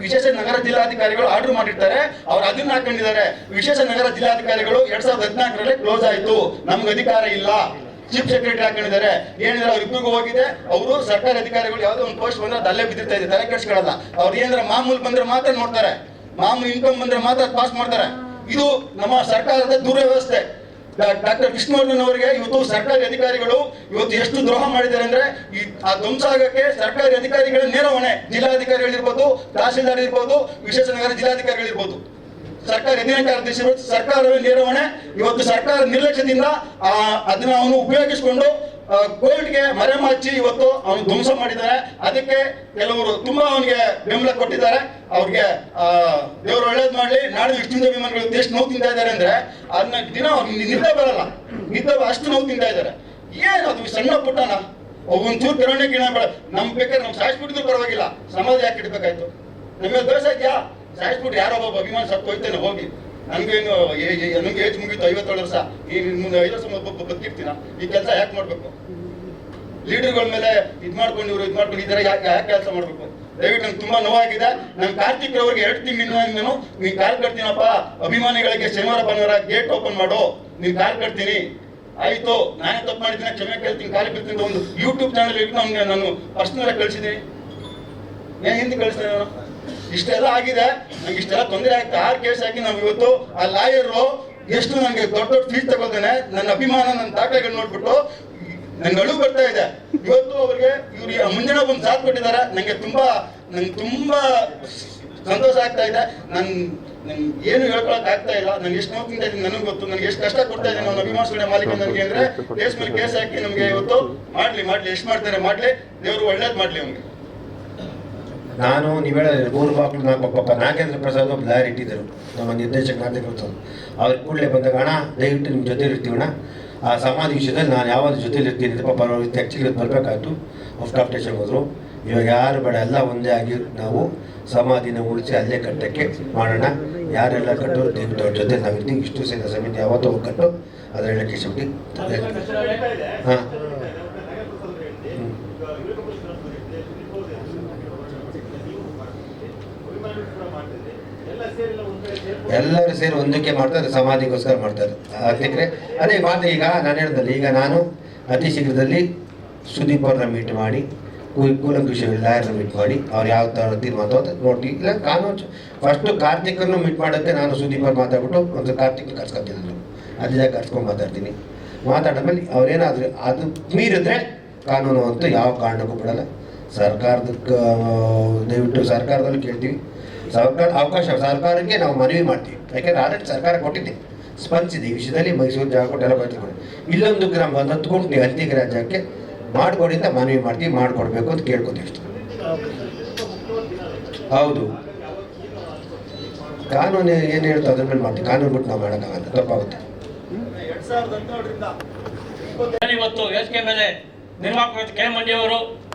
ವಿಶೇಷ ನಗರ ಜಿಲ್ಲಾಧಿಕಾರಿಗಳು ಆರ್ಡರ್ ಮಾಡಿರ್ತಾರೆ, ಅವ್ರು ಅದನ್ನ ಹಾಕೊಂಡಿದ್ದಾರೆ. ವಿಶೇಷ ನಗರ ಜಿಲ್ಲಾಧಿಕಾರಿಗಳು 2014ರಲ್ಲಿ ಕ್ಲೋಸ್ ಆಯ್ತು, ನಮ್ಗೆ ಅಧಿಕಾರ ಇಲ್ಲ. ಚೀಫ್ ಸೆಕ್ರೆಟರಿ ಹಾಕೊಂಡಿದ್ದಾರೆ. ಏನಿದ್ರೆ ಅವ್ರಿಬ್ರಿಗೂ ಹೋಗಿದೆ. ಅವರು ಸರ್ಕಾರಿ ಅಧಿಕಾರಿಗಳು ಯಾವುದೋ ಒಂದು ಪೋಸ್ಟ್ ಬಂದ್ರೆ ಅಲ್ಲೇ ಬಿದ್ದಿರ್ತಾ ಇದೆ, ತಲೆ ಕೆಡಿಸ್ಕೊಳ್ಳಲ್ಲ. ಅವ್ರು ಏನಾರ ಮಾಮೂಲು ಬಂದ್ರೆ ಮಾತ್ರ ನೋಡ್ತಾರೆ, ಮಾಮೂಲು ಇನ್ಕಮ್ ಬಂದ್ರೆ ಮಾತ್ರ ಪಾಸ್ ಮಾಡ್ತಾರೆ. ಇದು ನಮ್ಮ ಸರ್ಕಾರದ ದುರ್ವ್ಯವಸ್ಥೆ. ಡಾಕ್ಟರ್ ವಿಷ್ಣುವರ್ಧನ್ ಅವರಿಗೆ ಇವತ್ತು ಸರ್ಕಾರಿ ಅಧಿಕಾರಿಗಳು ಇವತ್ತು ಎಷ್ಟು ದ್ರೋಹ ಮಾಡಿದ್ದಾರೆ ಅಂದ್ರೆ, ಆ ಧ್ವಂಸ ಆಗಕ್ಕೆ ಸರ್ಕಾರಿ ಅಧಿಕಾರಿಗಳ ನೇರ ಹೊಣೆ. ಜಿಲ್ಲಾಧಿಕಾರಿಗಳಿರ್ಬೋದು, ತಹಸೀಲ್ದಾರ್ ಇರ್ಬೋದು, ವಿಶೇಷ ನಗರ ಜಿಲ್ಲಾಧಿಕಾರಿಗಳಿರ್ಬೋದು, ಸರ್ಕಾರಿ ಅಧೀನ ಕಾರ್ಯದರ್ಶಿಗಳು, ಸರ್ಕಾರವೇ ನೇರ ಹೊಣೆ. ಇವತ್ತು ಸರ್ಕಾರ ನಿರ್ಲಕ್ಷ್ಯದಿಂದ ಅದನ್ನ ಅವನು ಉಪಯೋಗಿಸಿಕೊಂಡು ಕೋರ್ಟ್ಗೆ ಮರೆಮಾಚಿ ಇವತ್ತು ಅವನು ಧ್ವಂಸ ಮಾಡಿದ್ದಾರೆ. ಅದಕ್ಕೆ ಕೆಲವರು ತುಂಬಾ ಅವನಿಗೆ ಬೆಂಬಲ ಕೊಟ್ಟಿದ್ದಾರೆ. ಅವ್ರಿಗೆ ದೇವರು ಒಳ್ಳೇದ್ ಮಾಡ್ಲಿ. ನಾಳೆ ವಿಷ್ಣು ವಿಮಾನಗಳು ಎಷ್ಟು ನೋವು ತಿಂತಾ ಇದ್ದಾರೆ ಅಂದ್ರೆ ಅದನ್ನ ದಿನ ನಿದ್ದೆ ಬರಲ್ಲ, ನಿದ್ದೆ ಅಷ್ಟು ನೋವು ತಿಂತಾ ಇದ್ದಾರೆ. ಏನು ಅದು ಸಣ್ಣ ಪುಟ್ಟನ ಒಂಚೂರು ಕಿರಣೆ ಗಿಣ ಬೇಡ. ನಮ್ ಬೇಕಾದ್ರೆ ನಮ್ ಸಾಯಿಸ್ಬಿಟ್ಟಿದ್ರು ಪರವಾಗಿಲ್ಲ, ಸಮಾಜ ಯಾಕೆ ಇಡ್ಬೇಕಾಯ್ತು? ನಮಗೆ ದೋಷ ಇದೆಯಾ? ಸಾಯಿಸ್ಬಿಟ್ಟು ಯಾರೋ ಒಬ್ಬ ಅಭಿಮಾನ ಸತ್ತು ಹೋಯ್ತೇನೆ ಹೋಗಿ, ನನ್ಗೇನು ನಮ್ಗೆ ಏಜ್ ಮುಗೀತು 57 ವರ್ಷ, ಈ ಮುಂದೆ 5 ವರ್ಷ ಬದುಕಿರ್ತೀನ, ಈ ಕೆಲಸ ಯಾಕೆ ಮಾಡ್ಬೇಕು? ಲೀಡರ್ಗಳ ಮೇಲೆ ಇದ್ ಮಾಡ್ಕೊಂಡು ಇವ್ರು ಇದ್ದಾರೆ, ಯಾಕೆ ಕೆಲಸ ಮಾಡ್ಬೇಕು? ದಯವಿಟ್ಟು ನಂಗೆ ತುಂಬಾ ನೋವಾಗಿದೆ. ನಾನು ಕಾರ್ತಿಕ್ ಅವ್ರಿಗೆ 2 ತಿಂಗಳಿಂದ ನೀನ್ ಕಾಲ್ ಕಟ್ತೀನಪ್ಪ, ಅಭಿಮಾನಿಗಳಿಗೆ ಶನಿವಾರ ಭಾನುವಾರ ಗೇಟ್ ಓಪನ್ ಮಾಡು, ನೀನ್ ಕಾಲ್ ಕಟ್ತೀನಿ. ಆಯ್ತು, ನಾನೇ ತಪ್ಪು ಮಾಡಿದ್ದೀನಿ, ಕ್ಷಮೆ ಕೇಳ್ತೀನಿ, ಕಾಲಿ ಬಿಡ್ತೀನಿ. ಒಂದು ಯೂಟ್ಯೂಬ್ ಚಾನಲ್ ಇಟ್ಟು ನಮ್ಗೆ ನಾನು ಪರ್ಸನಲ್ ಆಗಿ ಕಳ್ಸಿದ್ದೀನಿ. ಏನ್ ಹಿಂದೆ ಕಳಿಸ್ತೇನೆ ನಾನು? ಇಷ್ಟೆಲ್ಲ ಆಗಿದೆ, ನಂಗೆ ಇಷ್ಟೆಲ್ಲ ತೊಂದರೆ ಆಗ್ತದೆ. 6 ಕೇಸ್ ಹಾಕಿ ನಾವು ಇವತ್ತು ಆ ಲಾಯರು ಎಷ್ಟು ನಂಗೆ ದೊಡ್ಡ ಫೀಸ್ ತಗೊಳ್ತೇನೆ. ನನ್ನ ಅಭಿಮಾನ, ನನ್ನ ದಾಖಲೆಗಳು ನೋಡ್ಬಿಟ್ಟು ನಂಗೆ ಅಳು ಬರ್ತಾ ಇದೆ. ಇವತ್ತು ಅವ್ರಿಗೆ ಇವ್ರು ಮುಂಜಾನೆ ಒಂದು ಸಾಥ್ ಕೊಟ್ಟಿದ್ದಾರೆ. ನಂಗೆ ತುಂಬಾ ಸಂತೋಷ ಆಗ್ತಾ ಇದೆ. ನನ್ಗೆ ಏನು ಹೇಳ್ಕೊಳಕ್ ಆಗ್ತಾ ಇಲ್ಲ. ನಂಗೆ ಎಷ್ಟು ನೋವು ತಿಂತಾ ಇದ್ದೀನಿ ನನಗೆ ಗೊತ್ತು. ನನಗೆ ಎಷ್ಟು ಕಷ್ಟ ಕೊಡ್ತಾ ಇದ್ದೀನಿ ನನ್ನ ಅಭಿಮಾನಿಗಳ ಮಾಲೀಕ ನನಗೆ ಅಂದ್ರೆ, ಕೇಸ್ ಮೇಲೆ ಕೇಸ್ ಹಾಕಿ ನಮ್ಗೆ ಇವತ್ತು ಮಾಡ್ಲಿ ಎಷ್ಟು ಮಾಡ್ತಾರೆ ಮಾಡ್ಲಿ, ದೇವರು ಒಳ್ಳೇದ್ ಮಾಡ್ಲಿ ಅವ್ನಿಗೆ. ನಾನು ನೀವು ಹೇಳಿದ್ರೆ 3 ಬಾಕ್ಲು 4 ಪಾಪ ನಾಗೇಂದ್ರ ಪ್ರಸಾದ್ ಒಬ್ಬ ಲಾಯರ್ ಇಟ್ಟಿದ್ದರು, ನಮ್ಮ ನಿರ್ದೇಶಕ ನಾಗೇಂದ್ರ. ಅವ್ರಿಗೆ ಕೂಡಲೇ ಬಂದಾಗ, ಅಣ್ಣ ದಯವಿಟ್ಟು ನಿಮ್ಮ ಜೊತೆ ಇರ್ತೀವಣ್ಣ, ಆ ಸಮಾಧಿ ವಿಷಯದಲ್ಲಿ ನಾನು ಯಾವಾಗ ಜೊತೆಲಿ ಇರ್ತೀನಿ ಅಂತ. ಪಾಪ ಅವ್ರು ಆ್ಯಕ್ಚುಲಿ ಬರಬೇಕಾಯ್ತು, ಔಟ್ ಆಫ್ ಸ್ಟೇಷನ್ ಹೋದ್ರು. ಇವಾಗ ಯಾರು ಬೇಡ, ಎಲ್ಲ ಒಂದೇ ಆಗಿ ನಾವು ಸಮಾಧಿನ ಉಳಿಸಿ ಅಲ್ಲೇ ಕಟ್ಟಕ್ಕೆ ಮಾಡೋಣ. ಯಾರೆಲ್ಲ ಕಟ್ಟೋರು ದಯವಿಟ್ಟು ಅವ್ರ ಜೊತೆ ನಾವಿರ್ತೀವಿ. ಇಷ್ಟು ಸೇನಾ ಸಮಿತಿ ಯಾವತ್ತೂ ಹೋಗಿ ಕಟ್ಟು, ಅದರ ಹೇಳಕ್ಕೆ ಶಕ್ತಿ. ಹಾಂ, ಎಲ್ಲರೂ ಸೇರಿ ಒಂದಕ್ಕೆ ಮಾಡ್ತಾರೆ, ಸಮಾಧಿಗೋಸ್ಕರ ಮಾಡ್ತಾರೆ. ಅದಕ್ಕೆ ಅದೇ ಮಾತು. ಈಗ ನಾನು ಹೇಳಿದಲ್ಲಿ, ಈಗ ನಾನು ಅತಿ ಶೀಘ್ರದಲ್ಲಿ ಸುದೀಪ್ ಅವ್ರನ್ನ ಮೀಟ್ ಮಾಡಿ, ಕೂಲಂಕುಷ ಲಾಯರ್ನ ಮೀಟ್ ಮಾಡಿ, ಅವ್ರು ಯಾವ ಥರ ತೀರ್ಮಾನ ನೋಡ್ತೀವಿ. ಇಲ್ಲ ಕಾನೂನು ಫಸ್ಟು ಕಾರ್ತಿಕನ್ನು ಮೀಟ್ ಮಾಡೋಕ್ಕೆ ನಾನು ಸುದೀಪ್ ಅವ್ರು ಮಾತಾಡ್ಬಿಟ್ಟು ಒಂದು ಕಾರ್ತಿಕ್ ಕರ್ಸ್ಕೊತಿದ್ರು, ಅದೇ ಕರ್ಸ್ಕೊಂಡು ಮಾತಾಡ್ತೀನಿ. ಮಾತಾಡಿದ್ಮೇಲೆ ಅವ್ರೇನಾದರೂ ಅದು ಮೀರಿದ್ರೆ ಕಾನೂನು ಅಂತೂ ಯಾವ ಕಾರಣಕ್ಕೂ ಬಿಡಲ್ಲ. ದಯವಿಟ್ಟು ಸರ್ಕಾರದಲ್ಲಿ ಕೇಳ್ತೀವಿ. ಸರ್ಕಾರಕ್ಕೆ ನಾವು ಮನವಿ ಮಾಡ್ತೀವಿ. ಯಾಕೆಂದ್ರೆ ಆಲ್ರೆಡಿ ಸರ್ಕಾರ ಕೊಟ್ಟಿದೆ, ಸ್ಪಂದಿಸಿದೆ ಈ ವಿಷಯದಲ್ಲಿ. ಮೈಸೂರು ಜಾಗ ಕೊಟ್ಟೆಲ್ಲ ಬರ್ತಿಕೊಂಡು ಇಲ್ಲೊಂದು ಗ್ರಾಮ 10 ಗುಂಟೆ ಅಂತಿಗ್ರಹ ಜಾಗಕ್ಕೆ ಮಾಡಿಕೊಡಿ ಅಂತ ಮನವಿ ಮಾಡ್ತೀವಿ. ಮಾಡಿಕೊಡ್ಬೇಕು ಅಂತ ಕೇಳ್ಕೊತೀವಿ ಅಷ್ಟೇ. ಹೌದು, ಕಾನೂನು ಏನು ಹೇಳ್ತಾ ಅದ್ರ ಮೇಲೆ ಮಾಡ್ತೀವಿ. ಕಾನೂನು ಬಿಟ್ಟು ನಾವು ಮಾಡೋಕ್ಕಾಗಲ್ಲ, ತಪ್ಪಾಗುತ್ತೆ. ಇವತ್ತು ವೇದಿಕೆ ಮೇಲೆ ನಿರ್ಮಾಪಕ ಕೆ ಮಂಡಿಯವರು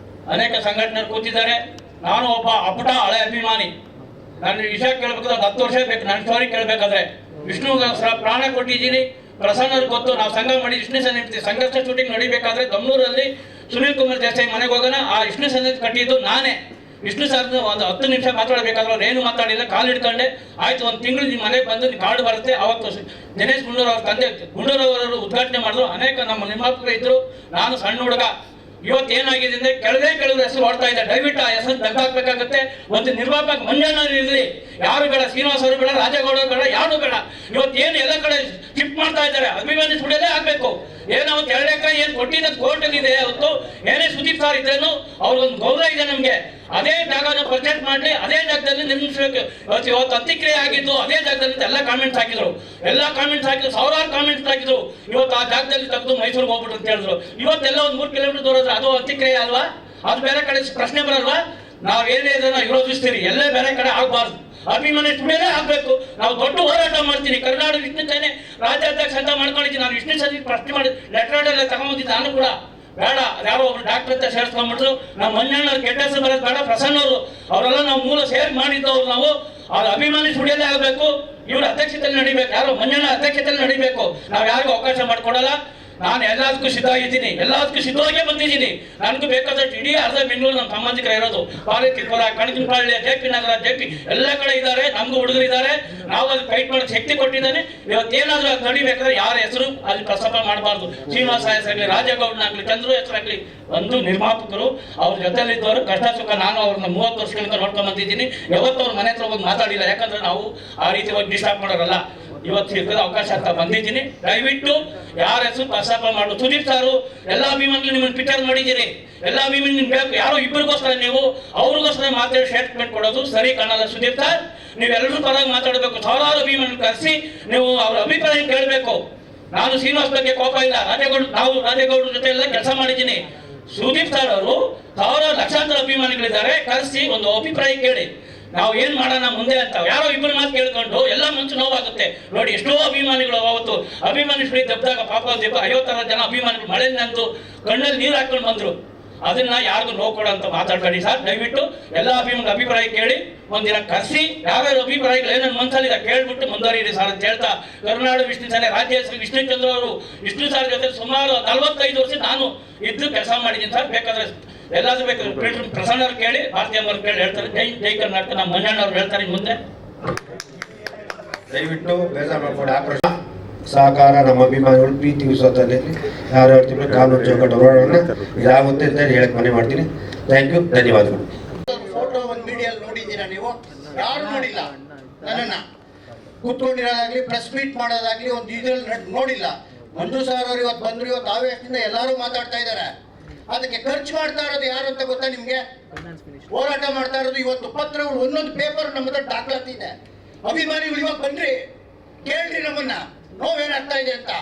ಅನೇಕ ಸಂಘಟನೆಗಳು ಕೂತಿದ್ದಾರೆ. ನಾನು ಒಬ್ಬ ಅಪ್ಪಟ ಹಳೆ ಅಭಿಮಾನಿ. ನನ್ನ ವಿಷಯ ಕೇಳಬೇಕಾದ್ರೆ 10 ವರ್ಷ ಬೇಕು. ನನ್ನ ಸ್ಟೋರಿ ಕೇಳಬೇಕಾದ್ರೆ ವಿಷ್ಣುಗೋಸ್ಕರ ಪ್ರಾಣ ಕೊಟ್ಟಿದ್ದೀನಿ. ಪ್ರಸನ್ನರು ಗೊತ್ತು, ನಾವು ಸಂಘ ಮಾಡಿ ವಿಷ್ಣು ಸನ್ನಿಧಿ ಸಂಘರ್ಷ ಶೂಟಿಂಗ್ ನಡಿಬೇಕಾದ್ರೆ ದಮ್ನೂರಲ್ಲಿ ಸುನೀಲ್ ಕುಮಾರ್ ದೇಸಾಯಿ ಮನೆಗೆ ಹೋಗೋಣ. ಆ ವಿಷ್ಣು ಸನ್ನಿಧಿ ಕಟ್ಟಿದ್ದು ನಾನೇ. ವಿಷ್ಣು ಸರ್ ಒಂದು 10 ನಿಮಿಷ ಮಾತಾಡಬೇಕಾದ್ರೆ ಅವ್ರು ಏನು ಮಾತಾಡಿಲ್ಲ, ಕಾಲು ಹಿಡ್ಕೊಂಡೆ. ಆಯ್ತು, 1 ತಿಂಗಳು ನಿಮ್ಮ ಮನೆಗೆ ಬಂದು ಕಾರ್ಡ್ ಬರುತ್ತೆ. ಅವತ್ತು ದಿನೇಶ್ ಗುಂಡೂರು ಅವ್ರ ತಂದೆ ಗುಂಡೂರವರು ಉದ್ಘಾಟನೆ ಮಾಡಿದ್ರು. ಅನೇಕ ನಮ್ಮ ನಿರ್ಮಾಪಕರು ಇದ್ರು. ನಾನು ಸಣ್ಣ ಹುಡುಗ. ಇವತ್ತು ಏನಾಗಿದೆ ಅಂದ್ರೆ ಕೆಲವು ಹೆಸರು ಓಡ್ತಾ ಇದೆ. ದಯವಿಟ್ಟು ಆ ಹೆಸರು ತೆಗೆದಾಕ್ಬೇಕಾಗುತ್ತೆ. ಒಂದು ನಿರ್ಮಾಪಕ ಮಂಜಣ್ಣ ಇರಲಿ, ಯಾರು ಬೇಡ, ಶ್ರೀನಿವಾಸ್ ಅವರು ಬೇಡ, ರಾಜೇಗೌಡ ಬೇಡ, ಯಾರು ಬೇಡ. ಇವತ್ತು ಏನು ಎಲ್ಲ ಕಡೆ ಶಿಫ್ಟ್ ಮಾಡ್ತಾ ಇದ್ದಾರೆ. ಅಭಿಮಾನಿ ಸುಡಿಯೋದೇ ಆಗ್ಬೇಕು. ಏನು ಅವತ್ತು 2 ಎಕರೆ ಏನು ಕೊಟ್ಟಿದ್ದು ಕೋರ್ಟಲ್ಲಿ ಇದೆ. ಅವತ್ತು ಏನೇ ಸುದೀಪ್ ಸರ್ ಇದ್ರೇನು ಅವ್ರಿಗೊಂದು ಗೌರವ ಇದೆ ನಮಗೆ. ಅದೇ ಜಾಗನ ಪರ್ಚೇಸ್ ಮಾಡಲಿ, ಅದೇ ಜಾಗದಲ್ಲಿ ನಿರ್ಮಿಸಬೇಕು. ಇವತ್ತು ಅಂತ್ಯಕ್ರಿಯೆ ಆಗಿದ್ದು ಅದೇ ಜಾಗದಲ್ಲಿ ಎಲ್ಲ ಕಾಮೆಂಟ್ಸ್ ಹಾಕಿದ್ರು, ಸಾವಿರಾರು ಕಾಮೆಂಟ್ಸ್ ಹಾಕಿದ್ರು. ಇವತ್ತು ಆ ಜಾಗದಲ್ಲಿ ತೆಗೆದು ಮೈಸೂರಿಗೆ ಹೋಗ್ಬಿಟ್ಟು ಅಂತ ಹೇಳಿದ್ರು. ಇವತ್ತೆಲ್ಲ ಒಂದು 3 ಕಿಲೋಮೀಟರ್ ದೂರ ಅದು ಅಂತ್ಯಕ್ರಿಯೆ ಅಲ್ವಾ? ಅದು ಬೇರೆ ಕಡೆ ಪ್ರಶ್ನೆ ಬರಲ್ವಾ? ನಾವೇನೇ ಇದನ್ನ ವಿರೋಧಿಸ್ತೀರಿ, ಎಲ್ಲೇ ಬೇರೆ ಕಡೆ ಆಗಬಾರ್ದು, ಅಭಿಮಾನಿಸ್ ಮೇಲೆ ಆಗ್ಬೇಕು. ನಾವು ದೊಡ್ಡ ಹೋರಾಟ ಮಾಡ್ತೀನಿ. ಕರ್ನಾಟಕ ವಿಷ್ಣು ಸೇನೆ ರಾಜ್ಯಾಧ್ಯಕ್ಷ ಅಂತ ಮಾಡ್ಕೊಂಡಿದ್ದೀನಿ. ನಾನು ವಿಷ್ಣು ಸೇನೆ ಪ್ರಶ್ನೆ ಮಾಡಿ ಲೆಟರ್ ಎಲ್ಲ ತಗೊಂಡಿದ್ದೆ. ನಾನು ಕೂಡ ಬೇಡ, ಯಾರೋ ಒಬ್ರು ಡಾಕ್ಟರ್ ಅಂತ ಸೇರಿಸ್ಕೊಂಡ್ಬಿಟ್ರು. ನಮ್ಮ ಮಂಜಣ್ಣ ಕೆಟ್ಟ ಹೆಸರು ಬರೋದು ಬೇಡ, ಪ್ರಸನ್ನವರು ಅವರೆಲ್ಲ ನಾವು ಮೂಲ ಸೇರಿ ಮಾಡಿದ್ದವ್ರು. ನಾವು ಅದು ಅಭಿಮಾನಿ ಸುಡಿಯಲ್ಲೇ ಆಗಬೇಕು. ಇವ್ರ ಅಧ್ಯಕ್ಷತೆಯಲ್ಲಿ ನಡಿಬೇಕು, ಯಾರೋ ಮಂಜಣ್ಣ ಅಧ್ಯಕ್ಷತೆಯಲ್ಲಿ ನಡಿಬೇಕು. ನಾವು ಯಾರಿಗೂ ಅವಕಾಶ ಮಾಡಿಕೊಡಲ್ಲ. ನಾನು ಎಲ್ಲದಕ್ಕೂ ಸಿದ್ಧವಾಗಿದ್ದೀನಿ, ಎಲ್ಲದಕ್ಕೂ ಸಿದ್ಧವಾಗೇ ಬಂದಿದ್ದೀನಿ. ನನಗೂ ಬೇಕಾದಷ್ಟು ಇಡೀ ಅರ್ಧ ಬೆಂಗಳೂರು ನಮ್ಮ ಸಂಬಂಧಿಕರು ಇರೋದು. ಪಾಲಿಕೆಪುರ, ಕಣಕಿನಪಾಳ್ಯ, JP ನಗರ, JP ಎಲ್ಲ ಕಡೆ ಇದ್ದಾರೆ. ನಮಗೂ ಹುಡುಗರಿದ್ದಾರೆ. ನಾವು ಅಲ್ಲಿ ಫೈಟ್ ಮಾಡೋದು ಶಕ್ತಿ ಕೊಟ್ಟಿದ್ದಾನೆ. ಇವತ್ತೇನಾದ್ರೂ ಅದು ನಡಿಬೇಕಾದ್ರೆ ಯಾರ ಹೆಸರು ಅಲ್ಲಿ ಪ್ರಸ್ತಾಪ ಮಾಡಬಾರ್ದು. ಶ್ರೀನಿವಾಸ ಹೆಸರಾಗಲಿ, ರಾಜೇಗೌಡನಾಗಲಿ, ಚಂದ್ರು ಹೆಸರಾಗಲಿ, ಒಂದು ನಿರ್ಮಾಪಕರು ಅವ್ರ ಜೊತೆಲಿದ್ದವರು ಕಷ್ಟ ಸುಖ. ನಾನು ಅವ್ರನ್ನ 30 ವರ್ಷಗಳಿಂದ ನೋಡ್ಕೊಂಡ್ ಬಂದಿದ್ದೀನಿ. ಯಾವತ್ತೂ ಅವ್ರ ಮನೆ ಹತ್ರ ಹೋಗಿ ಮಾತಾಡಿಲ್ಲ. ಯಾಕಂದ್ರೆ ನಾವು ಆ ರೀತಿ ಹೋಗಿ ಡಿಸ್ಟರ್ಬ್ ಮಾಡೋರಲ್ಲ. ಇವತ್ತು ಸಿಕ್ಕದ ಅವಕಾಶ ಅಂತ ಬಂದಿದ್ದೀನಿ. ದಯವಿಟ್ಟು ಯಾರ ಹೆಸರು ಪ್ರಸ್ತಾಪ ಮಾಡು. ಸುದೀಪ್ ಸಾರು ಎಲ್ಲ ಅಭಿಮಾನಿಗಳು ನಿಮ್ಮನ್ನು ಪಿಕ್ಚರ್ ಮಾಡಿದ್ದೀರಿ. ಎಲ್ಲ ಅಭಿಮಾನಿ ನಿಮ್ಗೆ ಬೇಕು. ಯಾರೋ ಇಬ್ಬರಿಗೋಸ್ಕರ ನೀವು ಅವ್ರಿಗೋಸ್ಕರ ಮಾತಾಡಿ ಸ್ಟೇಟ್ಮೆಂಟ್ ಕೊಡೋದು ಸರಿ ಕಾಣಲ್ಲ. ಸುದೀಪ್ ಸರ್, ನೀವೆಲ್ಲರೂ ಪರವಾಗಿ ಮಾತಾಡಬೇಕು. ಸಾವಿರಾರು ಅಭಿಮಾನಿಗಳು ಕರೆಸಿ ನೀವು ಅವ್ರ ಅಭಿಪ್ರಾಯ ಕೇಳಬೇಕು. ನಾನು ಶ್ರೀನಿವಾಸ್ ಬಗ್ಗೆ ಕೋಪ ಇಲ್ಲ. ರಾಜೇಗೌಡ ಜೊತೆ ಎಲ್ಲ ಕೆಲಸ ಮಾಡಿದ್ದೀನಿ. ಸುದೀಪ್ ಸರ್ ಅವರು ಸಾವಿರಾರು ಲಕ್ಷಾಂತರ ಅಭಿಮಾನಿಗಳಿದ್ದಾರೆ. ಕರೆಸಿ ಒಂದು ಅಭಿಪ್ರಾಯ ಕೇಳಿ, ನಾವು ಏನ್ ಮಾಡೋಣ ಮುಂದೆ ಅಂತ. ಯಾರೋ ಇಬ್ಬರು ಮಾತು ಕೇಳ್ಕೊಂಡು ಎಲ್ಲ ಮನ್ಸು ನೋವಾಗುತ್ತೆ. ನೋಡಿ, ಎಷ್ಟೋ ಅಭಿಮಾನಿಗಳು ಅವತ್ತು ಅಭಿಮಾನಿ ಸುಳಿ ದಬ್ದಾಗ ಪಾಪ 50 ಜನ ಅಭಿಮಾನಿಗಳು ಮಳೆ ನಂತು ಕಣ್ಣಲ್ಲಿ ನೀರು ಹಾಕೊಂಡು ಬಂದ್ರು. ಅದನ್ನ ಯಾರಿಗೂ ನೋವು ಕೊಡೋಂತ ಮಾತಾಡ್ಬೇಡಿ ಸರ್. ದಯವಿಟ್ಟು ಎಲ್ಲ ಅಭಿಪ್ರಾಯ ಕೇಳಿ ಒಂದಿನ ಕರೆಸಿ ಯಾವ್ಯಾವ ಅಭಿಪ್ರಾಯಗಳು ಏನೇನು ಮನಸ್ಸಲ್ಲಿದೆ ಕೇಳ್ಬಿಟ್ಟು ಮುಂದುವರಿಯಿರಿ ಸರ್ ಅಂತ ಹೇಳ್ತಾ, ಕರ್ನಾಟಕ ವಿಷ್ಣು ಸೇನೆ ರಾಜ್ಯ ಹೆಸರು ವಿಷ್ಣು ಚಂದ್ರ ಅವರು ವಿಷ್ಣು ಸರ್ ಜೊತೆ ಸುಮಾರು 45 ವರ್ಷ ನಾನು ಇದ್ದು ಕೆಲಸ ಮಾಡಿದ್ದೀನಿ ಸರ್. ಬೇಕಾದ್ರೆ ಎಲ್ಲಾದ್ರೂ ಬೇಕಾದ್ರೆ ಪ್ರಸನ್ನ ಕೇಳಿ, ಭಾರತೀಯ ಅವ್ರು ಕೇಳಿ ಹೇಳ್ತಾರೆ. ಜೈ ಕರ್ನಾಟಕ. ನಮ್ಮ ಮಂಜಣ್ಣ ಅವ್ರು ಹೇಳ್ತಾರೆ ಮುಂದೆ. ದಯವಿಟ್ಟು ಬೇಜಾರು ಮಾಡ್ಕೊಂಡು ಆ ಪ್ರಶ್ನೆ ಸಹಕಾರ ನಮ್ಮ ಅಭಿಮಾನಿಗಳು ಪ್ರೀತಿ ವಿಶ್ವಾಸದಲ್ಲಿ ಯಾರು ಹೇಳ್ತೀವಿ ಕಾನೂನು ಚೌಕಟ್ಟು ಹೋರಾಡೋಣ ಇದಾಗುತ್ತೆ ಅಂತ ಹೇಳಕ್ ಮನೆ ಮಾಡ್ತೀನಿ. ಥ್ಯಾಂಕ್ ಯು, ಧನ್ಯವಾದಗಳು. ಫೋಟೋ ಒಂದು ಮೀಡಿಯಲ್ಲಿ ನೋಡಿದ್ದೀರಾ ನೀವು? ಯಾರು ನೋಡಿಲ್ಲ. ನನ್ನನ್ನ ಕೂತ್ಕೊಂಡಿರೋದಾಗ್ಲಿ, ಪ್ರೆಸ್ ಮೀಟ್ ಮಾಡೋದಾಗ್ಲಿ ಒಂದು ಇದ್ರಲ್ಲಿ ನೋಡಿಲ್ಲ. ಮಂಜು ಸರ್ ಅವರು ಇವತ್ತು ಬಂದ್ರು. ಇವತ್ತು ಆವೇಶದಿಂದ ಎಲ್ಲರೂ ಮಾತಾಡ್ತಾ ಇದ್ದಾರೆ. ಅದಕ್ಕೆ ಖರ್ಚು ಮಾಡ್ತಾ ಇರೋದು ಯಾರು ಅಂತ ಗೊತ್ತಾ ನಿಮ್ಗೆ? ಹೋರಾಟ ಮಾಡ್ತಾ ಇರೋದು. ಇವತ್ತು ಪತ್ರಗಳು ಒಂದೊಂದು ಪೇಪರ್ ನಮ್ಮ ಹತ್ರ ದಾಖಲಾತಿ ಇದೆ. ಅಭಿಮಾನಿಗಳು ಇವಾಗ ಬನ್ರಿ, ಕೇಳ್ರಿ ನಮ್ಮನ್ನ, ನೋವೇನಾಗ್ತಾ ಇದೆ ಅಂತ.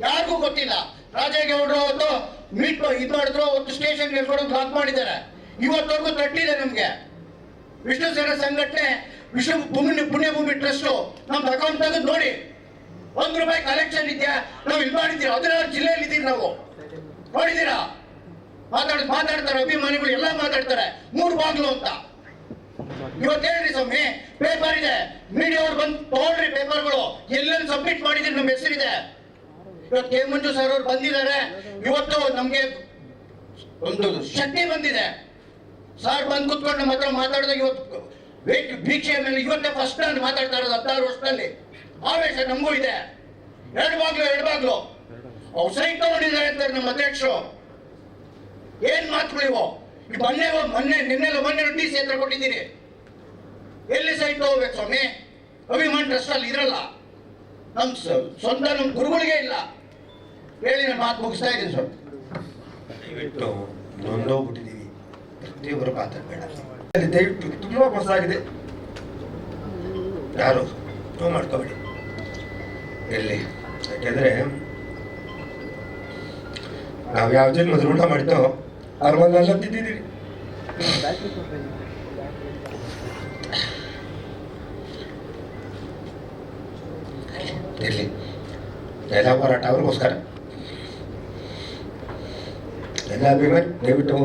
ಯಾರಿಗೂ ಗೊತ್ತಿಲ್ಲ. ರಾಜೇಗೌಡರು ಅವತ್ತು ಮೀಟ್ ಇದು ಮಾಡಿದ್ರು, ಅವತ್ತು ಸ್ಟೇಷನ್ ಹೇಳ್ಕೊಂಡು ಬ್ಲಾಕ್ ಮಾಡಿದ್ದಾರೆ. ಇವತ್ತವರೆಗೂ ತಟ್ಟಿದೆ ನಮ್ಗೆ. ವಿಷ್ಣು ಸೇನಾ ಸಂಘಟನೆ, ವಿಶ್ವ ಪುಣ್ಯಭೂಮಿ ಟ್ರಸ್ಟ್ ನಮ್ದು ಅಕೌಂಟ್ ತೆಗೆದು ನೋಡಿ. ₹1 ಕಲೆಕ್ಷನ್ ಇದೆಯಾ? ನಾವು ಇಲ್ಲಿ ಮಾಡಿದ್ದೀರಾ? 16 ಜಿಲ್ಲೆಯಲ್ಲಿ ಇದ್ದೀರಿ ನಾವು. ನೋಡಿದ್ದೀರಾ? ಮಾತಾಡ್ತಾರೆ ಅಭಿಮಾನಿಗಳು, ಎಲ್ಲ ಮಾತಾಡ್ತಾರೆ 3 ಬಾಗ್ಲು ಅಂತ. ಇವತ್ತು ಹೇಳ್ರಿ ಸ್ವಾಮಿ, ಪೇಪರ್ ಇದೆ, ಮೀಡಿಯಾ ಅವ್ರು ಬಂದು ತಗೊಳ್ರಿ ಪೇಪರ್ಗಳು. ಎಲ್ಲೆಲ್ಲಿ ಸಬ್ಮಿಟ್ ಮಾಡಿದ್ರೆ ನಮ್ಮ ಹೆಸರಿದೆ. ಇವತ್ತು ಕೆ ಮಂಜು ಸರ್ ಅವ್ರು ಬಂದಿದ್ದಾರೆ. ಇವತ್ತು ನಮ್ಗೆ ಒಂದು ಶಕ್ತಿ ಬಂದಿದೆ. ಸರ್ ಬಂದು ಕುತ್ಕೊಂಡು ನಮ್ಮ ಹತ್ರ ಮಾತಾಡಿದಾಗ ಇವತ್ತು ಭೀಕ್ಷೆ ಮೇಲೆ ಇವತ್ತೇ ಫಸ್ಟ್ ನಾನು ಮಾತಾಡ್ತಾ ಇರೋದು 16 ವರ್ಷದಲ್ಲಿ. ಆವೇಶ ನಮಗೂ ಇದೆ. 2 ಬಾಗ್ಲು ಅವ್ರು ಸೈಟ್ ತಗೊಂಡಿದ್ದಾರೆ ಅಂತಾರೆ ನಮ್ಮ ಅಧ್ಯಕ್ಷರು. ಏನ್ ಮಾತುಗಳಿವು? ಮೊನ್ನೆ ಟಿ.ಸಿ ಹತ್ರ ಕೊಟ್ಟಿದ್ದೀರಿ. ಎಲ್ಲಿ ಸೈಟ್ ತಗೋಬೇಕು ಸ್ವಾಮಿ? ಅಭಿಮಾನ್ ಟ್ರಸ್ಟ್ ಅಲ್ಲಿ ಇರಲ್ಲ. ನಮ್ ಸ್ವಂತ ನಮ್ಮ ಗುರುಗಳಿಗೆ ಇಲ್ಲ. ಹೇಳಿ ನಾನು ಮಾತು ಮುಗಿಸ್ತಾ ಇದ್ದೀನಿ ಸ್ವಾಮಿ. ದಯವಿಟ್ಟು ನೊಂದೋಗ್ಬಿಟ್ಟಿದ್ದೀವಿ. ಪ್ರತಿಯೊಬ್ಬರು ಮಾತಾಡಬೇಡ. ದಯವಿಟ್ಟು ತುಂಬಾ ಹೊಸಾಗಿದೆ. ಯಾರು ನೋವು ಮಾಡ್ಕೋಬೇಡಿ. ಎಲ್ಲಿ ಯಾಕೆಂದ್ರೆ ನಾವು ಯಾವ ಜನ್ಮದ ಋಣ ಮಾಡಿದ್ದೋ ಅರ್ವಲ್ಲ ತಿದ್ದಿದ್ದೀರಿ. ಇರಲಿ, ಎಲ್ಲ ಹೋರಾಟ ಅವ್ರಿಗೋಸ್ಕರ. ಎಲ್ಲ ಅಭಿಮಾನಿ ದಯವಿಟ್ಟು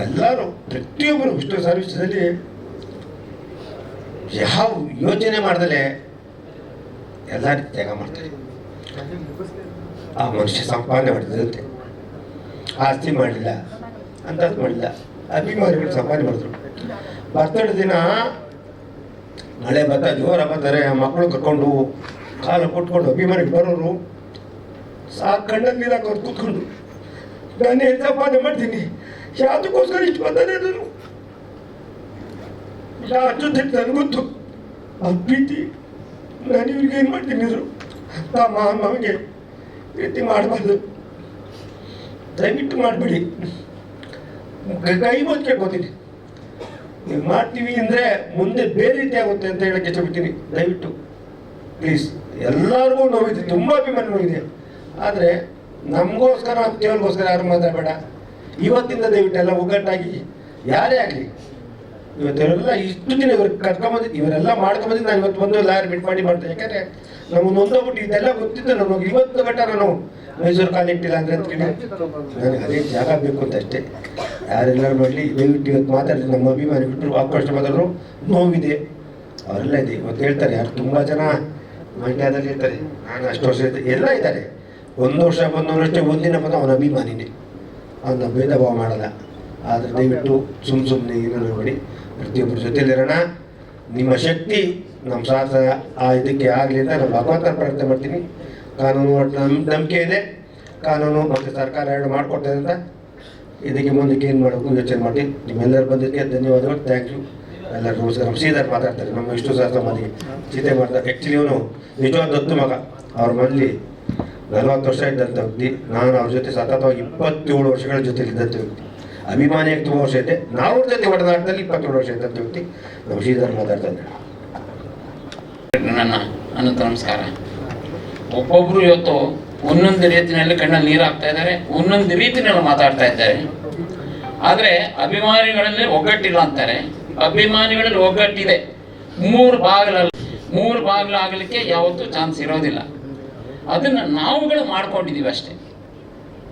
ಎಲ್ಲರೂ ಪ್ರತಿಯೊಬ್ಬರು ವಿಷ್ಣು ಸರ್ವಿಸದಲ್ಲಿ ಯಾವ ಯೋಚನೆ ಮಾಡ್ದಲೆ ಎಲ್ಲ ರೀತಿ ತ್ಯಾಗ ಮಾಡ್ತಾರೆ. ಆ ಮನುಷ್ಯ ಸಂಪಾದನೆ ಮಾಡಿದಂತೆ ಆಸ್ತಿ ಮಾಡಲಿಲ್ಲ, ಅಂತದ್ದು ಮಾಡಲಿಲ್ಲ. ಅಭಿಮಾನಿಗಳು ಸಂಪಾದನೆ ಮಾಡಿದ್ರು. ಬರ್ತಡೇ ದಿನ ಮಳೆ ಜೋರ ಬರ್ತಾರೆ, ಮಕ್ಕಳು ಕರ್ಕೊಂಡು ಕಾಲು ಕೊಟ್ಕೊಂಡು ಅಭಿಮಾನಿಗಳು ಬರೋರು ಕಣ್ಣಲ್ಲಿ ನೀರು ಹಾಕೋರು ಕೂತ್ಕೊಂಡು ನಾನು ಏನು ಸಂಪಾದನೆ ಮಾಡ್ತೀನಿ, ಯಾವುದಕ್ಕೋಸ್ಕರ ಇಷ್ಟು ಬಂದರೆ ಅದನ್ನು ಅಷ್ಟು ನನಗೊತ್ತು. ಆ ಪ್ರೀತಿ ನಾನು ಇವ್ರಿಗೆ ಏನು ಮಾಡ್ತೀನಿ ಅಂದರು. ನಮಗೆ ರೀತಿ ಮಾಡಬಾರ್ದು, ದಯವಿಟ್ಟು ಮಾಡಬೇಡಿ. ಕೈ ಮುಚ್ಚಿ ಕೇಳ್ಕೊತೀನಿ, ನೀವು ಮಾಡ್ತೀವಿ ಅಂದರೆ ಮುಂದೆ ಬೇರೆ ರೀತಿ ಆಗುತ್ತೆ ಅಂತ ಹೇಳಕ್ಕೆ ಇಷ್ಟಪಡ್ತೀನಿ. ದಯವಿಟ್ಟು ಪ್ಲೀಸ್, ಎಲ್ಲರಿಗೂ ನೋವಿದೆ, ತುಂಬ ಅಭಿಮಾನ ನೋವಿದೆ. ಆದರೆ ನಮಗೋಸ್ಕರ ನಮ್ಮ ಕೇವಲಗೋಸ್ಕರ ಯಾರು ಮಾತಾಡಬೇಡ. ಇವತ್ತಿಂದ ದಯವಿಟ್ಟು ಎಲ್ಲ ಒಗ್ಗಟ್ಟಾಗಿ ಯಾರೇ ಆಗಲಿ, ಇವತ್ತೆಲ್ಲ ಇಷ್ಟು ದಿನ ಇವ್ರು ಕರ್ಕೊಂಬಂದಿದ್ದು ಇವರೆಲ್ಲ ಮಾಡ್ಕೊಂಬಂದಿದ್ದು ನಾನು ಇವತ್ತು ಬಂದು ಲಾಯರ್ ಮೀಟ್ ಮಾಡಿ ಮಾಡ್ತೇನೆ. ಯಾಕಂದರೆ ನಮಗೆ ನೊಂದೋಗ್ಬಿಟ್ಟು ಇದೆಲ್ಲ ಗೊತ್ತಿದ್ದು ನಮಗೆ ಇವತ್ತು ಗಂಟ ನಾನು ಮೈಸೂರು ಕಾಲ ಇಟ್ಟಿಲ್ಲ ಅಂದರೆ ಅಂತ ಕೇಳಿ ನನಗೆ ಅದೇ ಜಾಗ ಬೇಕು ಅಂತ ಅಷ್ಟೇ. ಯಾರೆಲ್ಲರೂ ಮಾಡಲಿ ದಯವಿಟ್ಟು ಇವತ್ತು ಮಾತಾಡಿದ್ರು ನಮ್ಮ ಅಭಿಮಾನಿಗಳು ಆಕ್ರೋಶ ಮಾತಾಡಿದ್ರು, ನೋವಿದೆ, ಅವರೆಲ್ಲ ಇದೆ. ಇವತ್ತು ಹೇಳ್ತಾರೆ ಯಾರು ತುಂಬ ಜನ ಮಂಡ್ಯದಲ್ಲಿ ಇರ್ತಾರೆ, ನಾನು ಅಷ್ಟು ವರ್ಷ ಎಲ್ಲ ಇದ್ದಾರೆ. ಒಂದು ವರ್ಷ ಬಂದವನಷ್ಟೇ, ಒಂದಿನ ಬಂದು ಅವನ ಅಭಿಮಾನಿನೇ, ಅವನ ಭೇದ ಭಾವ ಮಾಡಲ್ಲ. ಆದರೆ ದಯವಿಟ್ಟು ಸುಮ್ಮನೆ ಏನೋ ಮಾಡಿ ಪ್ರತಿಯೊಬ್ಬರ ಜೊತೆಲಿರೋಣ. ನಿಮ್ಮ ಶಕ್ತಿ ನಮ್ಮ ಸಾಥ ಆ ಇದಕ್ಕೆ ಆಗಲಿ ಅಂತ ನಾನು ಭಗವಂತನ ಪ್ರಾರ್ಥನೆ ಮಾಡ್ತೀನಿ. ಕಾನೂನು ನಂಬಿಕೆ ಇದೆ, ಕಾನೂನು ಮತ್ತು ಸರ್ಕಾರ ಎರಡು ಮಾಡಿಕೊಡ್ತದೆ ಅಂತ. ಇದಕ್ಕೆ ಮುಂದಕ್ಕೆ ಏನು ಮಾಡಬೇಕು ಯೋಚನೆ ಮಾಡಿ. ನಿಮ್ಮೆಲ್ಲರೂ ಬಂದಿದ್ದಕ್ಕೆ ಧನ್ಯವಾದಗಳು, ಥ್ಯಾಂಕ್ ಯು. ಎಲ್ಲರೂ ನಮಸ್ಕಾರ. ನಮ್ಮ ಶ್ರೀಧರ್ ಮಾತಾಡ್ತಾರೆ, ನಮ್ಮ ವಿಷ್ಣು ಸಹಸ್ರಮಾದಿಗೆ ಚಿತೆ ಮಾಡ್ತಾರೆ. ಆ್ಯಕ್ಚುಲಿ ಇವನು ನಿಜವಾದ ದತ್ತು ಮಗ. ಅವ್ರ ಮನೇಲಿ 40 ವರ್ಷ ಇದ್ದಂಥ ವ್ಯಕ್ತಿ. ನಾನು ಅವ್ರ ಜೊತೆ ಸತತವಾಗಿ 27 ವರ್ಷಗಳ ಜೊತೆಲಿ ಇದ್ದಂಥ ವ್ಯಕ್ತಿ. ಅಭಿಮಾನಿಯಾಗಿ ತುಂಬ ವರ್ಷ ಇದೆ. ನಾವು ಅವ್ರ ಜೊತೆ ಒಡನಾಟದಲ್ಲಿ 27 ವರ್ಷ ಇದ್ದಂಥ ವ್ಯಕ್ತಿ ನಮ್ಮ ಶ್ರೀಧರ್ ಮಾತಾಡ್ತಾ ಇದ್ದಾರೆ. ನನ್ನ ಅನಂತ ನಮಸ್ಕಾರ. ಒಬ್ಬೊಬ್ಬರು ಇವತ್ತು ಒಂದೊಂದು ರೀತಿಯಲ್ಲಿ ಕಣ್ಣಲ್ಲಿ ನೀರು ಹಾಕ್ತಾ ಇದ್ದಾರೆ, ಒಂದೊಂದು ರೀತಿಯಲ್ಲಿ ಮಾತಾಡ್ತಾ ಇದ್ದಾರೆ. ಆದರೆ ಅಭಿಮಾನಿಗಳಲ್ಲಿ ಒಗ್ಗಟ್ಟಿಲ್ಲ ಅಂತಾರೆ. ಅಭಿಮಾನಿಗಳಲ್ಲಿ ಒಗ್ಗಟ್ಟಿದೆ. ಮೂರು ಬಾಗಿಲು ಆಗಲಿಕ್ಕೆ ಯಾವತ್ತೂ ಚಾನ್ಸ್ ಇರೋದಿಲ್ಲ. ಅದನ್ನು ನಾವುಗಳು ಮಾಡ್ಕೊಂಡಿದ್ದೀವಿ ಅಷ್ಟೇ.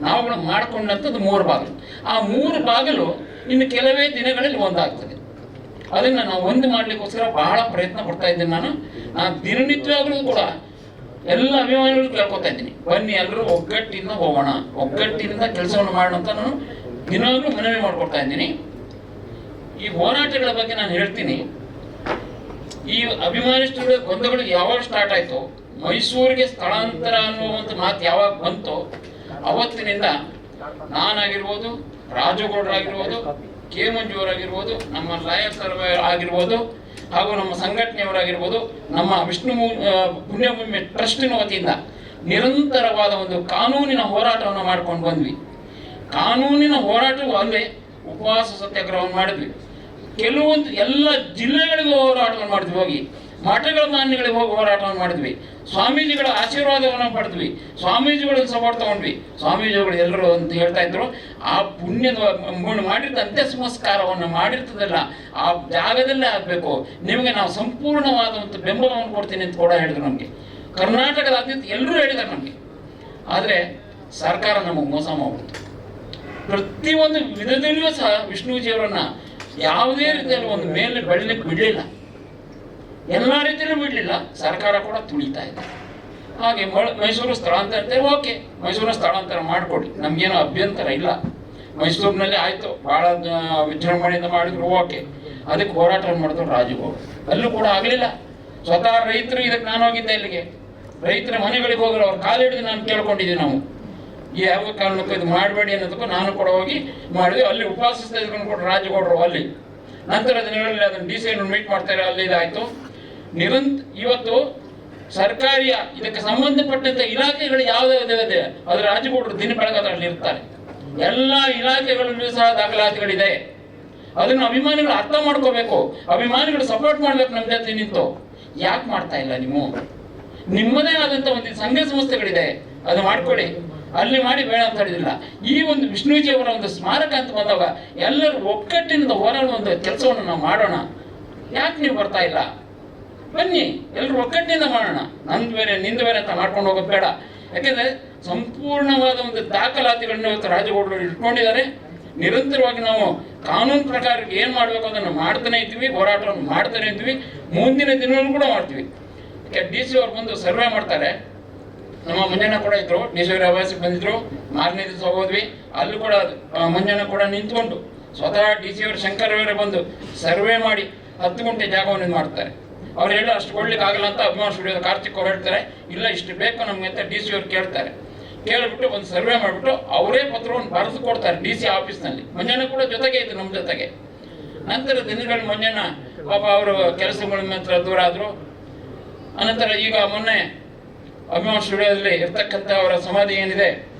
ನಾವುಗಳು ಮಾಡ್ಕೊಂಡಂಥದ್ದು 3 ಬಾಗಿಲು. ಆ 3 ಬಾಗಿಲು ಇನ್ನು ಕೆಲವೇ ದಿನಗಳಲ್ಲಿ ಒಂದಾಗ್ತದೆ. ಅದನ್ನು ನಾವು ಒಂದು ಮಾಡಲಿಕ್ಕೋಸ್ಕರ ಬಹಳ ಪ್ರಯತ್ನ ಪಡ್ತಾ ಇದ್ದೀನಿ. ನಾನು ದಿನನಿತ್ಯವಾಗಲೂ ಕೂಡ ಎಲ್ಲ ಅಭಿಮಾನಿಗಳು ಕೇಳ್ಕೊತಾ ಇದ್ದೀನಿ, ಬನ್ನಿ ಎಲ್ಲರೂ ಒಗ್ಗಟ್ಟಿಂದ ಹೋಗೋಣ, ಒಗ್ಗಟ್ಟಿನಿಂದ ಕೆಲಸವನ್ನು ಮಾಡೋಣ ಅಂತ ನಾನು ದಿನಾಗಲೂ ಮನವಿ ಮಾಡ್ಕೊಡ್ತಾ ಇದ್ದೀನಿ. ಈ ಹೋರಾಟಗಳ ಬಗ್ಗೆ ನಾನು ಹೇಳ್ತೀನಿ. ಈ ಅಭಿಮಾನಿಗಳ ಗೊಂದಗಳು ಯಾವಾಗ ಸ್ಟಾರ್ಟ್ ಆಯಿತು, ಮೈಸೂರಿಗೆ ಸ್ಥಳಾಂತರ ಅನ್ನುವಂಥ ಮಾತು ಯಾವಾಗ ಬಂತು, ಅವತ್ತಿನಿಂದ ನಾನಾಗಿರ್ಬೋದು, ರಾಜಗೌಡರಾಗಿರ್ಬೋದು, ಕೆ ಮಂಜುವರಾಗಿರ್ಬೋದು, ನಮ್ಮ ಲಾಯರ್ ಸರ್ವೆ ಆಗಿರ್ಬೋದು, ಹಾಗೂ ನಮ್ಮ ಸಂಘಟನೆಯವರಾಗಿರ್ಬೋದು, ನಮ್ಮ ವಿಷ್ಣು ಪುಣ್ಯಭೂಮಿ ಟ್ರಸ್ಟಿನ ವತಿಯಿಂದ ನಿರಂತರವಾದ ಒಂದು ಕಾನೂನಿನ ಹೋರಾಟವನ್ನು ಮಾಡ್ಕೊಂಡು ಬಂದ್ವಿ. ಕಾನೂನಿನ ಹೋರಾಟವೂ ಅಲ್ಲೇ ಉಪವಾಸ ಸತ್ಯಾಗ್ರಹವನ್ನು ಮಾಡಿದ್ವಿ. ಕೆಲವೊಂದು ಎಲ್ಲ ಜಿಲ್ಲೆಗಳಿಗೂ ಹೋರಾಟವನ್ನು ಮಾಡಿದ್ವಿ. ಹೋಗಿ ಮಠಗಳ ಮಾನ್ಯಗಳಿಗೆ ಹೋಗಿ ಹೋರಾಟವನ್ನು ಮಾಡಿದ್ವಿ. ಸ್ವಾಮೀಜಿಗಳ ಆಶೀರ್ವಾದವನ್ನು ಪಡೆದ್ವಿ. ಸ್ವಾಮೀಜಿಗಳನ್ನು ಸಪೋರ್ಟ್ ತಗೊಂಡ್ವಿ. ಸ್ವಾಮೀಜಿಗಳು ಎಲ್ಲರೂ ಅಂತ ಹೇಳ್ತಾ ಇದ್ರು, ಆ ಪುಣ್ಯದ ಮಾಡಿದ ಅಂತ್ಯ ಸಂಸ್ಕಾರವನ್ನು ಮಾಡಿರ್ತದಲ್ಲ ಆ ಜಾಗದಲ್ಲೇ ಆಗಬೇಕು, ನಿಮಗೆ ನಾವು ಸಂಪೂರ್ಣವಾದಂಥ ಬೆಂಬಲವನ್ನು ಕೊಡ್ತೀನಿ ಅಂತ ಕೂಡ ಹೇಳಿದ್ರು. ನಮಗೆ ಕರ್ನಾಟಕದಾದ್ಯಂತ ಎಲ್ಲರೂ ಹೇಳಿದ್ದಾರೆ ನಮಗೆ. ಆದರೆ ಸರ್ಕಾರ ನಮಗೆ ಮೋಸ ಮಾಡ್ಬಿಡ್ತು. ಪ್ರತಿಯೊಂದು ವಿಧದಲ್ಲಿಯೂ ಸಹ ವಿಷ್ಣುಜಿಯವರನ್ನು ಯಾವುದೇ ರೀತಿಯಲ್ಲಿ ಒಂದು ಮೇಲೆ ಬೆಳಲಿಕ್ಕೆ ಬಿಡಲಿಲ್ಲ, ಎಲ್ಲ ರೀತಿಯಲ್ಲೂ ಬಿಡಲಿಲ್ಲ. ಸರ್ಕಾರ ಕೂಡ ತುಳಿತಾ ಇದೆ. ಹಾಗೆ ಮೈಸೂರು ಸ್ಥಳಾಂತರ ಅಂತ ಓಕೆ, ಮೈಸೂರಿನ ಸ್ಥಳಾಂತರ ಮಾಡಿಕೊಡಿ, ನಮಗೇನು ಅಭ್ಯಂತರ ಇಲ್ಲ. ಮೈಸೂರಿನಲ್ಲಿ ಆಯಿತು, ಭಾಳ ವಿಜೃಂಭಣೆಯಿಂದ ಮಾಡಿದ್ರು, ಓಕೆ. ಅದಕ್ಕೆ ಹೋರಾಟವನ್ನು ಮಾಡಿದ್ರು ರಾಜಗೌಡರು. ಅಲ್ಲೂ ಕೂಡ ಆಗಲಿಲ್ಲ. ಸ್ವತಃ ರೈತರು ಇದಕ್ಕೆ ನಾನು ಹೋಗಿದ್ದೆ, ಇಲ್ಲಿಗೆ ರೈತರ ಮನೆಗಳಿಗೆ ಹೋಗಲು ಅವ್ರು ಕಾಲಿಡಿದು ನಾನು ಕೇಳ್ಕೊಂಡಿದ್ದೀವಿ. ನಾವು ಯಾವ ಕಾರಣಕ್ಕೂ ಇದು ಮಾಡಬೇಡಿ ಅನ್ನೋದಕ್ಕೂ ನಾನು ಕೂಡ ಹೋಗಿ ಮಾಡಿದ್ವಿ. ಅಲ್ಲಿ ಉಪವಾಸ ತೆಗೆದುಕೊಂಡು ಕೂಡ ರಾಜಗೌಡರು ಅಲ್ಲಿ ನಂತರ ದಿನಗಳಲ್ಲಿ ಅದನ್ನು DC ಮೀಟ್ ಮಾಡ್ತಾರೆ, ಅಲ್ಲಿ ಇದಾಯಿತು. ಇವತ್ತು ಸರ್ಕಾರಿಯ ಇದಕ್ಕೆ ಸಂಬಂಧಪಟ್ಟಂಥ ಇಲಾಖೆಗಳು ಯಾವುದೇ ಅದು ರಾಜಗೌಡರು ದಿನ ಬೆಳಗಾದಲ್ಲಿ ಇರ್ತಾರೆ. ಎಲ್ಲ ಇಲಾಖೆಗಳಲ್ಲೂ ಸಹ ದಾಖಲಾತಿಗಳಿದೆ. ಅದನ್ನು ಅಭಿಮಾನಿಗಳು ಅರ್ಥ ಮಾಡ್ಕೋಬೇಕು. ಅಭಿಮಾನಿಗಳು ಸಪೋರ್ಟ್ ಮಾಡ್ಬೇಕು ನಮ್ಮ ಜೊತೆ ನಿಂತು. ಯಾಕೆ ಮಾಡ್ತಾ ಇಲ್ಲ ನೀವು? ನಿಮ್ಮದೇ ಆದಂಥ ಒಂದು ಸಂಘ ಸಂಸ್ಥೆಗಳಿದೆ, ಅದು ಮಾಡ್ಕೊಳ್ಳಿ. ಅಲ್ಲಿ ಮಾಡಿ ಬೇಡ ಅಂತ ಹೇಳಿದಿಲ್ಲ. ಈ ಒಂದು ವಿಷ್ಣುಜಿಯವರ ಒಂದು ಸ್ಮಾರಕ ಅಂತ ಬಂದಾಗ ಎಲ್ಲರೂ ಒಗ್ಗಟ್ಟಿನಿಂದ ಹೋರಾಡುವ ಒಂದು ಕೆಲಸವನ್ನು ನಾವು ಮಾಡೋಣ. ಯಾಕೆ ನೀವು ಬರ್ತಾ ಇಲ್ಲ? ಬನ್ನಿ, ಎಲ್ಲರೂ ಒಗ್ಗಟ್ಟಿನಿಂದ ಮಾಡೋಣ. ನಂದು ಬೇರೆ ನಿಂದು ಬೇರೆ ಅಂತ ಮಾಡ್ಕೊಂಡು ಹೋಗೋದು ಬೇಡ. ಯಾಕೆಂದರೆ ಸಂಪೂರ್ಣವಾದ ಒಂದು ದಾಖಲಾತಿಗಳನ್ನ ಇವತ್ತು ರಾಜಗೌಡರು ಇಟ್ಕೊಂಡಿದ್ದಾರೆ. ನಿರಂತರವಾಗಿ ನಾವು ಕಾನೂನು ಪ್ರಕಾರ ಏನು ಮಾಡಬೇಕು ಅದನ್ನು ಮಾಡ್ತಾನೆ ಇದ್ವಿ, ಹೋರಾಟವನ್ನು ಮಾಡ್ತಾನೆ ಇದ್ವಿ, ಮುಂದಿನ ದಿನವೂ ಕೂಡ ಮಾಡ್ತೀವಿ. ಯಾಕೆ DC ಅವ್ರು ಬಂದು ಸರ್ವೆ ಮಾಡ್ತಾರೆ. ನಮ್ಮ ಮಂಜಣ್ಣ ಕೂಡ ಇದ್ರು, DC ಆವಾಸಕ್ಕೆ ಬಂದಿದ್ರು. ಮಾರನೇ ದಿವಸ ಹೋದ್ವಿ, ಅಲ್ಲೂ ಕೂಡ ಮಂಜಣ್ಣ ಕೂಡ ನಿಂತ್ಕೊಂಡು ಸ್ವತಃ DC ಅವರು ಶಂಕರ್ ಅವರೇ ಬಂದು ಸರ್ವೆ ಮಾಡಿ 10 ಗುಂಟೆ ಜಾಗವನ್ನು ಮಾಡ್ತಾರೆ. ಅವ್ರು ಹೇಳೋ ಅಷ್ಟು ಕೊಡ್ಲಿಕ್ಕೆ ಆಗಲ್ಲ ಅಂತ ಅಭಿಮಾನ ಸ್ಟುಡಿಯೋದ ಕಾರ್ತಿಕ್ ಅವ್ರು ಹೇಳ್ತಾರೆ, ಇಲ್ಲ ಇಷ್ಟು ಬೇಕು ನಮಗೆ ಅಂತ DC ಅವ್ರು ಕೇಳ್ತಾರೆ. ಕೇಳಿಬಿಟ್ಟು ಒಂದು ಸರ್ವೆ ಮಾಡಿಬಿಟ್ಟು ಅವರೇ ಪತ್ರವನ್ನು ಬರೆದು ಕೊಡ್ತಾರೆ DC ಆಫೀಸ್ನಲ್ಲಿ. ಮಂಜಣ್ಣ ಕೂಡ ಜೊತೆಗೆ ಇತ್ತು, ನಮ್ಮ ಜೊತೆಗೆ. ನಂತರ ದಿನಗಳು ಮಂಜಣ್ಣ ಪಾಪ ಅವರು ಕೆಲಸಗಳ ಮಾತ್ರ ದೂರ ಆದರು. ಅನಂತರ ಈಗ ಮೊನ್ನೆ ಅಭಿಮಾನ್ ಸ್ಟುಡಿಯೋದಲ್ಲಿ ಇರ್ತಕ್ಕಂಥ ಅವರ ಸಮಾಧಿ ಏನಿದೆ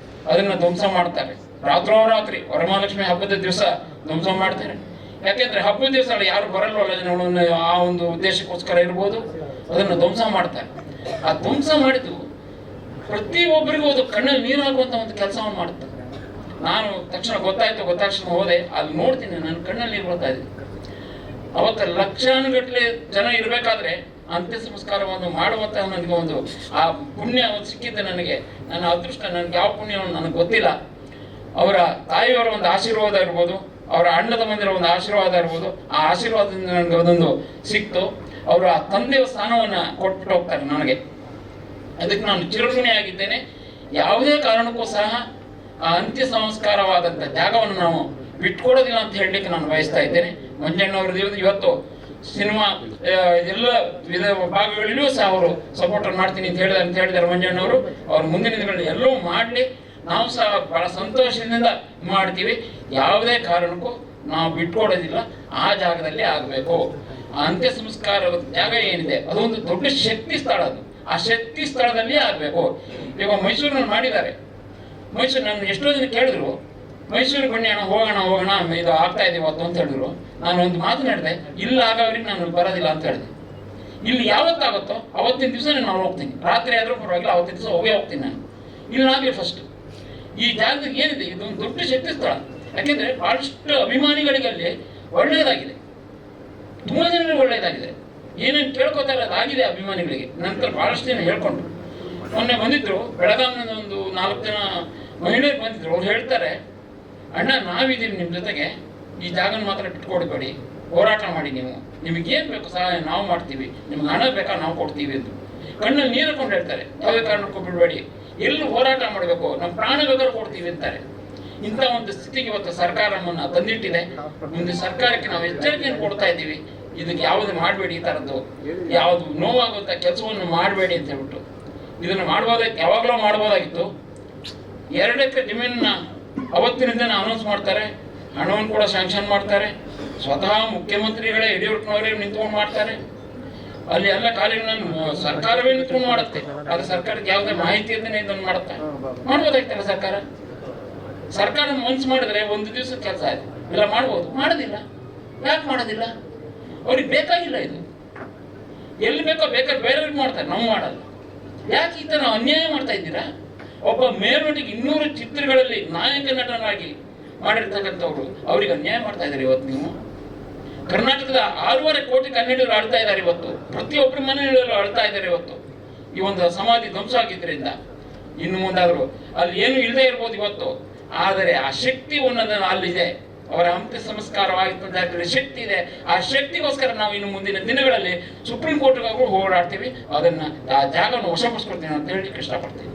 ಅದನ್ನು ಧ್ವಂಸ ಮಾಡ್ತಾರೆ. ರಾತ್ರೋರಾತ್ರಿ ವರಮಹಾಲಕ್ಷ್ಮಿ ಹಬ್ಬದ ದಿವಸ ಧ್ವಂಸ ಮಾಡ್ತಾರೆ. ಯಾಕೆಂದ್ರೆ ಹಬ್ಬದ ದಿವಸ ಯಾರು ಬರಲ್ವಲ್ಲ ಜನಗಳನ್ನು, ಆ ಒಂದು ಉದ್ದೇಶಕ್ಕೋಸ್ಕರ ಇರ್ಬೋದು, ಅದನ್ನು ಧ್ವಂಸ ಮಾಡ್ತಾರೆ. ಆ ಧ್ವಂಸ ಮಾಡಿದ್ದು ಪ್ರತಿಯೊಬ್ಬರಿಗೂ ಅದು ಕಣ್ಣಲ್ಲಿ ನೀರು ಹಾಕುವಂತ ಒಂದು ಕೆಲಸವನ್ನು ಮಾಡುತ್ತೆ. ನಾನು ತಕ್ಷಣ ಗೊತ್ತಾಕ್ಷಣ ಹೋದೆ, ಅಲ್ಲಿ ನೋಡ್ತೀನಿ, ನನ್ನ ಕಣ್ಣಲ್ಲಿ ನೀರು ಬರ್ತಾ ಇದೆ. ಅವತ್ತು ಲಕ್ಷಾನುಗಟ್ಟಲೆ ಜನ ಇರಬೇಕಾದ್ರೆ ಅಂತ್ಯ ಸಂಸ್ಕಾರವನ್ನು ಮಾಡುವಂತ ನನಗೆ ಒಂದು ಆ ಪುಣ್ಯ ಸಿಕ್ಕಿದ್ದೆ ನನಗೆ. ನನ್ನ ಅದೃಷ್ಟ, ನನಗೆ ಯಾವ ಪುಣ್ಯವನ್ನು ನನಗೆ ಗೊತ್ತಿಲ್ಲ. ಅವರ ತಾಯಿಯವರ ಒಂದು ಆಶೀರ್ವಾದ ಇರ್ಬೋದು, ಅವರ ಅಣ್ಣದ ಮಂದಿರ ಒಂದು ಆಶೀರ್ವಾದ ಇರ್ಬೋದು, ಆ ಆಶೀರ್ವಾದದಿಂದ ನನಗೆ ಅದೊಂದು ಸಿಕ್ತು. ಅವರ ತಂದೆಯ ಸ್ಥಾನವನ್ನು ಕೊಟ್ಬಿಟ್ಟು ಹೋಗ್ತಾರೆ ನನಗೆ. ಅದಕ್ಕೆ ನಾನು ಚಿರಋಣಿಯಾಗಿದ್ದೇನೆ. ಯಾವುದೇ ಕಾರಣಕ್ಕೂ ಸಹ ಆ ಅಂತ್ಯ ಸಂಸ್ಕಾರವಾದಂಥ ಜಾಗವನ್ನು ನಾವು ಬಿಟ್ಕೊಡೋದಿಲ್ಲ ಅಂತ ಹೇಳಲಿಕ್ಕೆ ನಾನು ಬಯಸ್ತಾ ಇದ್ದೇನೆ. ಮಂಜಣ್ಣವ್ರ ಇವತ್ತು ಸಿನಿಮಾ ಎಲ್ಲ ವಿಧ ಭಾಗಗಳಲ್ಲೂ ಸಹ ಅವರು ಸಪೋರ್ಟ್ ಮಾಡ್ತೀನಿ ಅಂತ ಹೇಳಿದ್ದಾರೆ ಮಂಜಣ್ಣವರು. ಅವ್ರ ಮುಂದಿನ ದಿನಗಳಲ್ಲಿ ಎಲ್ಲವೂ ಮಾಡಲಿ, ನಾವು ಸಹ ಬಹಳ ಸಂತೋಷದಿಂದ ಮಾಡ್ತೀವಿ. ಯಾವುದೇ ಕಾರಣಕ್ಕೂ ನಾವು ಬಿಟ್ಕೊಡೋದಿಲ್ಲ, ಆ ಜಾಗದಲ್ಲಿ ಆಗಬೇಕು. ಆ ಅಂತ್ಯ ಸಂಸ್ಕಾರದ ಜಾಗ ಏನಿದೆ ಅದೊಂದು ದೊಡ್ಡ ಶಕ್ತಿ ಸ್ಥಳ, ಅದು ಆ ಶಕ್ತಿ ಸ್ಥಳದಲ್ಲಿ ಆಗಬೇಕು. ಈಗ ಮೈಸೂರಿನಲ್ಲಿ ಮಾಡಿದ್ದಾರೆ. ಮೈಸೂರು ನಾನು ಎಷ್ಟೋ ಜನ ಕೇಳಿದ್ರು, ಮೈಸೂರಿಗೆ ಬನ್ನಿ ಅಣ್ಣ, ಹೋಗೋಣ ಇದು ಆಗ್ತಾ ಇದೆ ಇವತ್ತು ಅಂತ ಹೇಳಿದ್ರು. ನಾನು ಒಂದು ಮಾತನಾಡಿದೆ, ಇಲ್ಲ ಆಗವ್ರಿಗೆ ನಾನು ಬರೋದಿಲ್ಲ ಅಂತ ಹೇಳಿದೆ. ಇಲ್ಲಿ ಯಾವತ್ತಾಗುತ್ತೋ ಅವತ್ತಿನ ದಿವಸ ನಾನು ಹೋಗ್ತೀನಿ, ರಾತ್ರಿ ಆದರೂ ಪರವಾಗಿಲ್ಲ, ಅವತ್ತಿನ ದಿವಸ ಹೋಗ್ತೀನಿ ನಾನು. ಇಲ್ಲಾಗಲಿ ಫಸ್ಟ್ ಈ ಜಾಗದಾಗ ಏನಿದೆ ಇದೊಂದು ದೊಡ್ಡ ಶಕ್ತಿ ಸ್ಥಳ. ಯಾಕೆಂದ್ರೆ ಬಹಳಷ್ಟು ಅಭಿಮಾನಿಗಳಿಗೆ ಅಲ್ಲಿ ಒಳ್ಳೆಯದಾಗಿದೆ, ತುಂಬಾ ಜನರಿಗೆ ಒಳ್ಳೆಯದಾಗಿದೆ. ಏನೇನು ಕೇಳ್ಕೊತಾರೆ ಅದಾಗಿದೆ ಅಭಿಮಾನಿಗಳಿಗೆ. ನಂತರ ಬಹಳಷ್ಟು ಜನ ಹೇಳ್ಕೊಂಡ್ರು. ಮೊನ್ನೆ ಬಂದಿದ್ರು ಬೆಳಗಾವಿನ ಒಂದು 4 ಜನ ಮಹಿಳೆಯರು ಬಂದಿದ್ರು. ಅವ್ರು ಹೇಳ್ತಾರೆ, ಅಣ್ಣ ನಾವಿದ್ದೀವಿ ನಿಮ್ಮ ಜೊತೆಗೆ, ಈ ಜಾಗನ ಮಾತ್ರ ಬಿಟ್ಕೊಡ್ಬೇಡಿ, ಹೋರಾಟ ಮಾಡಿ, ನಿಮಗೇನು ಬೇಕು ಸಹಾಯ ನಾವು ಮಾಡ್ತೀವಿ, ನಿಮ್ಗೆ ಹಣ ಬೇಕಾ ನಾವು ಕೊಡ್ತೀವಿ ಅಂತ ಕಣ್ಣಲ್ಲಿ ನೀರು ಕೊಂಡು ಹೇಳ್ತಾರೆ. ಯಾವುದೇ ಕಾರಣಕ್ಕೂ ಬಿಡಬೇಡಿ, ಎಲ್ಲೂ ಹೋರಾಟ ಮಾಡಬೇಕು, ನಮ್ಮ ಪ್ರಾಣ ಬೇಕಾದ್ರೂ ಕೊಡ್ತೀವಿ ಅಂತಾರೆ. ಇಂಥ ಒಂದು ಸ್ಥಿತಿಗೆ ಇವತ್ತು ಸರ್ಕಾರ ನಮ್ಮನ್ನು ತಂದಿಟ್ಟಿದೆ. ಮುಂದೆ ಸರ್ಕಾರಕ್ಕೆ ನಾವು ಎಚ್ಚರಿಕೆಯನ್ನು ಕೊಡ್ತಾ ಇದ್ದೀವಿ, ಇದಕ್ಕೆ ಯಾವುದು ಮಾಡಬೇಡಿ, ಈ ಥರದ್ದು ಯಾವುದು ನೋವಾಗುವಂಥ ಕೆಲಸವನ್ನು ಮಾಡಬೇಡಿ ಅಂತ ಹೇಳ್ಬಿಟ್ಟು. ಇದನ್ನು ಮಾಡ್ಬೋದಾಗಿತ್ತು, ಯಾವಾಗಲೂ ಮಾಡ್ಬೋದಾಗಿತ್ತು. 2 ಎಕರೆ ಜಮೀನನ್ನ ಅವತ್ತಿನಿಂದ ಅನೌನ್ಸ್ ಮಾಡ್ತಾರೆ, ಹಣವನ್ನು ಕೂಡ ಸ್ಯಾಂಕ್ಷನ್ ಮಾಡ್ತಾರೆ. ಸ್ವತಃ ಮುಖ್ಯಮಂತ್ರಿಗಳೇ ಯಡಿಯೂರಪ್ಪನವರೇ ನಿಂತ್ಕೊಂಡು ಮಾಡ್ತಾರೆ. ಅಲ್ಲಿ ಎಲ್ಲ ಕಾರ್ಯಗಳನ್ನು ಸರ್ಕಾರವೇ ನಿಂತ್ಕೊಂಡು ಮಾಡುತ್ತೆ. ಅದು ಸರ್ಕಾರಕ್ಕೆ ಯಾವುದೇ ಮಾಹಿತಿ ಇಲ್ಲದೆ ಇದನ್ನು ಮಾಡುತ್ತೆ. ಮಾಡ್ಬೋದಾಗ್ತಲ್ಲ ಸರ್ಕಾರ ಮನ್ಸು ಮಾಡಿದ್ರೆ ಒಂದು ದಿವಸದ ಕೆಲಸ ಆಯ್ತು, ಇಲ್ಲ ಮಾಡ್ಬೋದು. ಮಾಡೋದಿಲ್ಲ. ಯಾಕೆ ಮಾಡೋದಿಲ್ಲ? ಅವ್ರಿಗೆ ಬೇಕಾಗಿಲ್ಲ ಇದು. ಎಲ್ಲಿ ಬೇಕೋ ಬೇಕಾದ್ರೆ ಬೇರೆಯವ್ರಿಗೆ ಮಾಡ್ತಾರೆ, ನಾವು ಮಾಡಲ್ಲ. ಯಾಕೆ ಈ ಥರ ಅನ್ಯಾಯ ಮಾಡ್ತಾ ಇದ್ದೀರಾ? ಒಬ್ಬ ಮೇಲ್ನಟಿಗೆ 200 ಚಿತ್ರಗಳಲ್ಲಿ ನಾಯಕ ನಟನಾಗಿ ಮಾಡಿರ್ತಕ್ಕಂಥವ್ರು ಅವ್ರಿಗೆ ಅನ್ಯಾಯ ಮಾಡ್ತಾ ಇದ್ದಾರೆ. ಇವತ್ತು ನೀವು ಕರ್ನಾಟಕದ 6.5 ಕೋಟಿ ಕನ್ನಡಿಗರು ಆಳ್ತಾ ಇದ್ದಾರೆ. ಇವತ್ತು ಪ್ರತಿಯೊಬ್ಬರ ಮನೆಯಲ್ಲೂ ಆಳ್ತಾ ಇದ್ದಾರೆ. ಇವತ್ತು ಈ ಒಂದು ಸಮಾಧಿ ಧ್ವಂಸ ಆಗಿದ್ದರಿಂದ ಇನ್ನು ಮುಂದಾದರೂ ಅಲ್ಲಿ ಏನು ಇಲ್ಲದೆ ಇರ್ಬೋದು ಇವತ್ತು, ಆದರೆ ಆ ಶಕ್ತಿ ಒಂದನ್ನು ಅಲ್ಲಿದೆ. ಅವರ ಅಂತ್ಯ ಸಂಸ್ಕಾರವಾಗಿದ್ದ ಜಾಗದಲ್ಲಿ ಶಕ್ತಿ ಇದೆ. ಆ ಶಕ್ತಿಗೋಸ್ಕರ ನಾವು ಇನ್ನು ಮುಂದಿನ ದಿನಗಳಲ್ಲಿ ಸುಪ್ರೀಂ ಕೋರ್ಟ್ಗಾಗೂ ಹೋರಾಡ್ತೀವಿ. ಅದನ್ನು ಆ ಜಾಗವನ್ನು ವಶಪಡಿಸ್ಕೊಳ್ತೀವಿ ಅಂತ ಹೇಳಲಿಕ್ಕೆ ಇಷ್ಟಪಡ್ತೀವಿ.